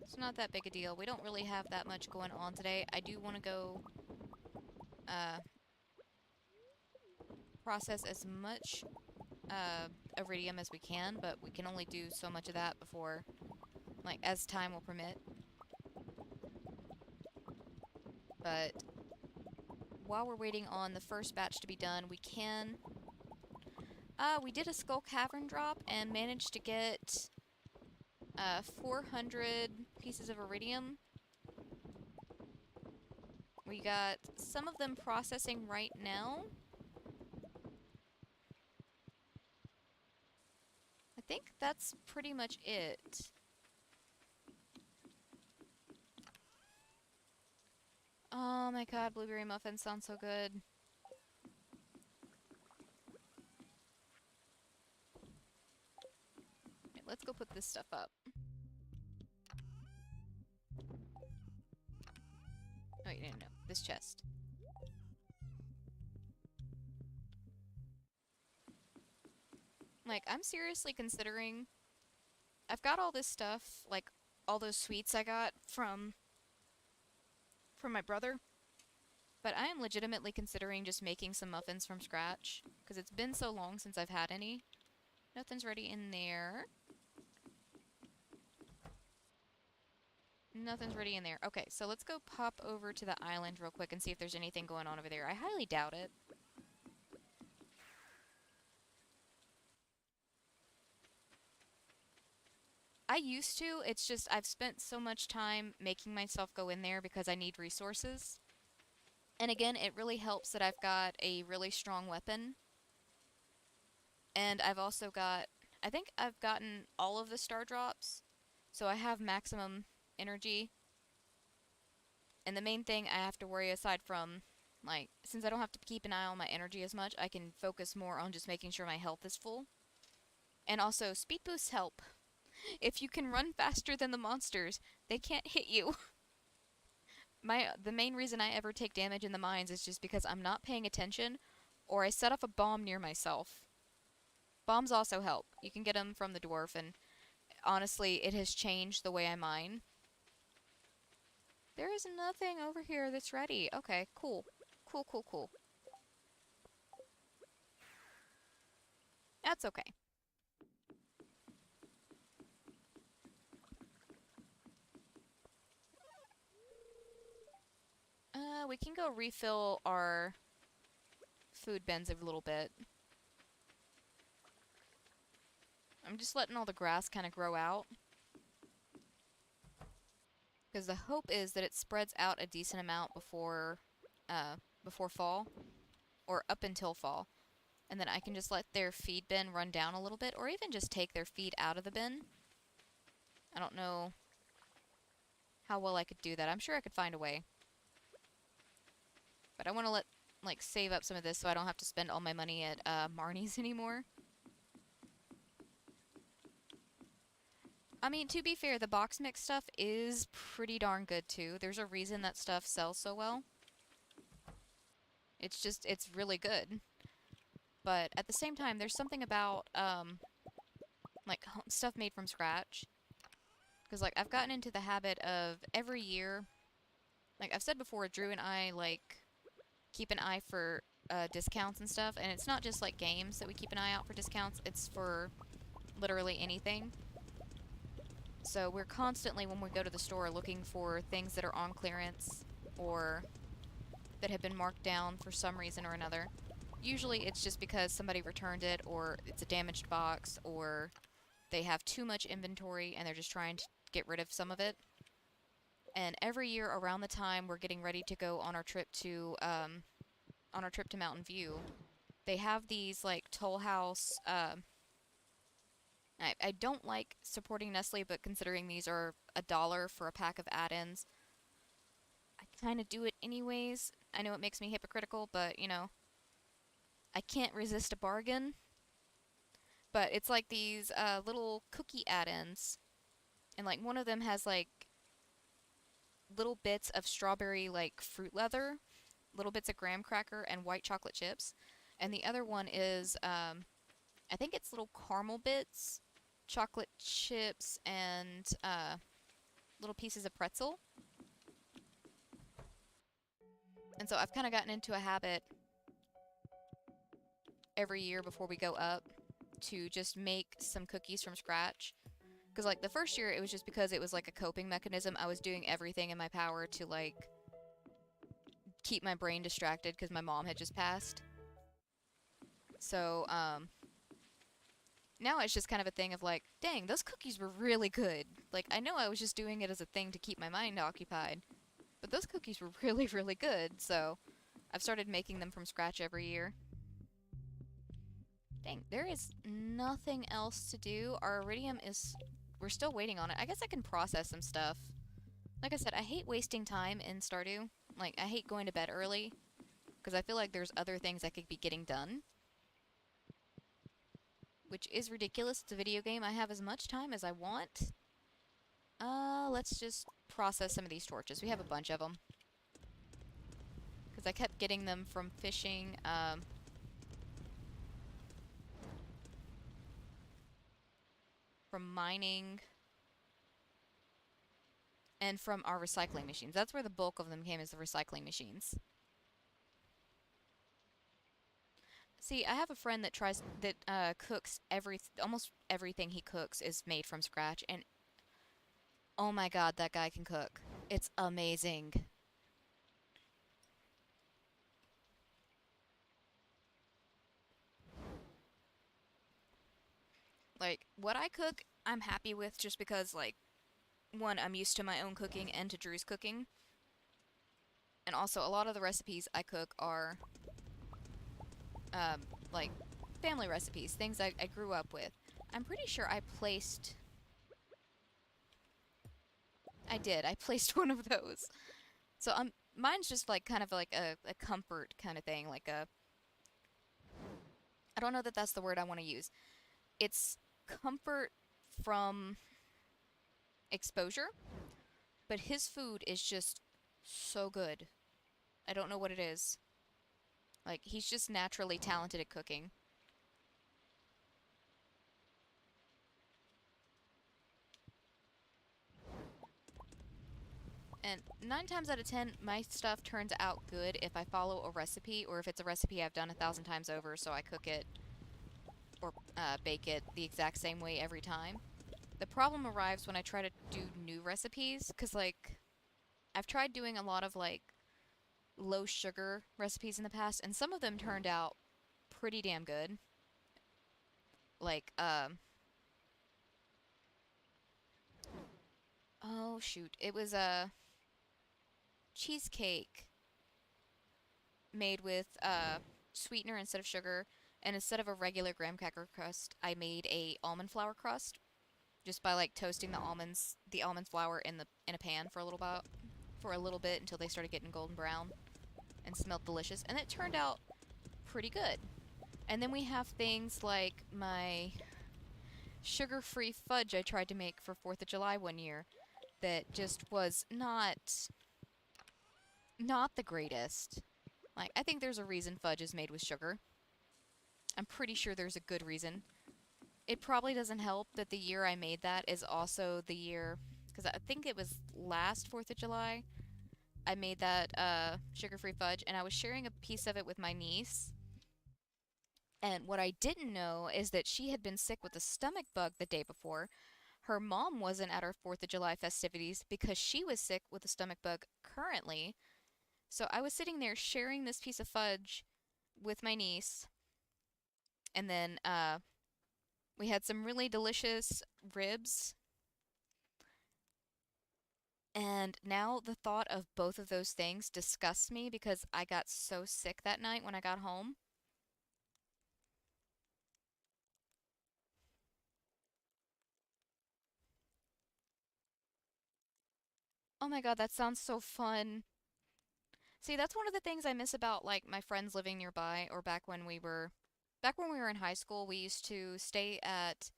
it's not that big a deal. We don't really have that much going on today. I do want to go uh, process as much iridium as we can, but we can only do so much of that before, like, as time will permit. But while we're waiting on the first batch to be done, we can... we did a skull cavern drop and managed to get 400 pieces of iridium. We got some of them processing right now. I think that's pretty much it. Oh my god, blueberry muffins sound so good. Okay, let's go put this stuff up. Oh, wait, no, this chest. Like, I'm seriously considering... I've got all this stuff, like, all those sweets I got from my brother. But I am legitimately considering just making some muffins from scratch. Because it's been so long since I've had any. Nothing's ready in there. Nothing's ready in there. Okay, so let's go pop over to the island real quick and see if there's anything going on over there. I highly doubt it. I used to, it's just I've spent so much time making myself go in there because I need resources. And again, it really helps that I've got a really strong weapon. And I've also got, I think I've gotten all of the star drops. So I have maximum energy. And the main thing I have to worry aside from, like, since I don't have to keep an eye on my energy as much, I can focus more on just making sure my health is full. And also, speed boosts help. If you can run faster than the monsters, they can't hit you. The main reason I ever take damage in the mines is just because I'm not paying attention, or I set off a bomb near myself. Bombs also help. You can get them from the dwarf, and honestly, it has changed the way I mine. There is nothing over here that's ready. Okay, cool. Cool, cool, cool. That's okay. We can go refill our food bins a little bit. I'm just letting all the grass kind of grow out. Because the hope is that it spreads out a decent amount before fall. Or up until fall. And then I can just let their feed bin run down a little bit. Or even just take their feed out of the bin. I don't know how well I could do that. I'm sure I could find a way. But I want to save up some of this so I don't have to spend all my money at Marnie's anymore. I mean, to be fair, the box mix stuff is pretty darn good too. There's a reason that stuff sells so well. It's really good. But at the same time, there's something about like stuff made from scratch. Because like I've gotten into the habit of every year, like I've said before, Drew and I like keep an eye for discounts and stuff, and it's not just like games that we keep an eye out for discounts, it's for literally anything. So we're constantly, when we go to the store, looking for things that are on clearance or that have been marked down for some reason or another. Usually it's just because somebody returned it, or it's a damaged box, or they have too much inventory and they're just trying to get rid of some of it. And every year around the time we're getting ready to go on our trip to Mountain View, they have these like Toll House. I don't like supporting Nestle, but considering these are $1 for a pack of add-ins, I kind of do it anyways. I know it makes me hypocritical, but you know, I can't resist a bargain. But it's like these little cookie add-ins, and like one of them has like little bits of strawberry like fruit leather, little bits of graham cracker, and white chocolate chips. And the other one is, I think it's little caramel bits, chocolate chips, and little pieces of pretzel. And so I've kind of gotten into a habit every year before we go up to just make some cookies from scratch. Because, like, the first year it was just because it was like a coping mechanism. I was doing everything in my power to, like, keep my brain distracted because my mom had just passed. So, now it's just kind of a thing of like, dang, those cookies were really good. Like, I know I was just doing it as a thing to keep my mind occupied, but those cookies were really, really good, so I've started making them from scratch every year. Dang, there is nothing else to do. Our iridium is... we're still waiting on it. I guess I can process some stuff. Like I said, I hate wasting time in Stardew. Like, I hate going to bed early, because I feel like there's other things I could be getting done. Which is ridiculous. It's a video game. I have as much time as I want. Let's just process some of these torches. We have a bunch of them. Because I kept getting them from fishing, from mining, and from our recycling machines. That's where the bulk of them came, is the recycling machines. See, I have a friend that cooks almost everything he cooks is made from scratch, and oh my god, that guy can cook. It's amazing. Like, what I cook, I'm happy with just because, like, one, I'm used to my own cooking and to Drew's cooking. And also, a lot of the recipes I cook are, like, family recipes, things I grew up with. I'm pretty sure I placed... I did. I placed one of those. So, mine's just, like, kind of like a comfort kind of thing, like a... I don't know that that's the word I want to use. It's comfort from exposure, but his food is just so good. I don't know what it is. Like, he's just naturally talented at cooking. And 9 times out of 10, my stuff turns out good if I follow a recipe, or if it's a recipe I've done 1,000 times over, so I cook it or bake it the exact same way every time. The problem arrives when I try to do new recipes, because, like, I've tried doing a lot of, like, low sugar recipes in the past, and some of them turned out pretty damn good. Like, oh shoot, it was a cheesecake made with sweetener instead of sugar, and instead of a regular graham cracker crust, I made a almond flour crust just by like toasting the almond flour in a pan for a little bit until they started getting golden brown and smelled delicious, and it turned out pretty good. And then we have things like my sugar-free fudge I tried to make for 4th of July one year that just was not the greatest. Like, I think there's a reason fudge is made with sugar. I'm pretty sure there's a good reason. it probably doesn't help that the year I made that is also the year, because I think it was last 4th of July. I made that sugar-free fudge, and I was sharing a piece of it with my niece. And what I didn't know is that she had been sick with a stomach bug the day before. Her mom wasn't at our 4th of July festivities because she was sick with a stomach bug currently. So I was sitting there sharing this piece of fudge with my niece, and then we had some really delicious ribs. And now the thought of both of those things disgusts me because I got so sick that night when I got home. Oh my God, that sounds so fun. See, that's one of the things I miss about like my friends living nearby or back when we were in high school, we used to stay at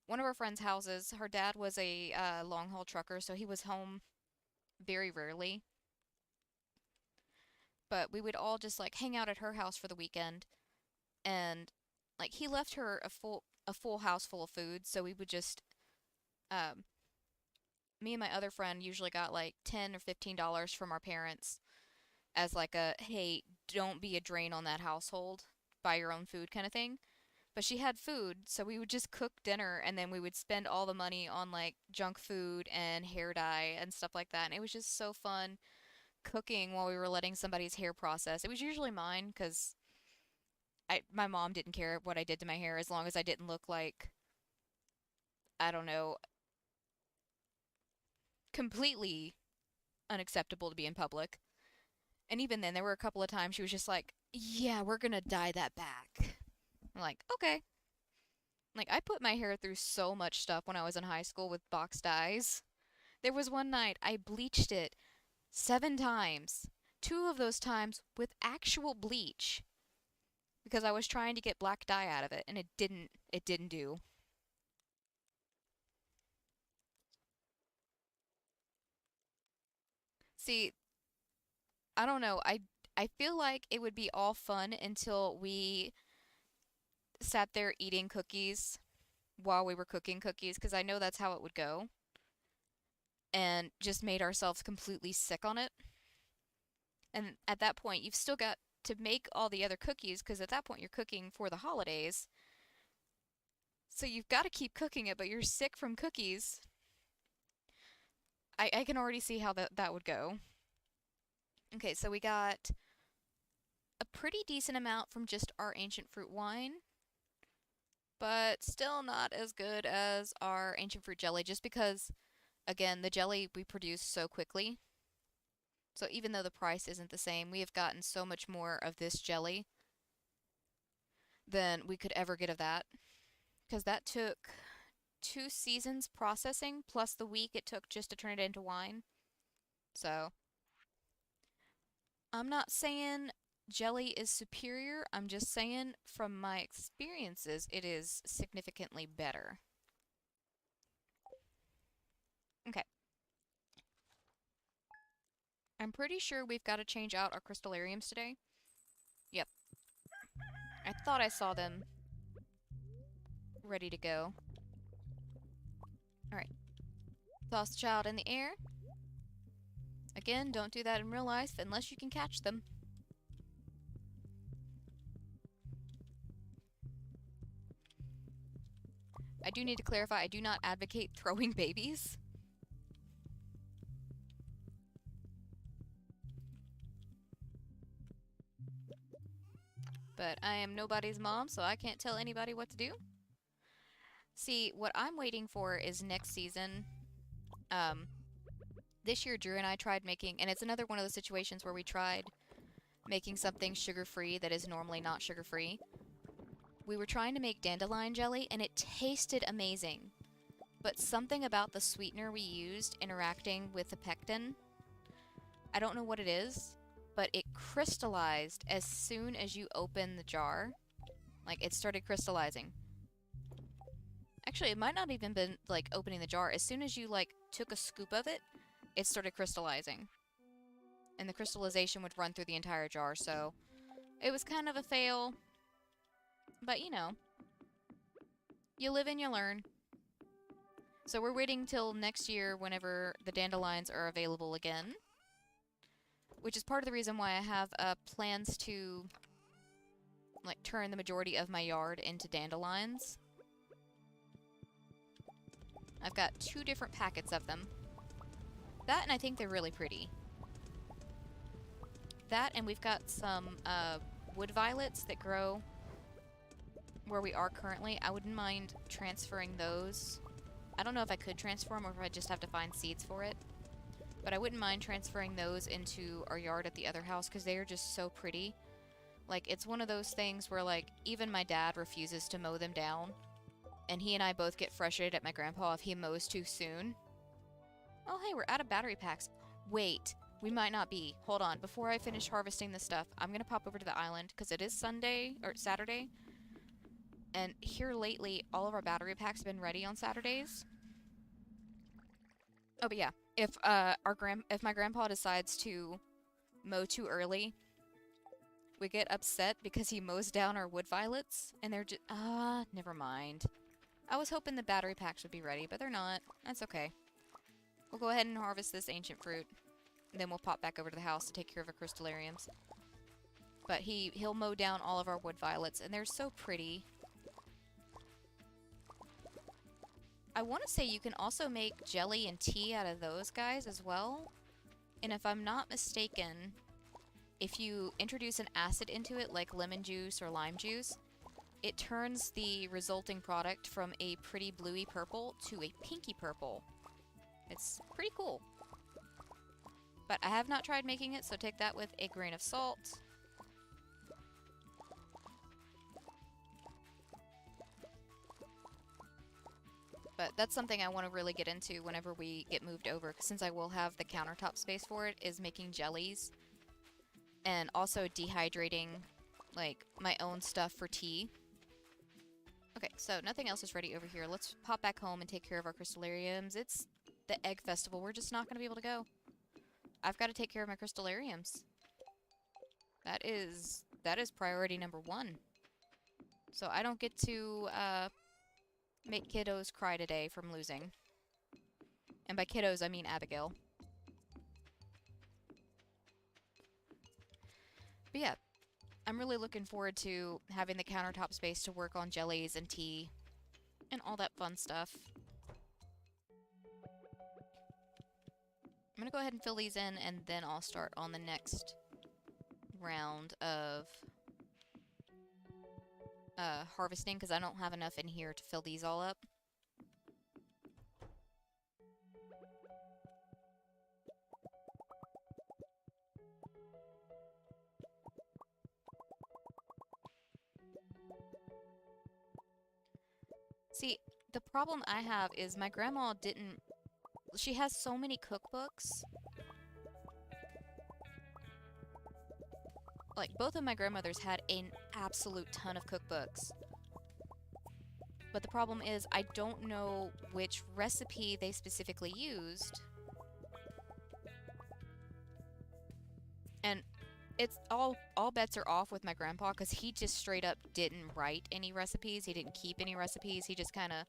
one of our friends' houses. Her dad was a long haul trucker, so he was home very rarely. But we would all just like hang out at her house for the weekend, and like he left her a full house full of food, so we would just um me and my other friend usually got like $10 or $15 from our parents as like a hey, don't be a drain on that household, buy your own food kind of thing. But she had food, so we would just cook dinner and then we would spend all the money on like junk food and hair dye and stuff like that. And it was just so fun cooking while we were letting somebody's hair process. It was usually mine because my mom didn't care what I did to my hair as long as I didn't look like, I don't know, completely unacceptable to be in public. And even then, there were a couple of times she was just like, "Yeah, we're gonna dye that back." I'm like, "Okay." Like, I put my hair through so much stuff when I was in high school with box dyes. There was one night I bleached it 7 times. Two of those times with actual bleach because I was trying to get black dye out of it and it didn't do. See, I don't know. I feel like it would be all fun until we sat there eating cookies while we were cooking cookies because I know that's how it would go and just made ourselves completely sick on it. And at that point, you've still got to make all the other cookies because at that point you're cooking for the holidays. So you've got to keep cooking it, but you're sick from cookies. I can already see how that would go. Okay, so we got a pretty decent amount from just our ancient fruit wine, but still not as good as our ancient fruit jelly just because, again, the jelly we produce so quickly. So even though the price isn't the same, we have gotten so much more of this jelly than we could ever get of that. Because that took 2 seasons processing plus the week it took just to turn it into wine. So I'm not saying jelly is superior. I'm just saying from my experiences, it is significantly better. Okay. I'm pretty sure we've got to change out our crystallariums today. Yep. I thought I saw them ready to go. Alright. Toss the child in the air. Again, don't do that in real life unless you can catch them. I do need to clarify, I do not advocate throwing babies. But I am nobody's mom, so I can't tell anybody what to do. See, what I'm waiting for is next season. Um, this year, Drew and I tried making, and it's another one of those situations where we tried making something sugar-free that is normally not sugar-free. We were trying to make dandelion jelly, and it tasted amazing. But something about the sweetener we used interacting with the pectin, I don't know what it is, but it crystallized as soon as you open the jar. Like, it started crystallizing. Actually, it might not even been, like, opening the jar. As soon as you, like, took a scoop of it, it started crystallizing. And the crystallization would run through the entire jar, so it was kind of a fail. But, you know, You live and you learn. So we're waiting till next year whenever the dandelions are available again. Which is part of the reason why I have plans to like turn the majority of my yard into dandelions. I've got 2 different packets of them. That, and I think they're really pretty. That, and we've got some wood violets that grow where we are currently. I wouldn't mind transferring those. I don't know if I could transfer them or if I just have to find seeds for it. But I wouldn't mind transferring those into our yard at the other house because they are just so pretty. Like, it's one of those things where, like, even my dad refuses to mow them down. And he and I both get frustrated at my grandpa if he mows too soon. Oh, hey, we're out of battery packs. Wait, we might not be. Hold on. Before I finish harvesting this stuff, I'm going to pop over to the island because it is Sunday, or Saturday. And here lately, all of our battery packs have been ready on Saturdays. Oh, but yeah, if my grandpa decides to mow too early, we get upset because he mows down our wood violets, and they're just never mind. I was hoping the battery packs would be ready, but they're not. That's okay. We'll go ahead and harvest this ancient fruit, and then we'll pop back over to the house to take care of our crystallariums. But he'll mow down all of our wood violets, and they're so pretty. I want to say you can also make jelly and tea out of those guys as well. And if I'm not mistaken, if you introduce an acid into it, like lemon juice or lime juice, it turns the resulting product from a pretty bluey purple to a pinky purple. It's pretty cool. But I have not tried making it, so take that with a grain of salt. But that's something I want to really get into whenever we get moved over, since I will have the countertop space for it, is making jellies. And also dehydrating, like, my own stuff for tea. Okay, so nothing else is ready over here. Let's pop back home and take care of our crystallariums. It's the egg festival. We're just not going to be able to go. I've got to take care of my crystallariums. That is priority number 1. So I don't get to, make kiddos cry today from losing. And by kiddos, I mean Abigail. But yeah, I'm really looking forward to having the countertop space to work on jellies and tea and all that fun stuff. I'm gonna go ahead and fill these in, and then I'll start on the next round of harvesting, because I don't have enough in here to fill these all up. See, the problem I have is my grandma didn't... She has so many cookbooks. Like, both of my grandmothers had an absolute ton of cookbooks. But the problem is, I don't know which recipe they specifically used. And it's all bets are off with my grandpa, because he just straight up didn't write any recipes. He didn't keep any recipes. He just kind of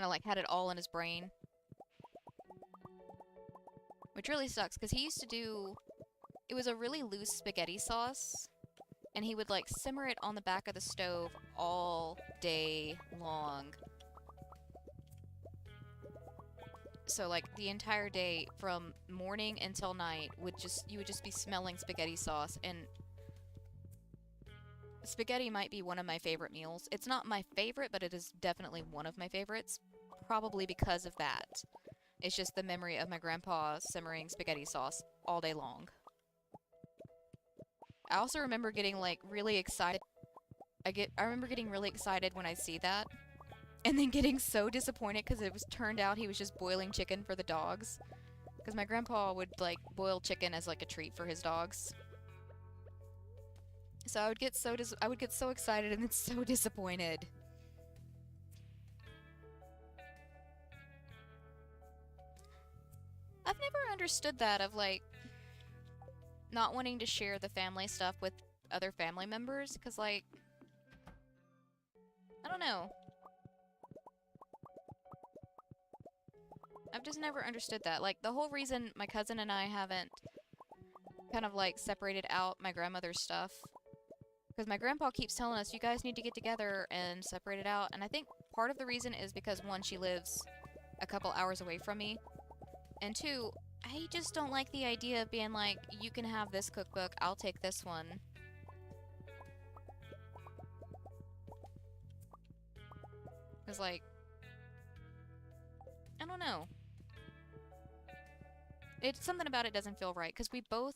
like had it all in his brain. Which really sucks, because he used to do... It was a really loose spaghetti sauce, and he would, like, simmer it on the back of the stove all day long. So, like, the entire day, from morning until night, you would just be smelling spaghetti sauce, and... Spaghetti might be one of my favorite meals. It's not my favorite, but it is definitely one of my favorites, probably because of that. It's just the memory of my grandpa simmering spaghetti sauce all day long. I also remember getting, like, really excited. I remember getting really excited when I see that. And then getting so disappointed because it was turned out he was just boiling chicken for the dogs. Because my grandpa would, like, boil chicken as, like, a treat for his dogs. So I would get so excited and then so disappointed. I've never understood that of, like, not wanting to share the family stuff with other family members, because, like, I don't know. I've just never understood that. Like, the whole reason my cousin and I haven't kind of, like, separated out my grandmother's stuff, because my grandpa keeps telling us, you guys need to get together and separate it out, and I think part of the reason is because, one, she lives a couple hours away from me, and two, I just don't like the idea of being like, you can have this cookbook, I'll take this one. Because, like, I don't know. It's something about it doesn't feel right, because we both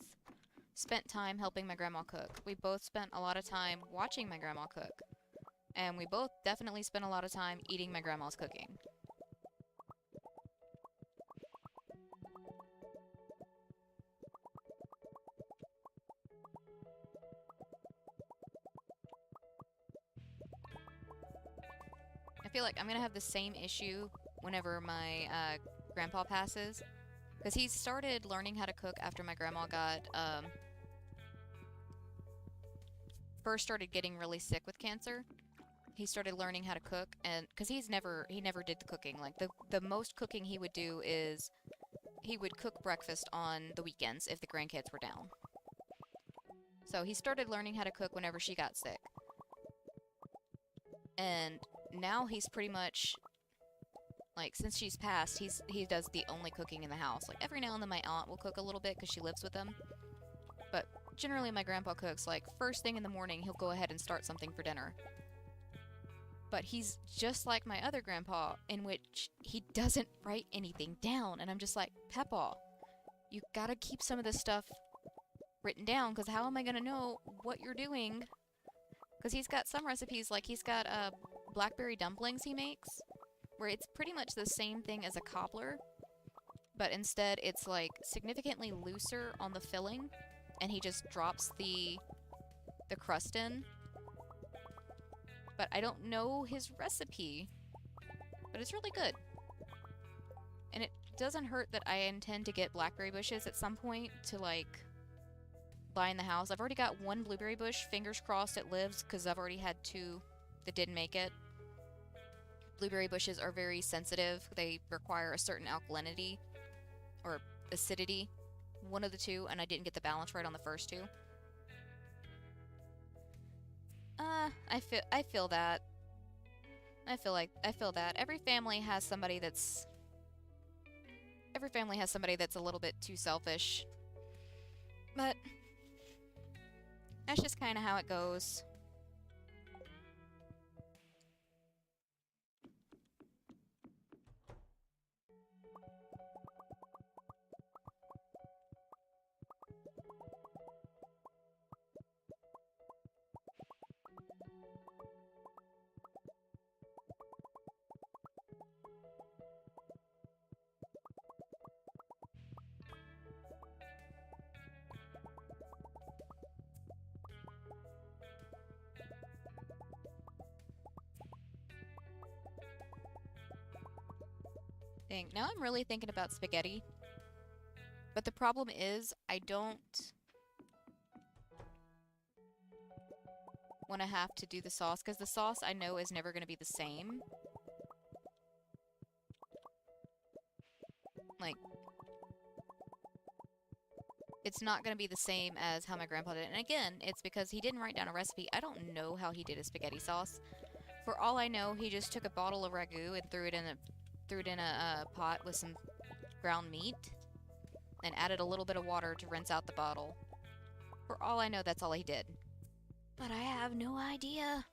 spent time helping my grandma cook. We both spent a lot of time watching my grandma cook. And we both definitely spent a lot of time eating my grandma's cooking. I feel like I'm gonna have the same issue whenever my grandpa passes. Because he started learning how to cook after my grandma got, first started getting really sick with cancer. He started learning how to cook, and because he never did the cooking. Like, the most cooking he would do is he would cook breakfast on the weekends if the grandkids were down. So he started learning how to cook whenever she got sick. And now he's pretty much, like, since she's passed, he does the only cooking in the house. Like, every now and then my aunt will cook a little bit because she lives with them. But generally my grandpa cooks, like, first thing in the morning he'll go ahead and start something for dinner. But he's just like my other grandpa, in which he doesn't write anything down. And I'm just like, Peppa, you gotta keep some of this stuff written down, because how am I gonna know what you're doing? Because he's got some recipes, like he's got blackberry dumplings he makes, where it's pretty much the same thing as a cobbler, but instead it's like significantly looser on the filling, and he just drops the crust in. But I don't know his recipe, but it's really good. And it doesn't hurt that I intend to get blackberry bushes at some point to, like, buy in the house. I've already got one blueberry bush, fingers crossed it lives, because I've already had two that didn't make it. Blueberry bushes are very sensitive. They require a certain alkalinity or acidity, one of the two, and I didn't get the balance right on the first two. I feel that. I feel that. Every family has somebody that's a little bit too selfish. But that's just kind of how it goes. Dang, now I'm really thinking about spaghetti. But the problem is, I don't want to have to do the sauce, because the sauce I know is never going to be the same. Like, it's not going to be the same as how my grandpa did it. And again, it's because he didn't write down a recipe. I don't know how he did his spaghetti sauce. For all I know, he just took a bottle of ragu and threw it in a pot with some ground meat and added a little bit of water to rinse out the bottle. For all I know, that's all he did. But I have no idea.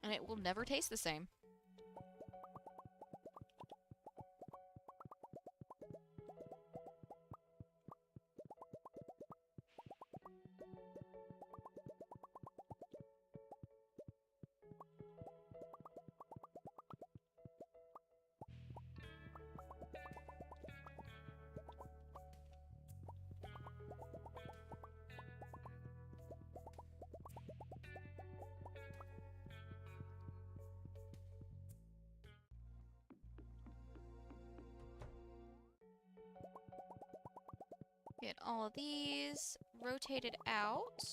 And it will never taste the same. Get all of these rotated out.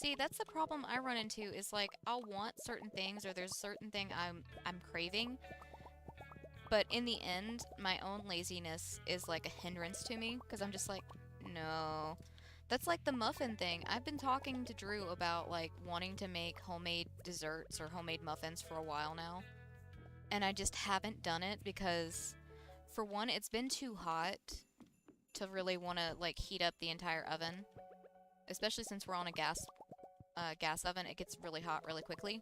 See, that's the problem I run into is like I'll want certain things or there's certain thing I'm craving, but in the end, my own laziness is like a hindrance to me because I'm just like, no. That's like the muffin thing. I've been talking to Drew about like wanting to make homemade desserts or homemade muffins for a while now, and I just haven't done it because for one, it's been too hot to really want to like heat up the entire oven, especially since we're on a gas oven. It gets really hot really quickly,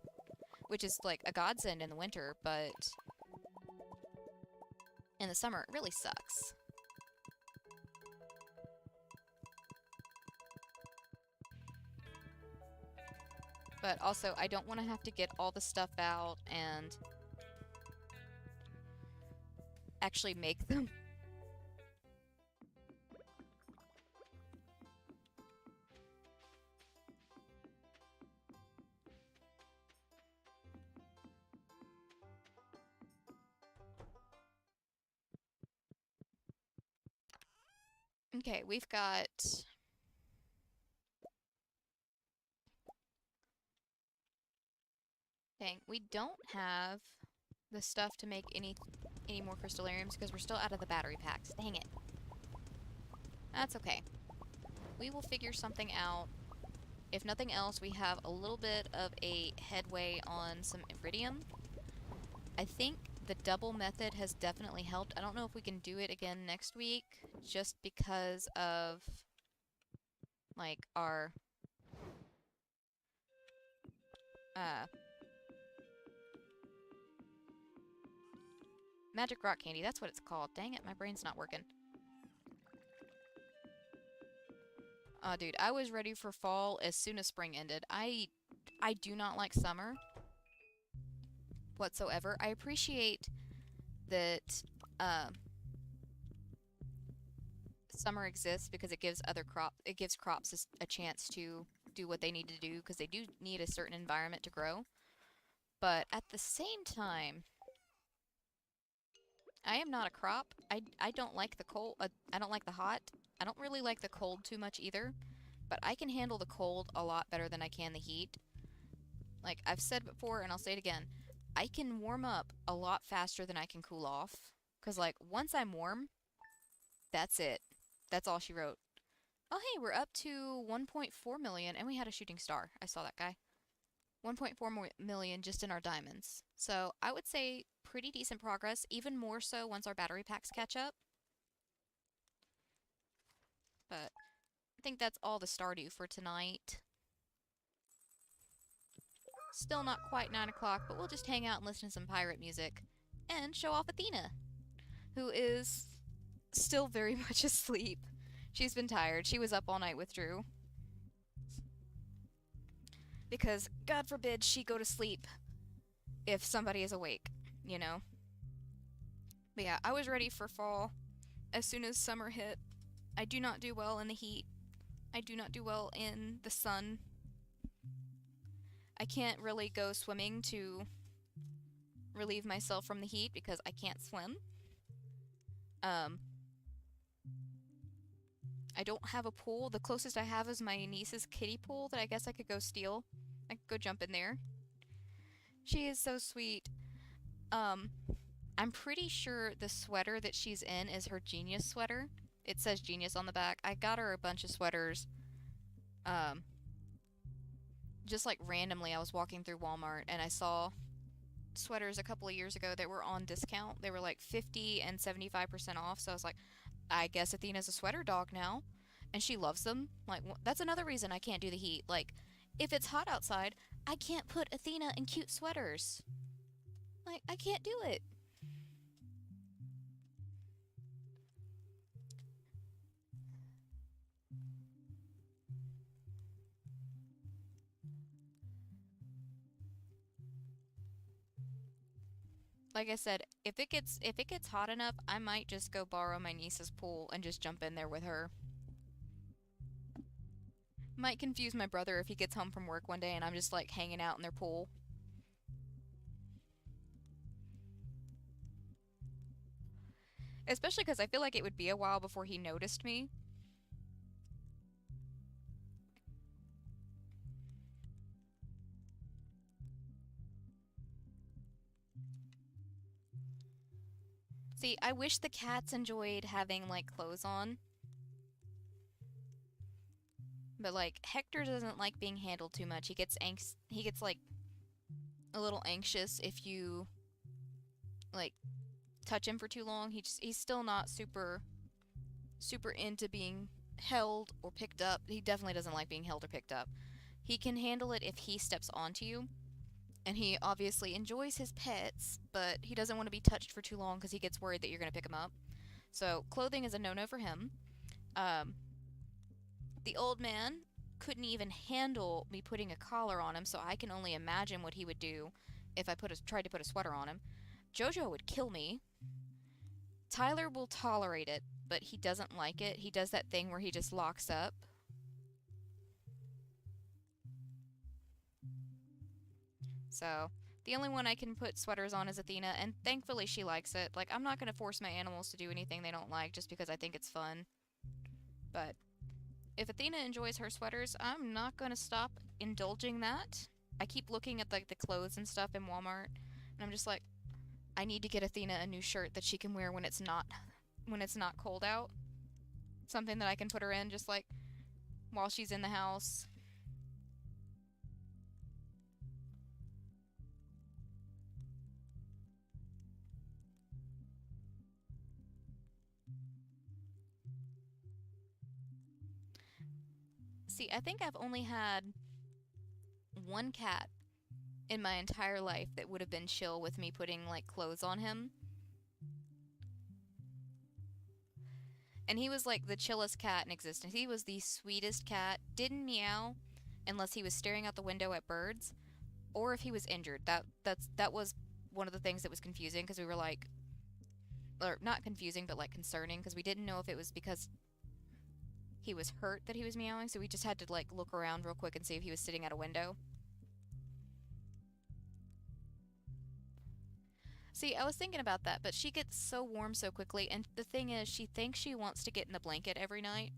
which is like a godsend in the winter, but in the summer it really sucks. But also, I don't want to have to get all the stuff out and actually make them. Okay, we've got... Dang, we don't have the stuff to make any more crystallariums because we're still out of the battery packs. Dang it. That's okay. We will figure something out. If nothing else, we have a little bit of a headway on some iridium. I think the double method has definitely helped. I don't know if we can do it again next week, just because of, like, our, magic rock candy. That's what it's called. Dang it, my brain's not working. Oh, dude, I was ready for fall as soon as spring ended. I do not like summer whatsoever. I appreciate that summer exists because it gives crops a chance to do what they need to do because they do need a certain environment to grow. But at the same time, I am not a crop. I don't like the cold. I don't like the hot. I don't really like the cold too much either. But I can handle the cold a lot better than I can the heat. Like I've said before, and I'll say it again, I can warm up a lot faster than I can cool off. Because, like, once I'm warm, that's it. That's all she wrote. Oh, hey, we're up to 1.4 million, and we had a shooting star. I saw that guy. 1.4 million just in our diamonds. So I would say pretty decent progress, even more so once our battery packs catch up. But I think that's all the Stardew for tonight. Still not quite 9 o'clock, but we'll just hang out and listen to some pirate music. And show off Athena, who is still very much asleep. She's been tired. She was up all night with Drew. Because, God forbid, she go to sleep if somebody is awake, you know? But yeah, I was ready for fall as soon as summer hit. I do not do well in the heat. I do not do well in the sun. I can't really go swimming to relieve myself from the heat because I can't swim. I don't have a pool. The closest I have is my niece's kiddie pool that I guess I could go steal. I could go jump in there. She is so sweet. I'm pretty sure the sweater that she's in is her genius sweater. It says genius on the back. I got her a bunch of sweaters. Just like randomly, I was walking through Walmart and I saw sweaters a couple of years ago that were on discount. They were like 50 and 75% off. So I was like, I guess Athena's a sweater dog now. And she loves them. Like, that's another reason I can't do the heat. Like, if it's hot outside, I can't put Athena in cute sweaters. Like, I can't do it. Like I said, if it gets hot enough, I might just go borrow my niece's pool and just jump in there with her. Might confuse my brother if he gets home from work one day and I'm just like hanging out in their pool. Especially because I feel like it would be a while before he noticed me. See, I wish the cats enjoyed having, like, clothes on. But, like, Hector doesn't like being handled too much. He gets, like, a little anxious if you, like, touch him for too long. He's still not super into being held or picked up. He definitely doesn't like being held or picked up. He can handle it if he steps onto you, and he obviously enjoys his pets, but he doesn't want to be touched for too long because he gets worried that you're going to pick him up. So clothing is a no-no for him. Um, the old man couldn't even handle me putting a collar on him, so I can only imagine what he would do if I tried to put a sweater on him. Jojo would kill me. Tyler will tolerate it, but he doesn't like it. He does that thing where he just locks up. So, the only one I can put sweaters on is Athena, and thankfully she likes it. Like, I'm not going to force my animals to do anything they don't like just because I think it's fun. But if Athena enjoys her sweaters, I'm not going to stop indulging that. I keep looking at, like, the clothes and stuff in Walmart, and I'm just like, I need to get Athena a new shirt that she can wear when it's not cold out. Something that I can put her in just, like, while she's in the house. See, I think I've only had one cat in my entire life that would have been chill with me putting, like, clothes on him. And he was, like, the chillest cat in existence. He was the sweetest cat. Didn't meow unless he was staring out the window at birds or if he was injured. That was one of the things that was confusing because we were like, or not confusing, but, like, concerning because we didn't know if it was because he was hurt that he was meowing, so we just had to, like, look around real quick and see if he was sitting at a window. See, I was thinking about that, but she gets so warm so quickly, and the thing is, she thinks she wants to get in the blanket every night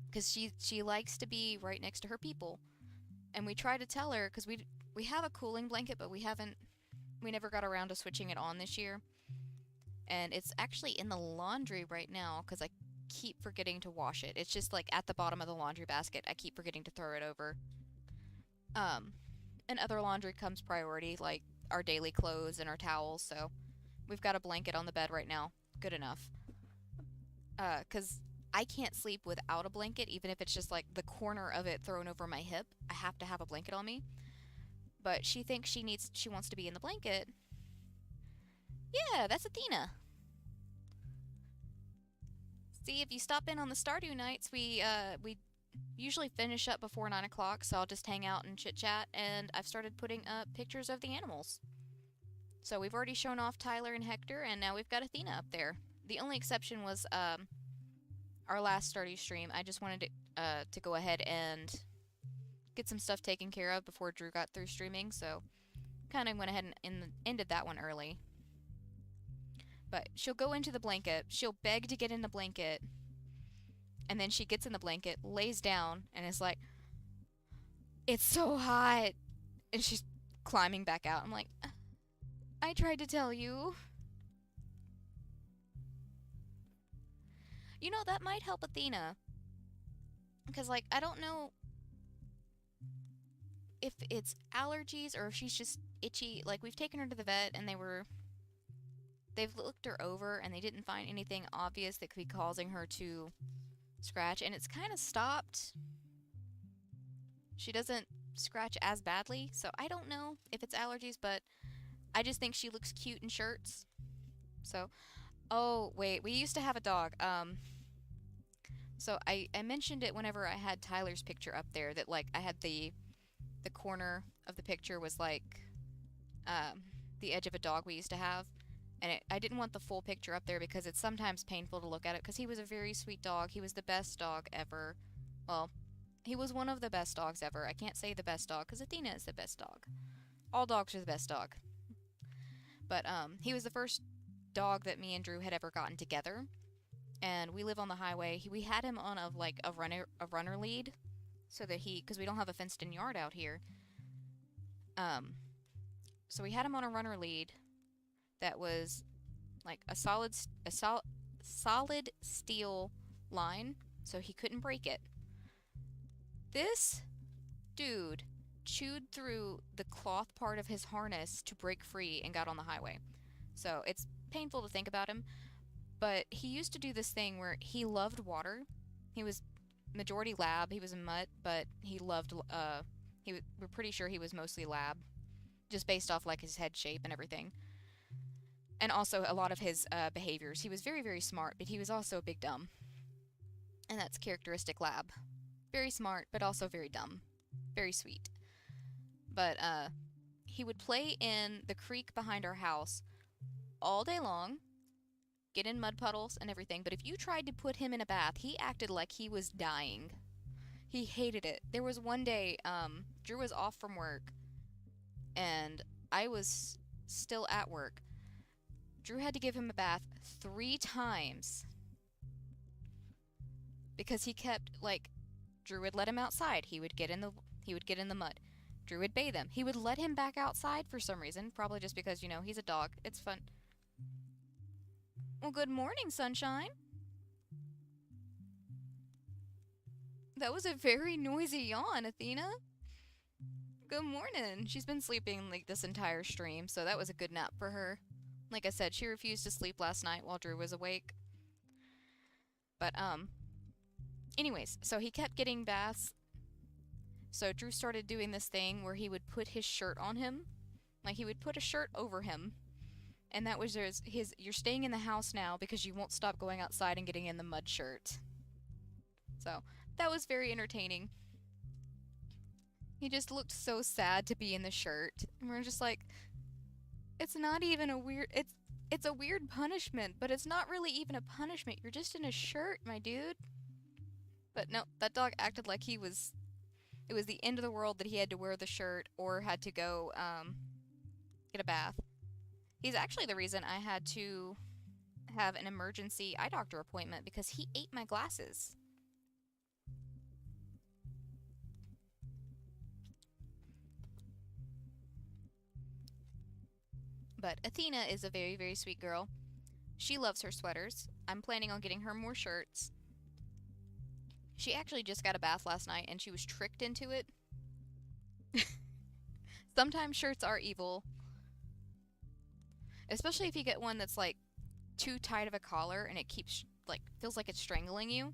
because she likes to be right next to her people. And we try to tell her because we have a cooling blanket, but we never got around to switching it on this year. And it's actually in the laundry right now because I keep forgetting to wash it. It's just, like, at the bottom of the laundry basket. I keep forgetting to throw it over. Um, and other laundry comes priority, like our daily clothes and our towels. So we've got a blanket on the bed right now. Good enough. 'Cause I can't sleep without a blanket, even if it's just, like, the corner of it thrown over my hip. I have to have a blanket on me. But she thinks she wants to be in the blanket. Yeah, that's Athena. See, if you stop in on the Stardew nights, we usually finish up before 9 o'clock, so I'll just hang out and chit chat, and I've started putting up pictures of the animals. So we've already shown off Tyler and Hector, and now we've got Athena up there. The only exception was our last Stardew stream. I just wanted to go ahead and get some stuff taken care of before Drew got through streaming, so kind of went ahead and ended that one early. But she'll go into the blanket, she'll beg to get in the blanket, and then she gets in the blanket, lays down, and is like, it's so hot, and she's climbing back out. I'm like, I tried to tell you. You know, that might help Athena. Because, like, I don't know if it's allergies or if she's just itchy. Like, we've taken her to the vet and they've looked her over and they didn't find anything obvious that could be causing her to scratch, and it's kind of stopped. She doesn't scratch as badly, so I don't know if it's allergies, but I just think she looks cute in shirts. So, oh, wait, we used to have a dog. So I mentioned it whenever I had Tyler's picture up there, that, like, I had the corner of the picture was, like, the edge of a dog we used to have. And I didn't want the full picture up there because it's sometimes painful to look at it because he was a very sweet dog. He was the best dog ever. Well, he was one of the best dogs ever. I can't say the best dog because Athena is the best dog. All dogs are the best dog. But he was the first dog that me and Drew had ever gotten together. And we live on the highway. We had him on a runner lead so that because we don't have a fenced-in yard out here. So we had him on a runner lead that was, like solid steel line, so he couldn't break it. This dude chewed through the cloth part of his harness to break free and got on the highway. So it's painful to think about him, but he used to do this thing where he loved water. He was majority lab. He was a mutt, but he loved. We're pretty sure he was mostly lab, just based off like his head shape and everything, and also a lot of his behaviors. He was very very smart, but he was also a big dumb, and that's characteristic lab. Very smart, but also very dumb. Very sweet. But he would play in the creek behind our house all day long, get in mud puddles and everything, but if you tried to put him in a bath, he acted like he was dying. He hated it. There was one day, Drew was off from work, and I was still at work. Drew had to give him a bath 3 times because he kept, like, Drew would let him outside. He would get in the mud. Drew would bathe him. He would let him back outside for some reason, probably just because, he's a dog. It's fun. Well, good morning, sunshine. That was a very noisy yawn, Athena. Good morning. She's been sleeping like this entire stream, so that was a good nap for her. Like I said, she refused to sleep last night while Drew was awake. But, anyways, so he kept getting baths. So Drew started doing this thing where he would put his shirt on him. Like, he would put a shirt over him. And that was his you're staying in the house now because you won't stop going outside and getting in the mud shirt. So, that was very entertaining. He just looked so sad to be in the shirt. And we're just like, it's not even a weird... It's a weird punishment, but it's not really even a punishment. You're just in a shirt, my dude. But no, that dog acted like it was the end of the world that he had to wear the shirt or had to go, get a bath. He's actually the reason I had to have an emergency eye doctor appointment because he ate my glasses. But Athena is a very, very sweet girl. She loves her sweaters. I'm planning on getting her more shirts. She actually just got a bath last night and she was tricked into it. Sometimes shirts are evil. Especially if you get one that's like too tight of a collar and it keeps feels like it's strangling you.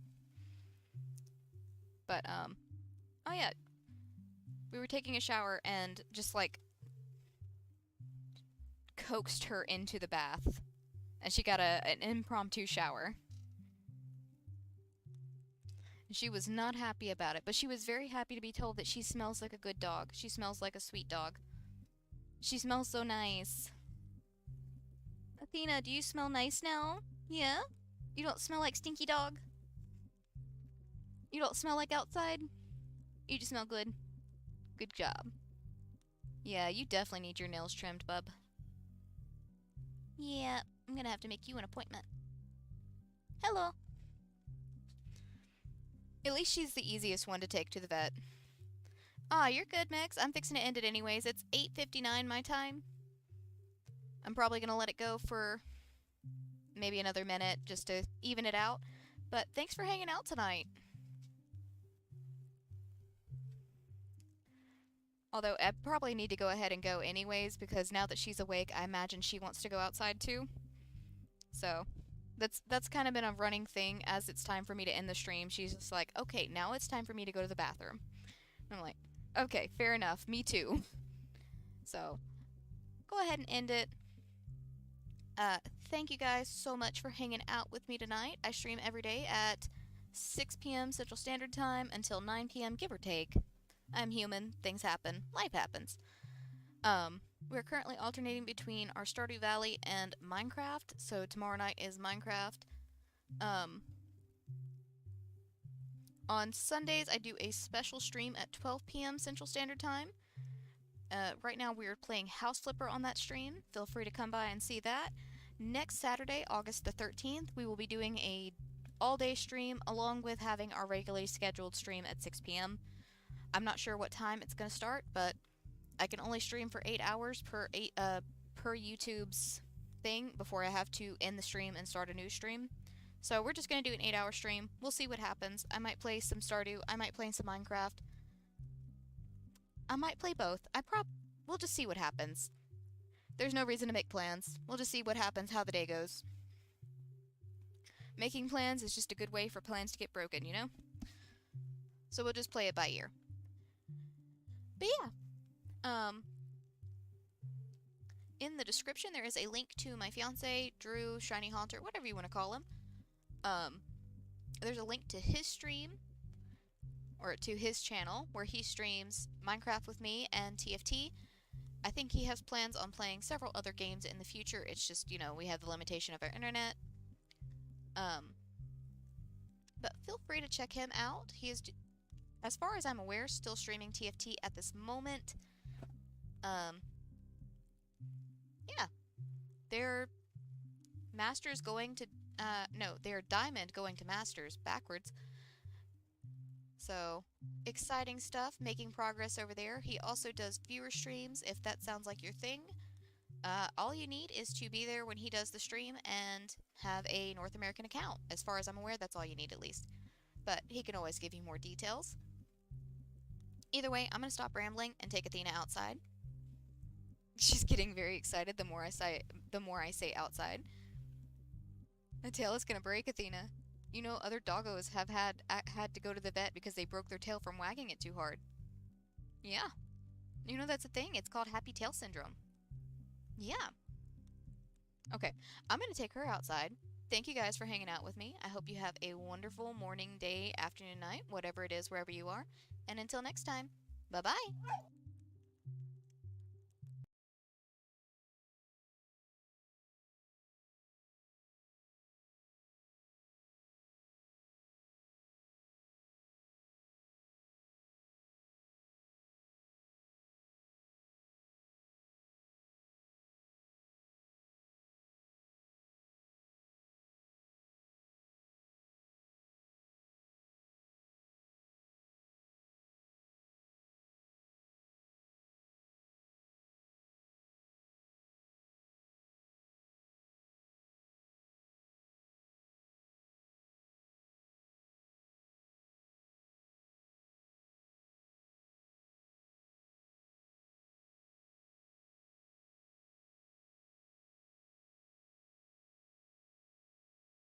But oh yeah. We were taking a shower and just like coaxed her into the bath. And she got an impromptu shower. She was not happy about it, but she was very happy to be told that she smells like a good dog. She smells like a sweet dog. She smells so nice. Athena, do you smell nice now? Yeah? You don't smell like stinky dog? You don't smell like outside? You just smell good. Good job. Yeah, you definitely need your nails trimmed, bub. Yeah, I'm gonna have to make you an appointment. Hello. At least she's the easiest one to take to the vet. Ah, you're good, Max. I'm fixing to end it anyways. It's 8:59 my time. I'm probably gonna let it go for maybe another minute just to even it out. But thanks for hanging out tonight. Although I probably need to go ahead and go anyways because now that she's awake, I imagine she wants to go outside too. So, that's kind of been a running thing as it's time for me to end the stream. She's just like, okay, now it's time for me to go to the bathroom. I'm like, okay, fair enough, me too. So, go ahead and end it. Thank you guys so much for hanging out with me tonight. I stream every day at 6 p.m. Central Standard Time until 9 p.m. give or take. I'm human, things happen, life happens. We're currently alternating between our Stardew Valley and Minecraft, so tomorrow night is Minecraft. On Sundays, I do a special stream at 12 p.m. Central Standard Time. Right now, we're playing House Flipper on that stream. Feel free to come by and see that. Next Saturday, August the 13th, we will be doing a all-day stream along with having our regularly scheduled stream at 6 p.m. I'm not sure what time it's going to start, but I can only stream for 8 hours per YouTube's thing before I have to end the stream and start a new stream. So we're just going to do an 8-hour stream. We'll see what happens. I might play some Stardew. I might play some Minecraft. I might play both. We'll just see what happens. There's no reason to make plans. We'll just see what happens, how the day goes. Making plans is just a good way for plans to get broken, you know? So we'll just play it by ear. But yeah. In the description there is a link to my fiance, Drew, Shiny Haunter, whatever you want to call him. There's a link to his stream, or to his channel, where he streams Minecraft with me and TFT. I think he has plans on playing several other games in the future. It's just, you know, we have the limitation of our internet. But feel free to check him out. He is, as far as I'm aware, still streaming TFT at this moment. Yeah. They're Masters going to, no, they're Diamond going to Masters backwards. So, exciting stuff, making progress over there. He also does viewer streams, if that sounds like your thing. All you need is to be there when he does the stream and have a North American account. As far as I'm aware, that's all you need at least. But he can always give you more details. Either way, I'm going to stop rambling and take Athena outside. She's getting very excited the more I say outside. The tail is going to break, Athena. You know, other doggos have had to go to the vet because they broke their tail from wagging it too hard. Yeah. You know, that's a thing. It's called happy tail syndrome. Yeah. Okay, I'm going to take her outside. Thank you guys for hanging out with me. I hope you have a wonderful morning, day, afternoon, night, whatever it is, wherever you are. And until next time, bye-bye.